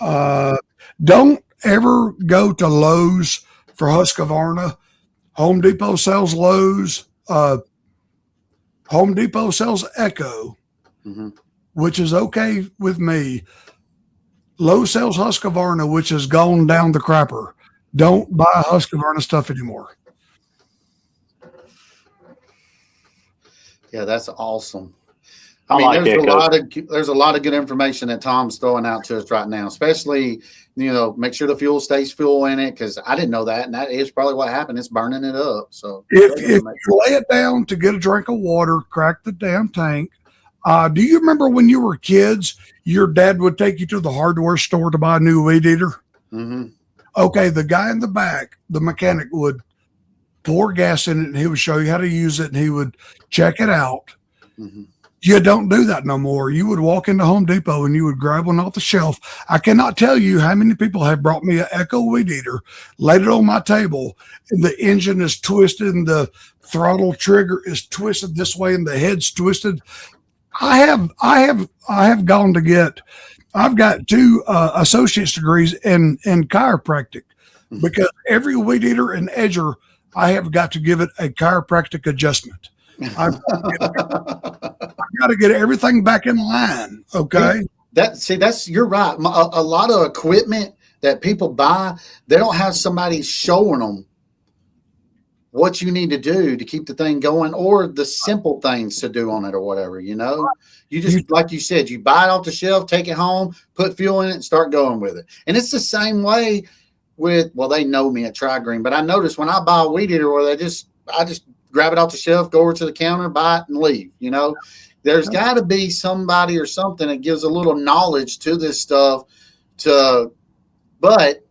Don't ever go to Lowe's for Husqvarna. Home Depot sells Lowe's. Home Depot sells Echo, Mm-hmm. which is okay with me. Lowe's sells Husqvarna, which has gone down the crapper. Don't buy Husqvarna stuff anymore. Yeah, that's awesome. I like there's a lot of good information that Tom's throwing out to us right now, especially, make sure the fuel stays fuel in it, because I didn't know that, and that is probably what happened. It's burning it up. So if you lay it down to get a drink of water, crack the damn tank. Do you remember when you were kids, your dad would take you to the hardware store to buy a new weed eater? Mm-hmm. Okay, the guy in the back, the mechanic, would pour gas in it, and he would show you how to use it, and he would check it out. Mm-hmm. You don't do that no more. You would walk into Home Depot and you would grab one off the shelf. I cannot tell you how many people have brought me an Echo weed eater, laid it on my table, and the engine is twisted and the throttle trigger is twisted this way and the head's twisted. I have gone to get. I've got 2 associate's degrees in chiropractic, because every weed eater and edger, I have got to give it a chiropractic adjustment. I've got to get everything back in line. Okay. You're right. A lot of equipment that people buy, they don't have somebody showing them what you need to do to keep the thing going, or the simple things to do on it, or whatever. You just, like you said, you buy it off the shelf, take it home, put fuel in it, and start going with it. And it's the same way with, they know me at Tri-Green, but I notice when I buy a weed eater, where I just grab it off the shelf, go over to the counter, buy it, and leave. There's got to be somebody or something that gives a little knowledge to this stuff, but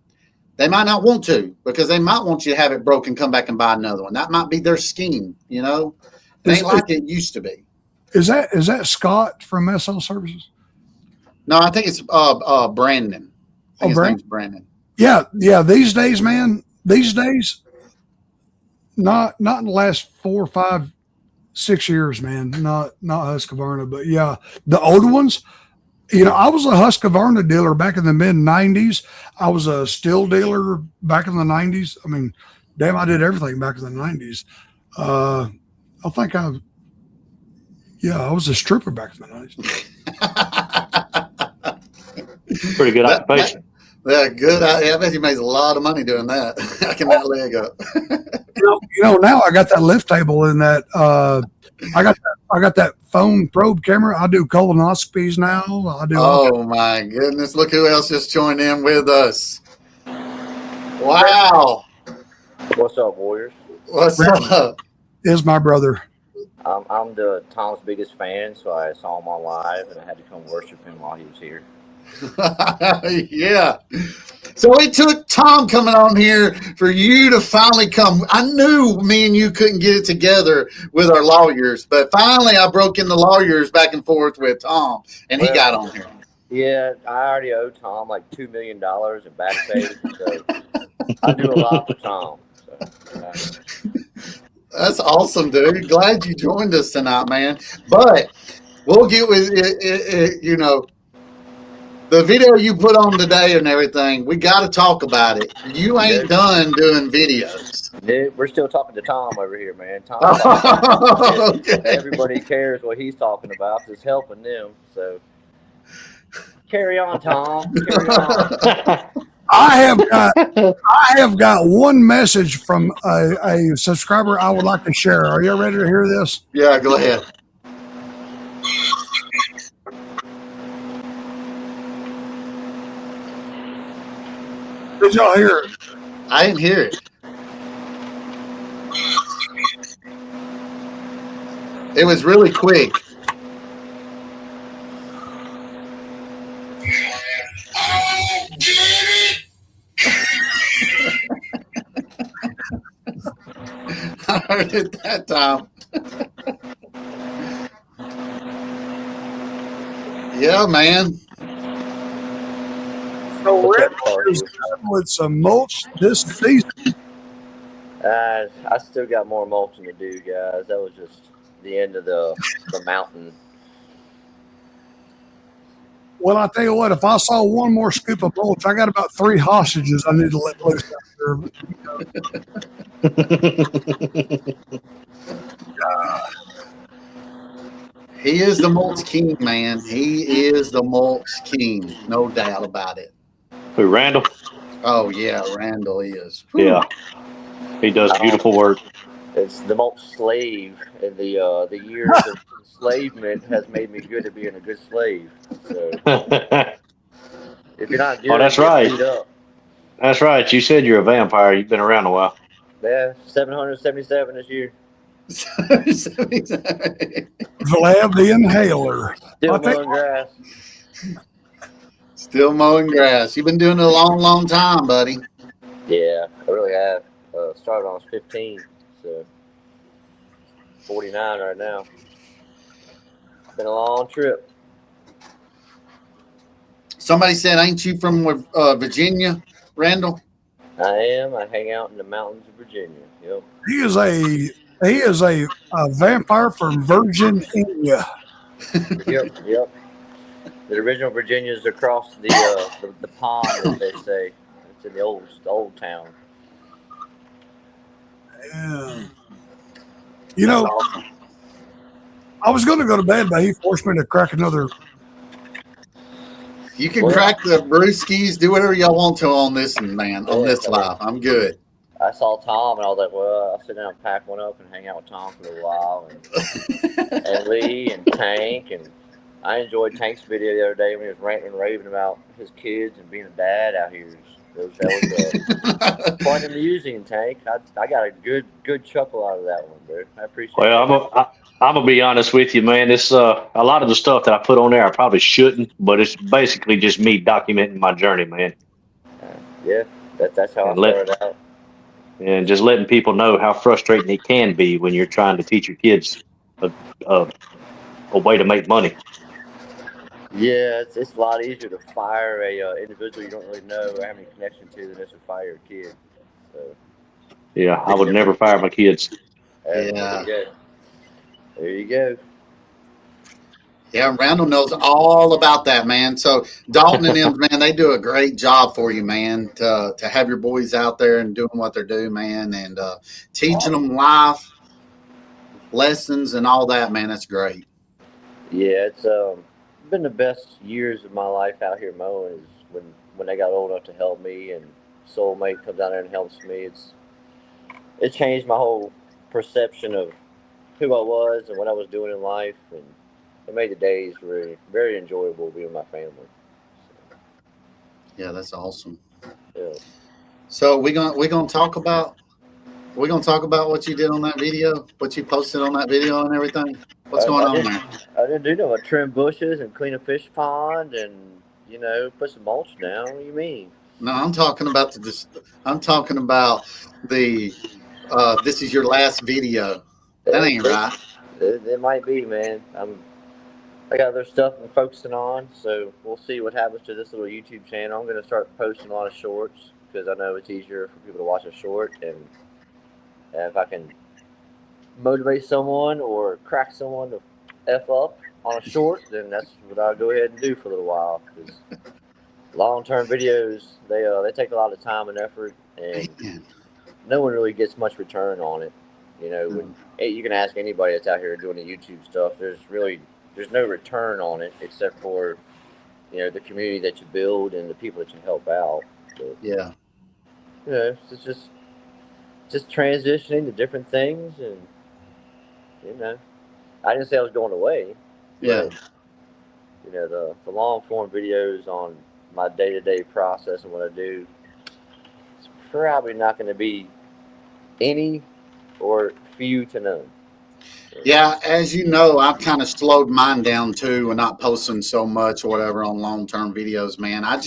they might not want to, because they might want you to have it broken, come back and buy another one. That might be their scheme. It ain't like it used to be. Is that Scott from SL Services? No, I think it's Brandon. I think his name's Brandon. Yeah. These days, man. Not in the last 4, 5, 6 years, man. Not Husqvarna, but yeah, the old ones. I was a Husqvarna dealer back in the mid 90s. I was a steel dealer back in the 90s. I mean, damn, I did everything back in the 90s. I was a stripper back in the 90s. Pretty good occupation. Yeah, good. I bet you made a lot of money doing that. Hacking that leg up. Now I got that lift table in that. I got that phone probe camera. I do colonoscopies now. Oh my goodness! Look who else just joined in with us. Wow. What's up, Warriors? What's up? Is my brother. I'm Tom's biggest fan, so I saw him on live, and I had to come worship him while he was here. Yeah. So it took Tom coming on here for you to finally come. I knew me and you couldn't get it together with our lawyers, but finally I broke in the lawyers back and forth with Tom, and he got on here. Yeah, I already owe Tom like $2 million in back pay, so I do a lot for Tom. So, That's awesome, dude. Glad you joined us tonight, man. But we'll get with it, the video you put on today and everything. We got to talk about it. You ain't done doing videos. Dude, we're still talking to Tom over here, man. Tom, Okay. everybody cares what he's talking about. It's helping them. So carry on, Tom. Carry on. I have got one message from a subscriber I would like to share. Are you ready to hear this? Yeah, go ahead. Did y'all hear it? I didn't hear it. It was really quick. I heard it that time. Yeah, man. So What's up, Randall Carter? is done with some mulch this season. I still got more mulching to do, guys. That was just the end of the mountain. Well, I tell you what, if I saw one more scoop of mulch, I got about 3 hostages I need to let loose out there. He is the mulch king, man. He is the mulch king. No doubt about it. Who, Randall? Oh, yeah, Randall is. Whew. Yeah. He does beautiful work. It's the mulch slave, and the years of enslavement has made me good at being a good slave. So if you're not good, Oh, that's you get right. beat up. That's right. You said you're a vampire. You've been around a while. Yeah, 777 this year. Vlad the Inhaler. Still I'll tell mowing grass. Still mowing grass. You've been doing it a long, long time, buddy. Yeah, I really have. Started when I was 15, so 49 right now. Been a long trip. Somebody said, ain't you from Virginia, Randall? I am. I hang out in the mountains of Virginia. Yep. he is a vampire from Virginia. Yep. The original Virginia's across the pond, as they say. It's in the old town. Yeah. You know, I was going to go to bed, but he forced me to crack another. You can crack the brewskis, do whatever y'all want to on this one, man, on this live. I'm good. I saw Tom, and I was like, well, I'll sit down and pack one up and hang out with Tom for a little while. And Lee and Tank. And I enjoyed Tank's video the other day when he was ranting and raving about his kids and being a dad out here. That was quite amusing, Tank. I got a good chuckle out of that one, bro. I appreciate it. Well, I'm gonna be honest with you, man. It's a lot of the stuff that I put on there, I probably shouldn't, but it's basically just me documenting my journey, man. Yeah, that's how I started out. And just letting people know how frustrating it can be when you're trying to teach your kids a way to make money. Yeah, it's a lot easier to fire a individual you don't really know or have any connection to than it is to fire a kid. So. Yeah, I would never fire my kids. Yeah. There you go. Yeah, Randall knows all about that, man. So Dalton and them, man, they do a great job for you, man, to have your boys out there and doing what they're doing, man, and teaching them life lessons and all that, man. That's great. Yeah, it's been the best years of my life out here mowing is when they got old enough to help me, and Soulmate comes out there and helps me. It changed my whole perception of who I was and what I was doing in life, and it made the days very, very enjoyable being with my family. So, yeah, that's awesome. Yeah. So we're gonna talk about what you did on that video, what you posted on that video, and everything. What's going on there? I didn't do no trim bushes and clean a fish pond and put some mulch down. What do you mean? No, I'm talking about the this is your last video. That ain't right. It might be, man. I got other stuff I'm focusing on, so we'll see what happens to this little YouTube channel. I'm going to start posting a lot of shorts because I know it's easier for people to watch a short, and if I can motivate someone or crack someone to F up on a short, then that's what I'll go ahead and do for a little while. Because long-term videos, they take a lot of time and effort, and no one really gets much return on it. You know, when you can ask anybody that's out here doing the YouTube stuff, there's no return on it except for the community that you build and the people that you help out. But, Yeah. It's just transitioning to different things, and I didn't say I was going away, Yeah. but the long form videos on my day to day process and what I do, it's probably not going to be any or few to none. Yeah, as you know, I've kind of slowed mine down too and not posting so much or whatever on long-term videos, man. I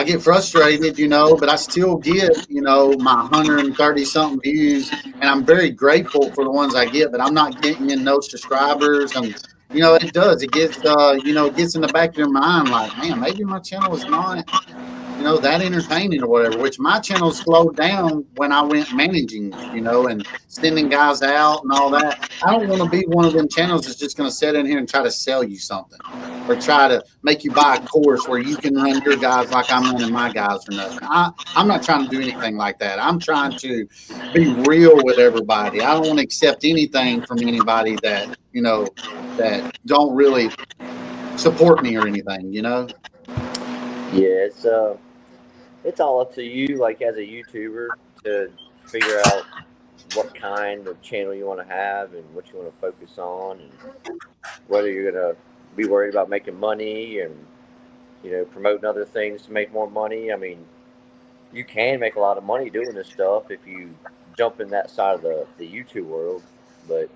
get frustrated, but I still get, my 130 something views, and I'm very grateful for the ones I get, but I'm not getting no subscribers. And, it does. It gets, it gets in the back of your mind like, man, maybe my channel is not, that entertaining or whatever, which my channel slowed down when I went managing, and sending guys out and all that. I don't want to be one of them channels that's just going to sit in here and try to sell you something or try to make you buy a course where you can run your guys like I'm running my guys or nothing. I'm not trying to do anything like that. I'm trying to be real with everybody. I don't want to accept anything from anybody that, that don't really support me or anything, Yeah, it's all up to you, like as a YouTuber, to figure out what kind of channel you want to have and what you want to focus on, and whether you're gonna be worried about making money and promoting other things to make more money. I mean, you can make a lot of money doing this stuff if you jump in that side of the YouTube world, but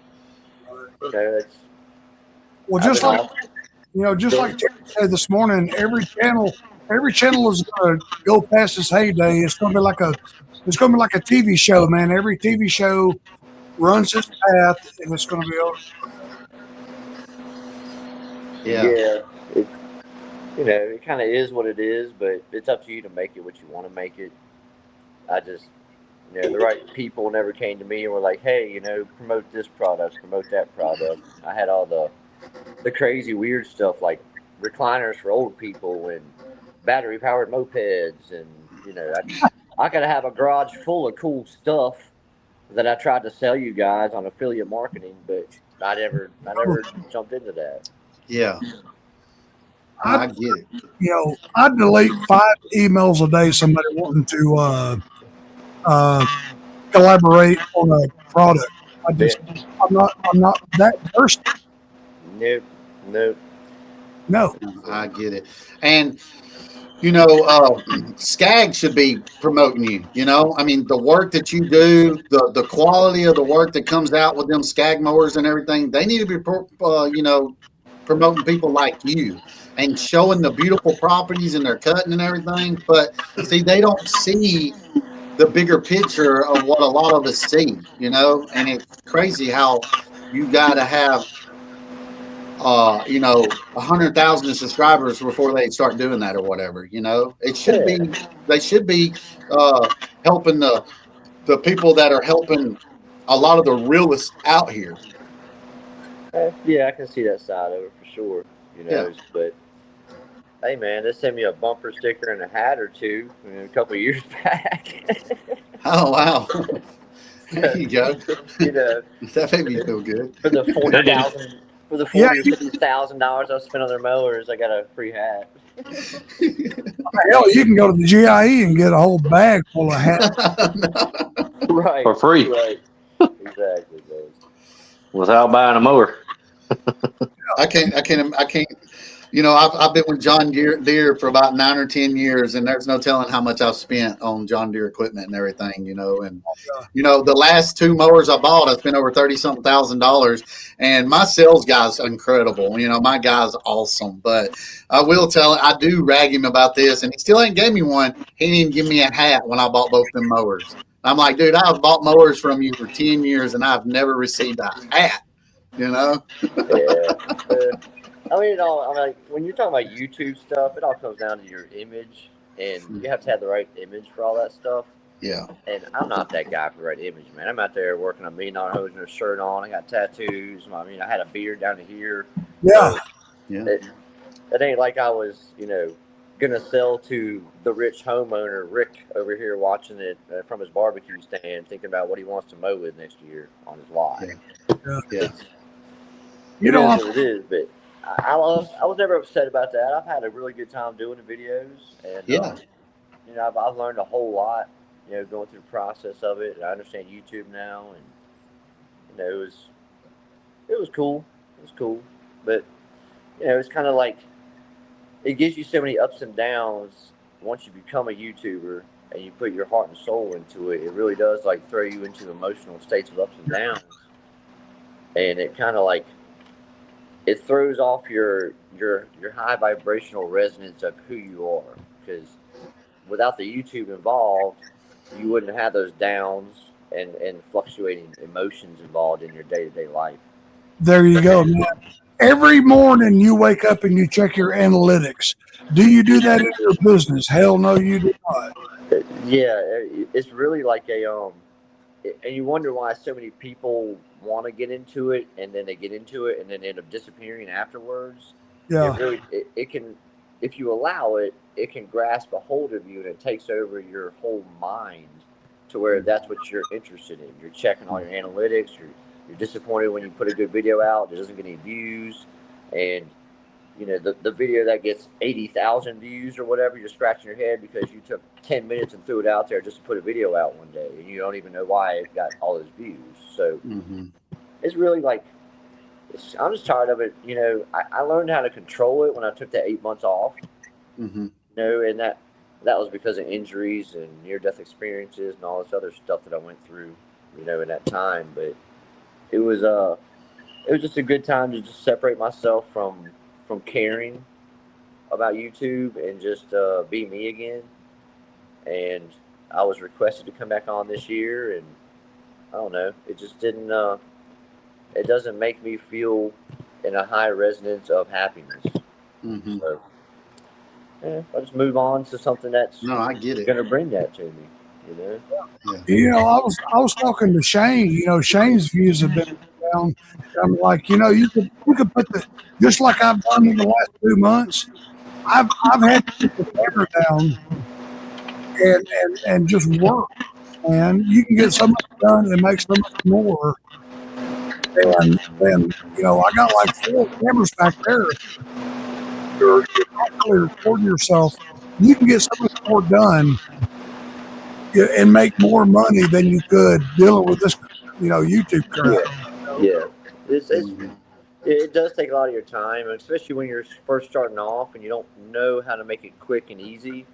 it's just like Terry said this morning, every channel is going to go past its heyday. It's going to be like a TV show, man. Every TV show runs its path, and it's going to be over. Yeah. It kind of is what it is, but it's up to you to make it what you want to make it. I just, the right people never came to me and were like, hey, promote this product, promote that product. I had all the crazy weird stuff like recliners for old people and battery powered mopeds, and I could have a garage full of cool stuff that I tried to sell you guys on affiliate marketing, but I never jumped into that. Yeah. I get it. I delete 5 emails a day. Somebody wanting to collaborate on a product. I'm not that thirsty. Nope. No. I get it. And Skag should be promoting you. I mean, the work that you do, the quality of the work that comes out with them Skag mowers and everything, they need to be, promoting people like you and showing the beautiful properties and their cutting and everything. But see, they don't see the bigger picture of what a lot of us see, and it's crazy how you got to have 100,000 subscribers before they start doing that or whatever. It should be, they should be helping the people that are helping a lot of the realists out here. Yeah, I can see that side of it for sure. But hey, man, they sent me a bumper sticker and a hat or two a couple of years back. Oh wow! There you go. That made me feel good. For the $40,000. For the $40,000 I spent on their mowers, I got a free hat. Hell, you can go to the GIE and get a whole bag full of hats. Right. For free. Right. Exactly, guys. Without buying a mower. I can't. I've been with John Deere for about 9 or 10 years, and there's no telling how much I've spent on John Deere equipment and everything. And the last 2 mowers I bought, I spent over $30-something thousand, and my sales guy's incredible. My guy's awesome. But I will I do rag him about this, and he still ain't gave me one. He didn't even give me a hat when I bought both them mowers. I'm like, dude, I've bought mowers from you for 10 years, and I've never received a hat. Yeah. I mean, like when you're talking about YouTube stuff, it all comes down to your image, and you have to have the right image for all that stuff. Yeah. And I'm not that guy for the right image, man. I'm out there working on $1 million hose and a shirt on. I got tattoos. I mean, I had a beard down to here. Yeah. So it ain't like I was, gonna sell to the rich homeowner Rick over here watching it from his barbecue stand, thinking about what he wants to mow with next year on his lot. Yeah. You It know, is what it is, but I was never upset about that. I've had a really good time doing the videos, and Yeah. you know, I've learned a whole lot. You know, going through the process of it, and I understand YouTube now, and you know, it was cool. It was cool, but you know, it's kind of like it gives you so many ups and downs once you become a YouTuber and you put your heart and soul into it. It really does like throw you into emotional states of ups and downs, and it kind of like it throws off your high vibrational resonance of who you are. Because without the YouTube involved, you wouldn't have those downs and fluctuating emotions involved in your day to day life. there you go, man. Every morning you wake up and you check your analytics. Do you do that in your business? Hell no, you do not. Yeah, it's really like and you wonder why so many people want to get into it, and then they get into it, and then end up disappearing afterwards. Yeah. It can, if you allow it, it can grasp a hold of you, and it takes over your whole mind to where that's what you're interested in. You're checking all your analytics. You're disappointed when you put a good video out that doesn't get any views, and you know the video that gets 80,000 views or whatever, you're scratching your head because you took 10 minutes and threw it out there just to put a video out one day, and you don't even know why it got all those views. So it's really like I'm just tired of it. You know, I learned how to control it when I took the 8 months off. You know, and that was because of injuries and near-death experiences and all this other stuff that I went through. You know, in that time, but it was just a good time to just separate myself from caring about YouTube and just be me again. And I was requested to come back on this year, and I don't know, it just didn't. It doesn't make me feel in a high resonance of happiness. So, yeah, I'll just move on to something that's I get it. going to bring that to me. You know. Yeah. You know, I was talking to Shane. You know, Shane's views have been down. I'm like, you know, you could put just like I've done in the last 2 months. I've had to put the camera down and just work. And you can get so much done and make so much more. And you know, I got like 4 cameras back there. You're actually recording yourself. You can get so much more done and make more money than you could dealing with this, you know, YouTube crap. Yeah. It does take a lot of your time, especially when you're first starting off and you don't know how to make it quick and easy.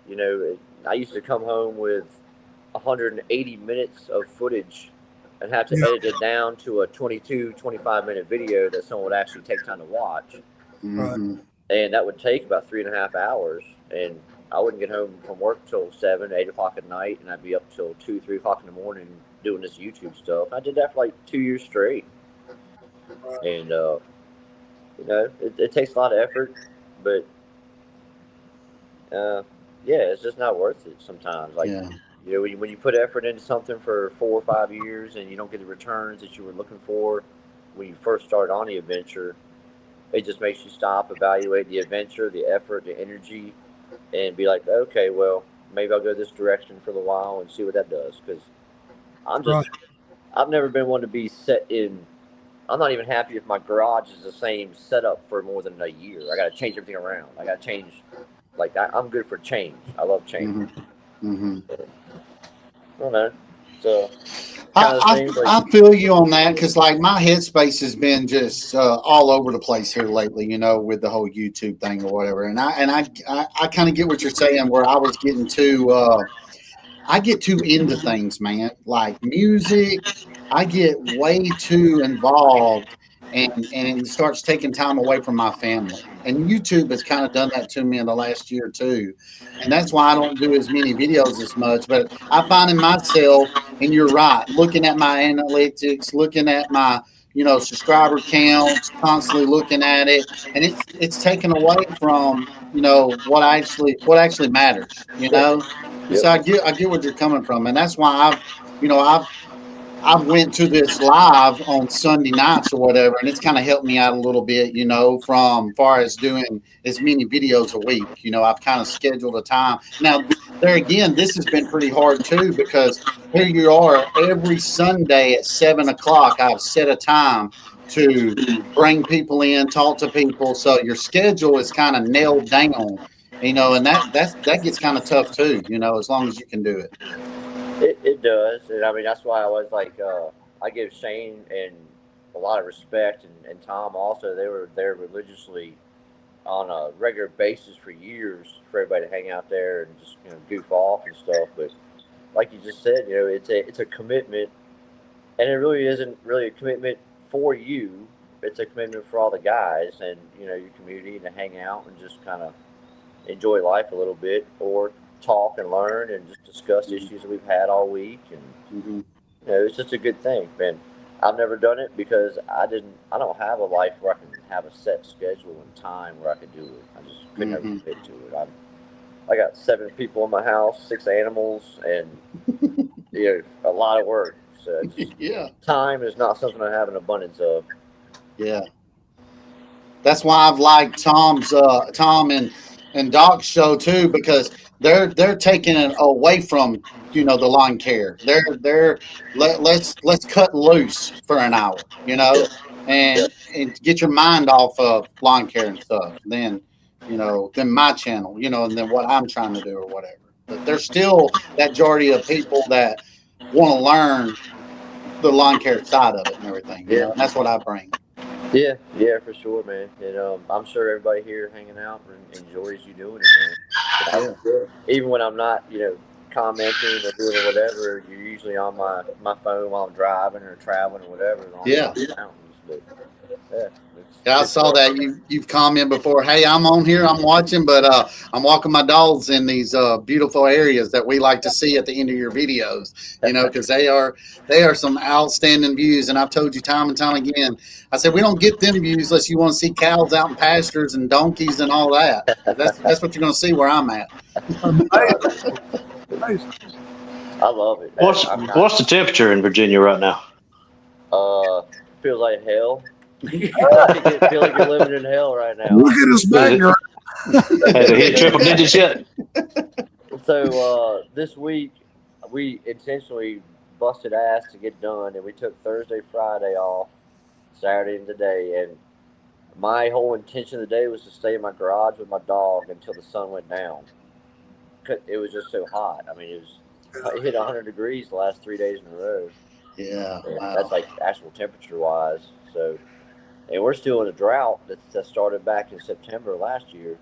You know, I used to come home with 180 minutes of footage and have to edit it down to a 22, 25-minute video that someone would actually take time to watch. And that would take about 3.5 hours. And I wouldn't get home from work till 7, 8 o'clock at night, and I'd be up till 2, 3 o'clock in the morning doing this YouTube stuff. I did that for like 2 years straight. And, you know, it takes a lot of effort, but, yeah, it's just not worth it sometimes. Like, you know, when you put effort into something for 4 or 5 years and you don't get the returns that you were looking for when you first start on the adventure, it just makes you stop, evaluate the adventure, the effort, the energy, and be like, okay, well, maybe I'll go this direction for a little while and see what that does. Because I've never been one to be set in. I'm not even happy if my garage is the same setup for more than a year. I got to change everything around. I got to change. Like, I'm good for change. I love change. I don't know. So, I feel you on that because, like, my headspace has been just all over the place here lately, you know, with the whole YouTube thing or whatever. And I kind of get what you're saying, where I was getting too. I get too into things, man. Like music, I get way too involved, and it starts taking time away from my family. And YouTube has kind of done that to me in the last year too. And that's why I don't do as many videos as much. But I find in myself, and you're right, looking at my analytics, looking at my, you know, subscriber counts, constantly looking at it, and it's taken away from, you know, what actually matters, you know. So I get where you're coming from, and that's why I've I went to this live on Sunday nights or whatever, and it's kind of helped me out a little bit, from far as doing as many videos a week. I've kind of scheduled a time. Now, there again, this has been pretty hard too, because here you are every Sunday at 7 o'clock. I've set a time to bring people in, talk to people. So your schedule is kind of nailed down, and that gets kind of tough too, as long as you can do it. It does, and I mean that's why I was like, I give Shane and a lot of respect, and Tom also. They were there religiously on a regular basis for years for everybody to hang out there and just goof off and stuff. But like you just said, it's a commitment, and it really isn't really a commitment for you. It's a commitment for all the guys and your community, and to hang out and just kind of enjoy life a little bit, or talk and learn and just discuss issues that we've had all week. And it's just a good thing, man. I've never done it because I don't have a life where I can have a set schedule and time where I could do it. I just could never commit to it. I got 7 people in my house, 6 animals, and a lot of work. So time is not something I have an abundance of. Yeah, that's why I've liked Tom and Doc's show too, because they're taking it away from the lawn care. Let's cut loose for an hour, and get your mind off of lawn care and stuff. Then my channel, and then what I'm trying to do or whatever. But there's still that majority of people that want to learn the lawn care side of it and everything. And that's what I bring. Yeah, for sure, man. And I'm sure everybody here hanging out enjoys you doing it, man. Even when I'm not, commenting or doing whatever, you're usually on my phone while I'm driving or traveling or whatever. But, I saw that you've commented before. Hey, I'm on here, I'm watching, but I'm walking my dogs in these beautiful areas that we like to see at the end of your videos. Because they are some outstanding views. And I've told you time and time again, I said we don't get them views unless you want to see cows out in pastures and donkeys and all that. That's what you're going to see where I'm at. I love it. What's the temperature in Virginia right now? Feels like hell. I feel like you're living in hell right now. Look at his background. Has it hit triple digits yet? So this week we intentionally busted ass to get done, and we took Thursday, Friday off, Saturday and today. And my whole intention of the day was to stay in my garage with my dog until the sun went down. It was just so hot. I mean, it hit 100 degrees the last 3 days in a row. Yeah, wow. That's like actual temperature wise. So, and we're still in a drought that started back in September last year.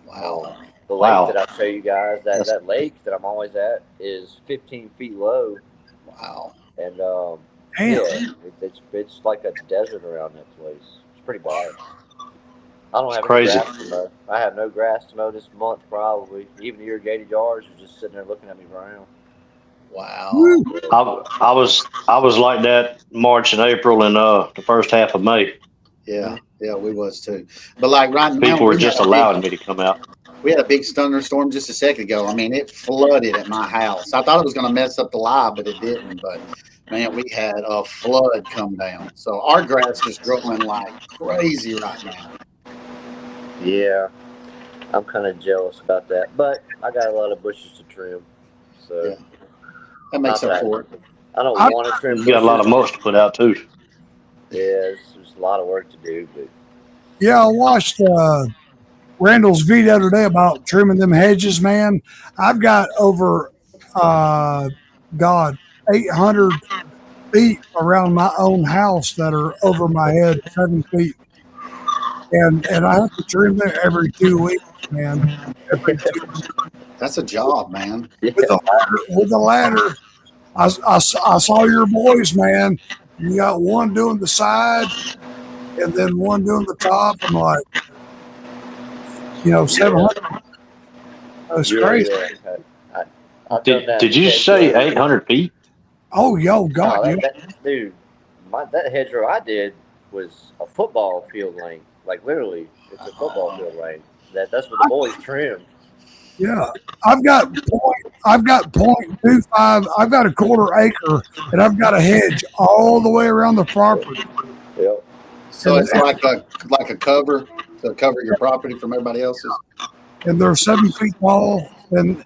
Wow. The lake that I show you guys, that lake that I'm always at is 15 feet low. Wow. And Damn. it's like a desert around that place. It's pretty bad. I don't have any crazy. grass to mow. I have no grass to mow this month probably. Even the irrigated yards are just sitting there looking at me brown. Wow. I was like that March and April and the first half of May. Yeah, we was too. But like right now, people were just allowing me to come out. We had a big thunderstorm just a second ago. I mean, it flooded at my house. I thought it was going to mess up the live, but it didn't. But man, we had a flood come down. So our grass is growing like crazy right now. Yeah, I'm kind of jealous about that, but I got a lot of bushes to trim. So that makes up for it. I don't want to trim. You got a lot of mulch to put out too. Yeah, there's a lot of work to do, but yeah, I watched Randall's video today about trimming them hedges, man. I've got over 800 feet around my own house that are over my head, 7 feet. And I have to trim them every 2 weeks, man. Every 2 weeks. That's a job, man. With the ladder. I saw your boys, man. You got one doing the side and then one doing the top. I'm like, 700. That's crazy. Did you say 800 feet? Oh, God. Dude, that hedgerow I did was a football field length. Like literally, it's a football field length. That's what the boys trimmed. Yeah, I've got 0.25. I've got a quarter acre, and I've got a hedge all the way around the property. Yep. So it's like a cover to cover your property from everybody else's. And they're 7 feet tall. And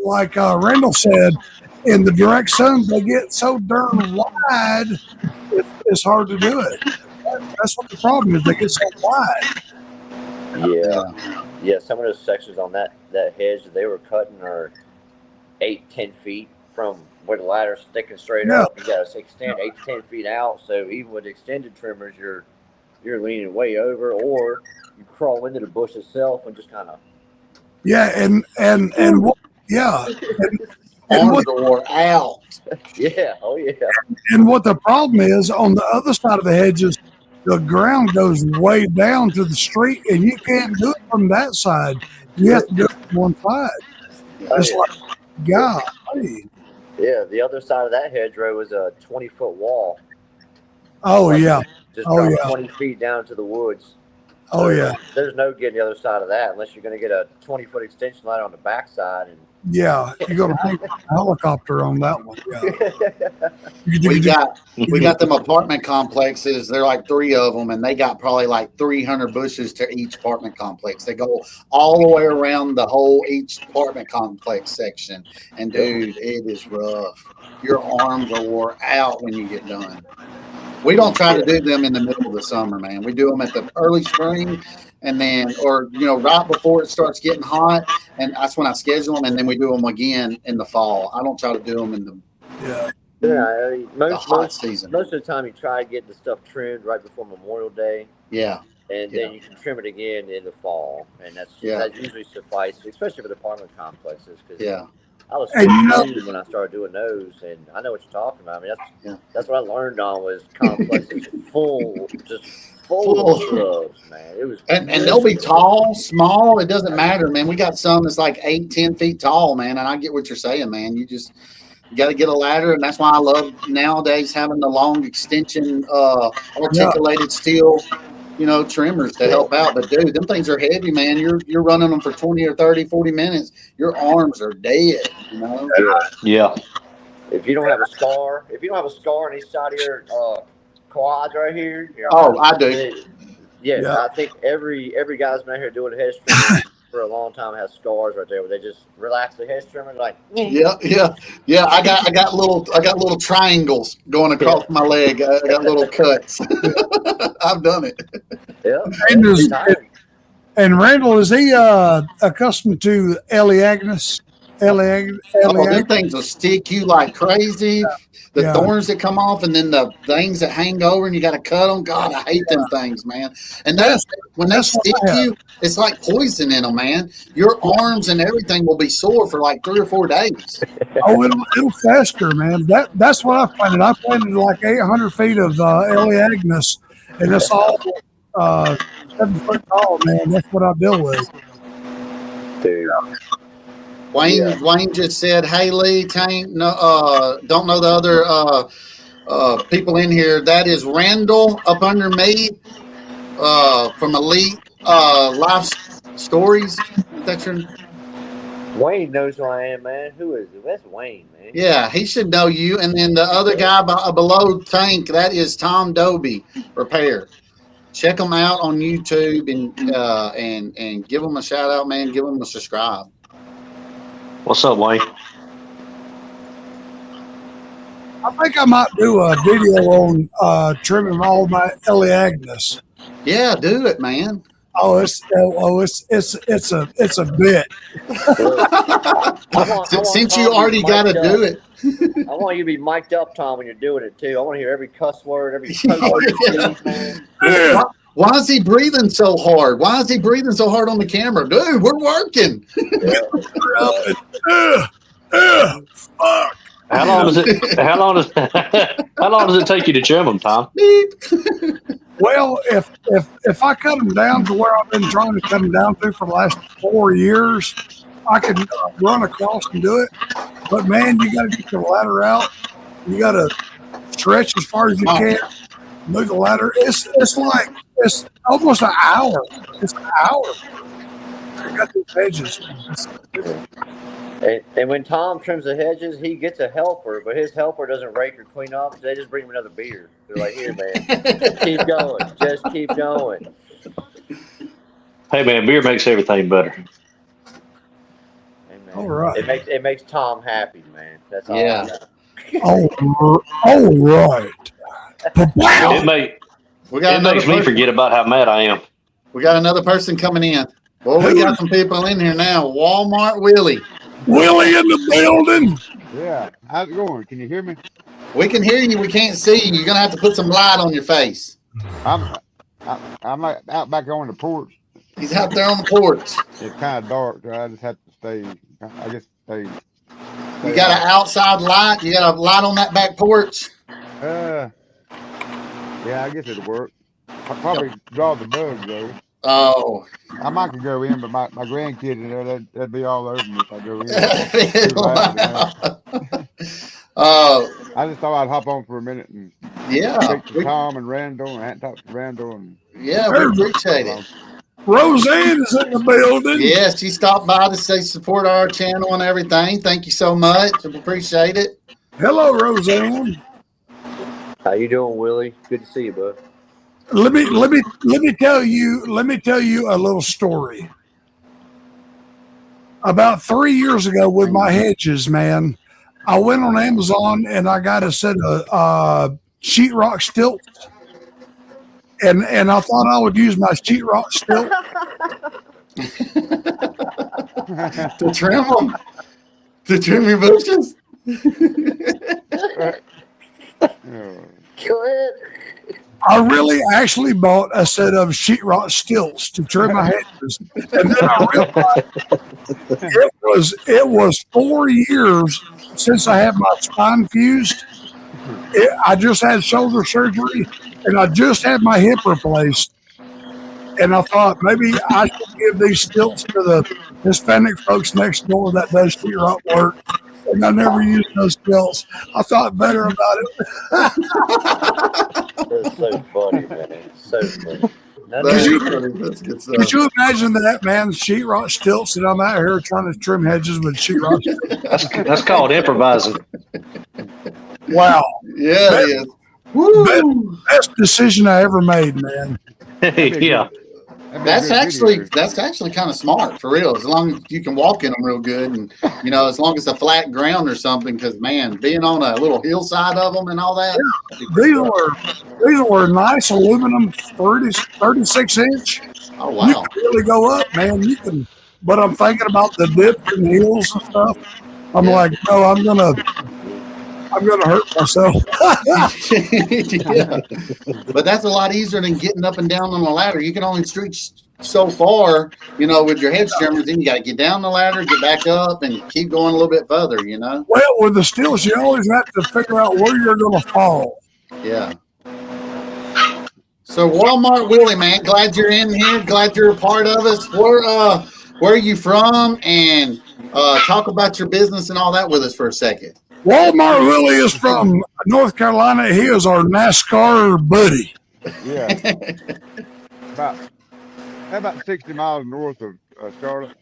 like Randall said, in the direct sun, they get so darn wide, it's hard to do it. That's what the problem is. They get so wide. Yeah. Some of those sections on that hedge that they were cutting are 8-10 feet from where the ladder's sticking straight up. You got to extend 8 to 10 feet out. So even with extended trimmers, you're leaning way over, or you crawl into the bush itself and just kind of. Yeah, and Arms are out. Yeah, oh yeah. And what the problem is, on the other side of the hedges, the ground goes way down to the street, and you can't do it from that side. You have to do it from one side. It's like, God. Yeah, the other side of that hedgerow was a 20-foot wall. Oh, yeah. Just dropped 20 feet down to the woods. Oh, yeah. There's no getting the other side of that unless you're going to get a 20-foot extension line on the backside. And yeah, you're going to hang a helicopter on that one. Yeah. We got them apartment complexes. There are like 3 of them, and they got probably like 300 bushes to each apartment complex. They go all the way around the whole each apartment complex section. And dude, it is rough. Your arms are wore out when you get done. We don't try to do them in the middle of the summer, man. We do them at the early spring, and then, or right before it starts getting hot, and that's when I schedule them. And then we do them again in the fall. I don't try to do them in the hot season. Most of the time, you try to get the stuff trimmed right before Memorial Day. Yeah. And then you can trim it again in the fall, and that usually suffices, especially for the apartment complexes. Cause I was when I started doing those, and I know what you're talking about. I mean, that's what I learned on was complexes full of shrubs, man. It was and they'll be tall, small. It doesn't matter, man. We got some that's like 8-10 feet tall, man. And I get what you're saying, man. You got to get a ladder, and that's why I love nowadays having the long extension, articulated steel, trimmers to help out. But dude, them things are heavy, man. You're running them for 20 or 30, 40 minutes. Your arms are dead, Yeah. If you don't have a scar on each side of your quads right here. I do. I think every guy's been out here doing a hedge trimmer for a long time has scars right there where they just relax the hedge trimmer like. Yeah. I got little triangles going across my leg. I got little cuts. I've done it. Yeah. And Randall, is he accustomed to Agnes? Them things will stick you like crazy. The thorns that come off, and then the things that hang over, and you got to cut them. God, I hate them things, man. And when they stick you, it's like poison in them, man. Your arms and everything will be sore for like 3 or 4 days. It'll fester, man. That's what I planted. I planted like 800 feet of Agnes, and it's all 7 foot tall, man. That's what I deal with. Dude. Wayne just said, "Hey Lee, Tank, no, don't know the other people in here. That is Randall up under me from Elite Life Stories. That's your Wayne knows who I am, man. Who is it? That's Wayne, man. Yeah, he should know you. And then the other guy below Tank, that is Tom Doby Repair. Check them out on YouTube and give them a shout out, man. Give them a subscribe." What's up, Wayne? I think I might do a video on trimming all my Agnes. Yeah, do it, man. It's a bit. Since you already got to do it. I want you to be mic'd up, Tom, when you're doing it too. I want to hear every cuss word, every cuss word. Man. Why is he breathing so hard? Why is he breathing so hard on the camera? Dude, we're working. Fuck. How long does it take you to trim them, Tom? Well, if I cut them down to where I've been trying to cut them down to for the last 4 years, I can run across and do it. But man, you got to get the ladder out. You got to stretch as far as you can. Move the ladder. It's almost an hour. It's an hour. got these hedges. And when Tom trims the hedges, he gets a helper, but his helper doesn't rake or clean up. So they just bring him another beer. They're like, "Here, man, just keep going, just keep going." Hey man, beer makes everything better. Hey, man. All right. It makes Tom happy, man. That's all. Yeah. All right. Wow. We got It another makes me person. forget about how mad I am. We got another person coming in. Well, we got some people in here now. Walmart Willie. Willie in the building. Yeah, how's it going? Can you hear me? We can hear you. We can't see you. You're gonna have to put some light on your face. I'm like out back on the porch. He's out there on the porch. It's kind of dark, so I just have to stay. I guess stay. You got an outside light. You got a light on that back porch. Yeah, I guess it'll work. I'll probably draw the bugs though. Oh. I might could go in, but my grandkids in there, they'd be all over me if I go in. I just thought I'd hop on for a minute and speak to Tom and Randall, and I hadn't talked to Randall. And we appreciate it. Roseanne is in the building. Yes, she stopped by to say support our channel and everything. Thank you so much. Appreciate it. Hello, Roseanne. How you doing, Willie? Good to see you, bud. Let me tell you a little story. About 3 years ago with my hedges, man, I went on Amazon and I got a set of sheetrock stilts. And I thought I would use my sheetrock stilt to trim them, to trim your bushes. Go ahead. I really actually bought a set of sheetrock stilts to trim my hedges, and then I realized it was 4 years since I had my spine fused. I just had shoulder surgery, and I just had my hip replaced. And I thought maybe I should give these stilts to the Hispanic folks next door that does sheetrock work. And I never used those stilts. I thought better about it. That's so funny, man. So funny. Could you imagine that, man? Sheetrock stilts, and I'm out here trying to trim hedges with sheetrock stilts. That's called improvising. Wow. Yeah, it is. Woo. Best decision I ever made, man. Yeah. That's actually kind of smart for real. As long as you can walk in them real good, and as long as it's a flat ground or something. Because man, being on a little hillside of them and all that. Yeah. These were nice aluminum 36 inch. Oh wow! You can really go up, man. You can, but I'm thinking about the dips and hills and stuff. I'm like, no, I'm gonna hurt myself. Yeah. But that's a lot easier than getting up and down on the ladder. You can only stretch so far, with your hedge trimmers. Then you got to get down the ladder, get back up, and keep going a little bit further. Well, with the stilts, you always have to figure out where you're going to fall. Yeah. So Walmart Willie, man, glad you're in here. Glad you're a part of us. Where are you from? And talk about your business and all that with us for a second. Walmart Willie is from North Carolina. He is our NASCAR buddy. Yeah. about 60 miles north of Charlotte.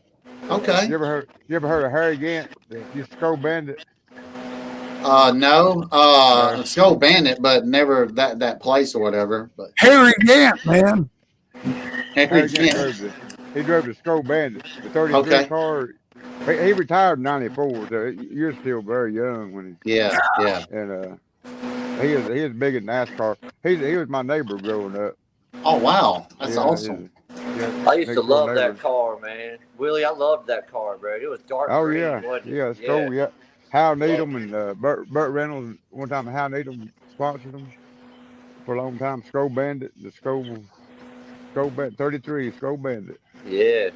Okay. You ever heard of Harry Gant, the Skull Bandit? No. Skull Bandit, but never that place or whatever. But Harry Gant, man. Harry Gant. He drove the Skull Bandit, the 33 car. He retired in '94, so you're still very young when he. Yeah. And he is big in NASCAR. He was my neighbor growing up. Oh wow, that's awesome. I used to love that car, man. Willie, I loved that car, bro. It was dark green. Yeah, Skull, yeah. Hal Needham and Burt Reynolds. One time, Hal Needham sponsored them for a long time. Skull Bandit, the Skull Bandit 33, Skull Bandit. Yeah.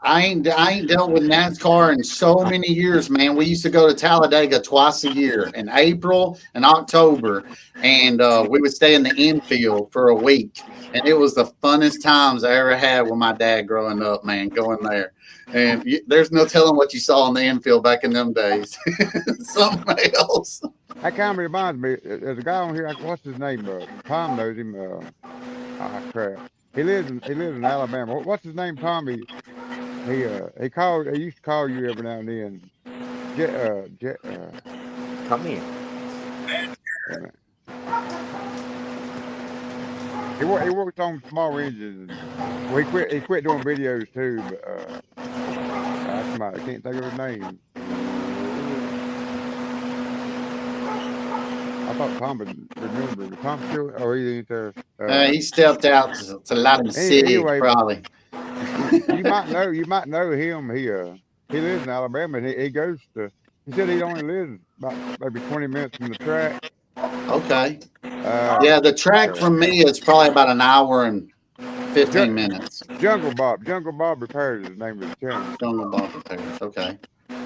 I ain't dealt with NASCAR in so many years, man. We used to go to Talladega twice a year in April and October, and we would stay in the infield for a week. And it was the funnest times I ever had with my dad growing up, man, going there. And there's no telling what you saw in the infield back in them days. Something else. That kind of reminds me, there's a guy on here, what's his name? Tom knows him. Crap. He lives in Alabama. What's his name, Tom? He used to call you every now and then. Jet Come here. wait a minute. He worked on small engines. Well, he quit doing videos too, but I can't think of his name. I thought Tom would remember. But Tom still. Oh, he ain't there. He stepped out to let him sick, Anyway, probably. you might know him. He lives in Alabama. And he goes to. He said he only lives about maybe 20 minutes from the track. Okay. Uh, Yeah, the track from me is probably about an hour and 15 minutes. Jungle Bob Repairs is the name of his channel. Jungle Bob Repairs. Okay. You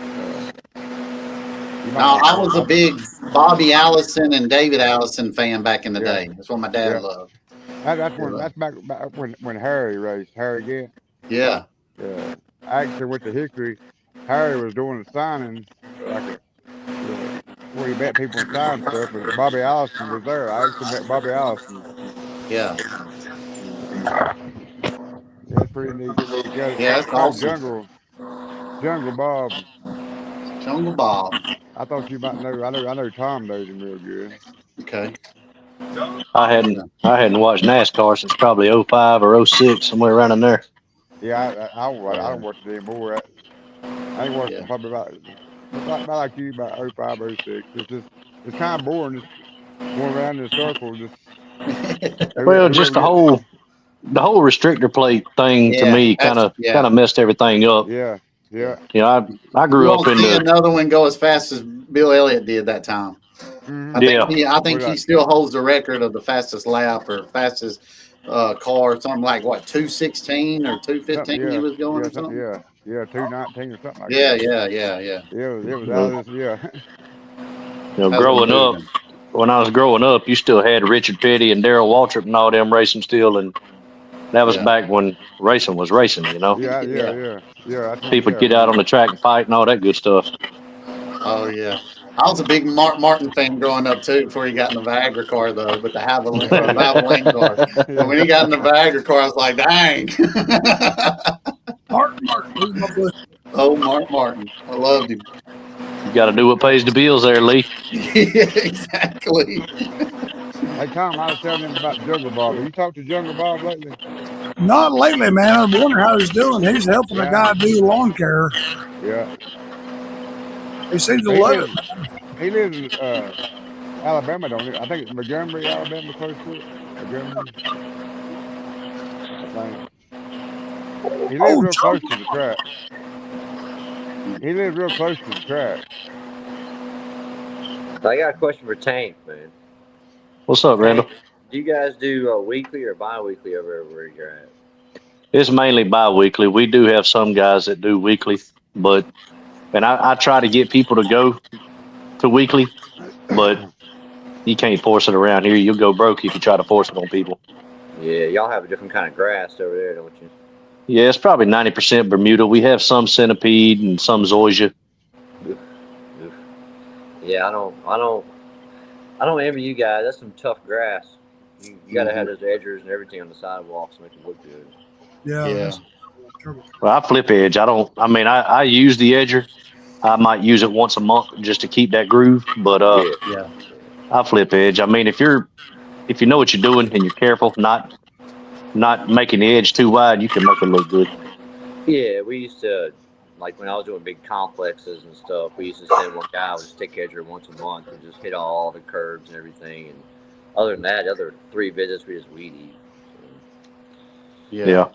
might Now, not I know was him. a big Bobby Allison and David Allison fan back in the Yeah. day. That's what my dad Yeah. loved. That's back when Harry raced. Harry Gant. Yeah. Yeah. I actually went to Hickory. Harry was doing the signing, where he met people and signed stuff, and Bobby Allison was there. I actually met Bobby Allison. Yeah. Yeah, it's pretty neat. Yeah, Yeah, that's called awesome. Jungle Bob. Jungle Bob. I thought you might know. I know Tom knows him real good. Okay. I hadn't watched NASCAR since probably 05 or 06, somewhere around in there. Yeah, I don't watch it anymore. I ain't watched Yeah. it probably about like you, about 05, 06. It's kind of boring, just going around in a circle, just Well, just whoever the gets. whole restrictor plate thing to Yeah. me kind of messed everything up. Yeah, Yeah. You know, I You grew up won't in see the another one go as fast as Bill Elliott did that time. mm-hmm. I think What he about still holds the record of the fastest lap or fastest car, something like what, 216 or something? 215 he was going or something. Yeah, 219 or something like Yeah, that. yeah. Yeah, it was you out know, of this. Yeah, That was growing up. amazing. When I was growing up, you still had Richard Petty and Darrell Waltrip and all them racing still, and that was Yeah. back when racing was racing. You know, Yeah. That's when people would get out on the track and fight and all that good stuff. Oh yeah. I was a big Mark Martin fan growing up too before he got in the Viagra car though, but the Valvoline car. But when he got in the Viagra car, I was like, dang. Martin, who's my boy? Oh, Mark Martin. I loved him. You got to do what pays the bills, there, Lee. Yeah, exactly. Hey Tom, I was telling him about Jungle Bob. Have you talked to Jungle Bob lately? Not lately, man. I was wondering how he's doing. He's helping a guy do lawn care. Yeah. He seems to He love lives. it. He lives in Alabama, don't he? I think it's Montgomery, Alabama, close to it. Montgomery, I think. He lives real close to the track. He lives real close to the track. I got a question for Tank, man. What's up, Randall? Tank, do you guys do weekly or bi-weekly over where you're at? It's mainly bi-weekly. We do have some guys that do weekly, and I try to get people to go to weekly, but you can't force it around here. You'll go broke if you try to force it on people. Yeah, y'all have a different kind of grass over there, don't you? Yeah, it's probably 90% Bermuda. We have some centipede and some zoysia. Yeah, I don't envy you guys. That's some tough grass. You gotta have those edgers and everything on the sidewalks to make it look good. Yeah. Well, I flip edge. I use the edger. I might use it once a month just to keep that groove, but I flip edge. I mean, if you know what you're doing and you're careful, not making the edge too wide, you can make it look good. Yeah, we used to, like when I was doing big complexes and stuff, we used to send one guy with a stick edger once a month and just hit all the curves and everything. And other than that, other 3 visits, we just weed eat. Yeah.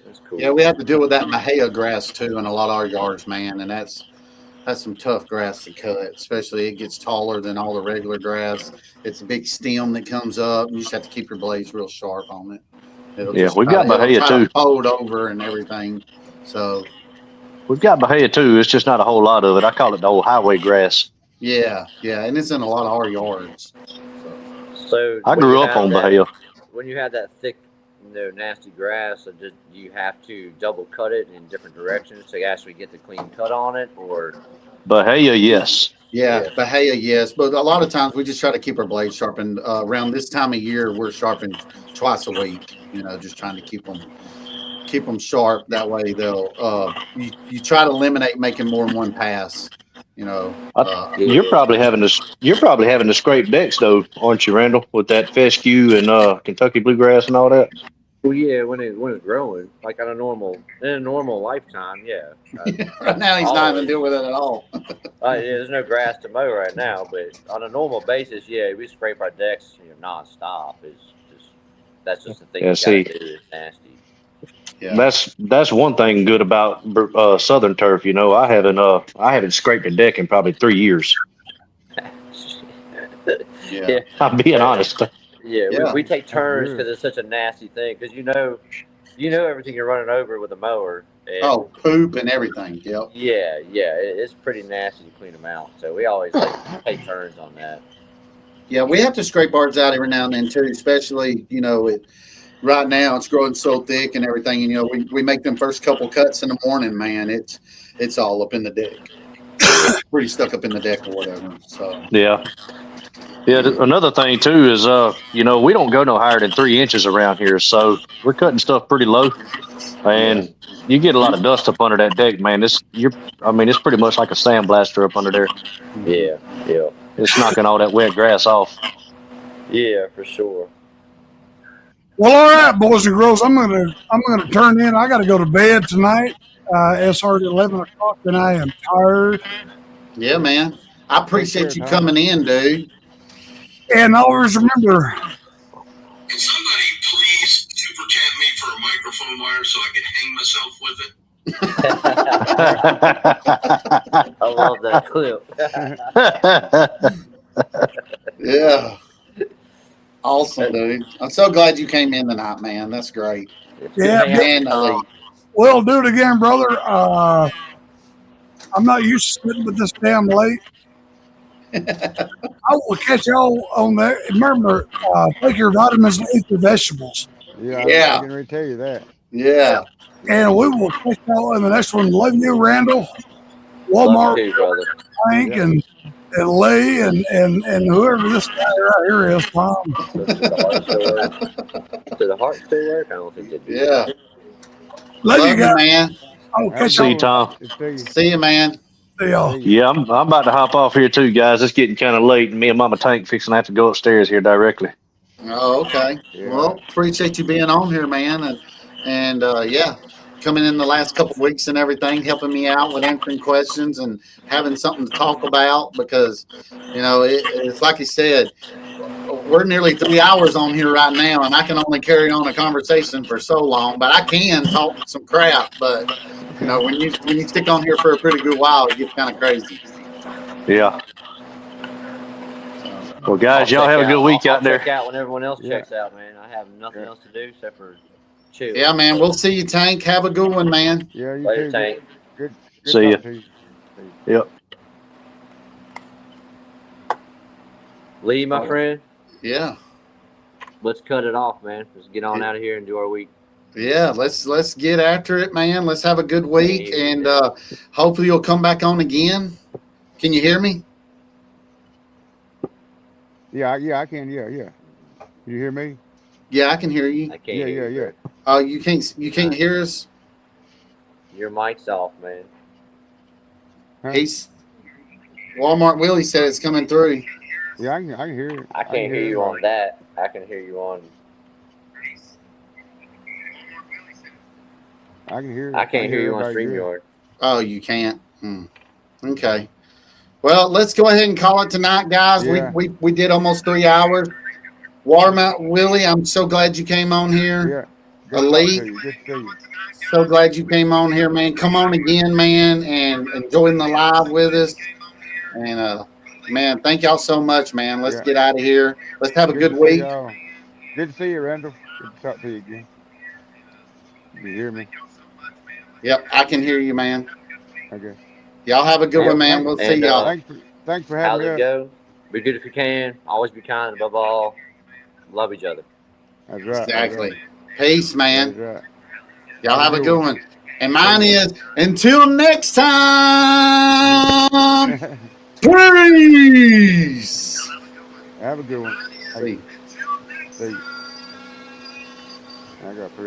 That's cool. Yeah, we have to deal with that Mahia grass too in a lot of our yards, man, and that's some tough grass to cut, especially it gets taller than all the regular grass. It's a big stem that comes up. You just have to keep your blades real sharp on it. We've got Bahia too. Fold over and everything. So we've got Bahia too. It's just not a whole lot of it. I call it the old highway grass. Yeah, and it's in a lot of our yards. So I grew up on Bahia. When you have that thick, nasty grass, do you have to double cut it in different directions to actually get the clean cut on it, or? Bahia, yes. Yeah, Bahia, yes. But a lot of times we just try to keep our blades sharpened. Around this time of year, we're sharpening twice a week. You know, just trying to keep them sharp. That way they'll you try to eliminate making more than one pass. You know, You're Yeah. probably having to scrape decks though, aren't you, Randall? With that fescue and Kentucky bluegrass and all that. Well, yeah, when it's growing, like in a normal lifetime, yeah. right now he's not even Always. dealing with it at all. Yeah, there's no grass to mow right now, but on a normal basis, yeah, we scrape our decks, nonstop. It's just that's just the thing Yeah, you gotta see, do. It's nasty. Yeah. that's one thing good about Southern turf. You know, I haven't scraped a deck in probably 3 years. Yeah. Yeah, I'm being uh, honest. yeah. Yeah. We take That's turns good. because it's such a nasty thing. Because you know everything you're running over with a mower, and Oh, poop and everything. Yep. yeah, it's pretty nasty to clean them out. So we always like take turns on that. Yeah, we have to scrape ours out every now and then too, especially, right now it's growing so thick and everything. And, we make them first couple cuts in the morning, man. It's all up in the deck. It's pretty stuck up in the deck or whatever. So, Yeah, yeah. Another thing too is we don't go no higher than 3 inches around here, so we're cutting stuff pretty low, yeah. and you get a lot of dust up under that deck, man. I mean, it's pretty much like a sandblaster up under there. Mm-hmm. Yeah, It's knocking all that wet grass off. yeah, for sure. Well, all right, boys and girls, I'm gonna turn in. I got to go to bed tonight. It's already 11 o'clock, and I am tired. Yeah, man. I Take care, appreciate you Tom. coming in, dude. And always remember, Can somebody please super chat me for a microphone wire so I can hang myself with it? I love that clip. Yeah. Awesome, dude. I'm so glad you came in tonight, man. That's great. Yeah, And Elite. we'll do it again, brother. I'm not used to sitting with this damn late. I will catch y'all on there. Remember, take your vitamins and eat your vegetables. Yeah, Yeah. I can really tell you that. Yeah. And we will catch y'all in the next one. Love you, Randall, Love Walmart, you too, brother. Frank, Yeah. and Lee, and whoever this guy right here is, Tom. Does the heart still work? Does the heart still work? I don't think they do. Yeah. Love you guys. man. I will Have a catch See you, y'all. good one. Tom. Good to see you. See you, man. See y'all. See you. Yeah, I'm about to hop off here too, guys. It's getting kind of late, and me and Mama Tank fixing to have to go upstairs here directly. Oh, okay. Yeah. Well, appreciate you being on here, man, and yeah, coming in the last couple of weeks and everything, helping me out with answering questions and having something to talk about because, it's like you said, we're nearly 3 hours on here right now, and I can only carry on a conversation for so long, but I can talk some crap. But when you stick on here for a pretty good while, it gets kind of crazy. Yeah. Well, guys, y'all have a good week out there. Check out when everyone else Yeah. checks out, man. I have nothing else to do except for chill. Yeah, man. We'll see you, Tank. Have a good one, man. Yeah, you Later, too. Tank. Good See ya. talking to you. Yep. Lee, my friend, Yeah. let's cut it off, man. Let's get on out of here and do our week. Yeah, let's get after it, man. Let's have a good week, and hopefully you'll come back on again. Can you hear me? Yeah, I can. Yeah. You hear me? Yeah, I can hear you. I can't Yeah, hear you. yeah. Oh, you can't hear us? Your mic's off, man. Huh? He's Walmart Willie said it's coming through. Yeah, I can hear it. I can't hear you on that. I can hear you on. I can hear. I can't hear you on everybody good. StreamYard. Oh, you can't. Okay. Well, let's go ahead and call it tonight, guys. Yeah. We did almost 3 hours. Watermount Willie, I'm so glad you came on here. Yeah. Good Elite. talking to you. Good to see you. So glad you came on here, man. Come on again, man, and join the live with us. And man, thank y'all so much, man. Let's Yeah. get out of here. Let's have a good to see week. y'all. Good to see you, Randall. Good to talk to you again. You hear me? Yep, I can hear you, man. Okay. Y'all have a good Yeah, one, man. We'll see and, y'all. Thanks for How's having it me. go? Be good if you can. Always be kind. Above all, love each other. That's right. Exactly. Peace, man. That's right. Y'all have a good one. And mine is until next time. Peace. Have a good one. See. See you. I got 3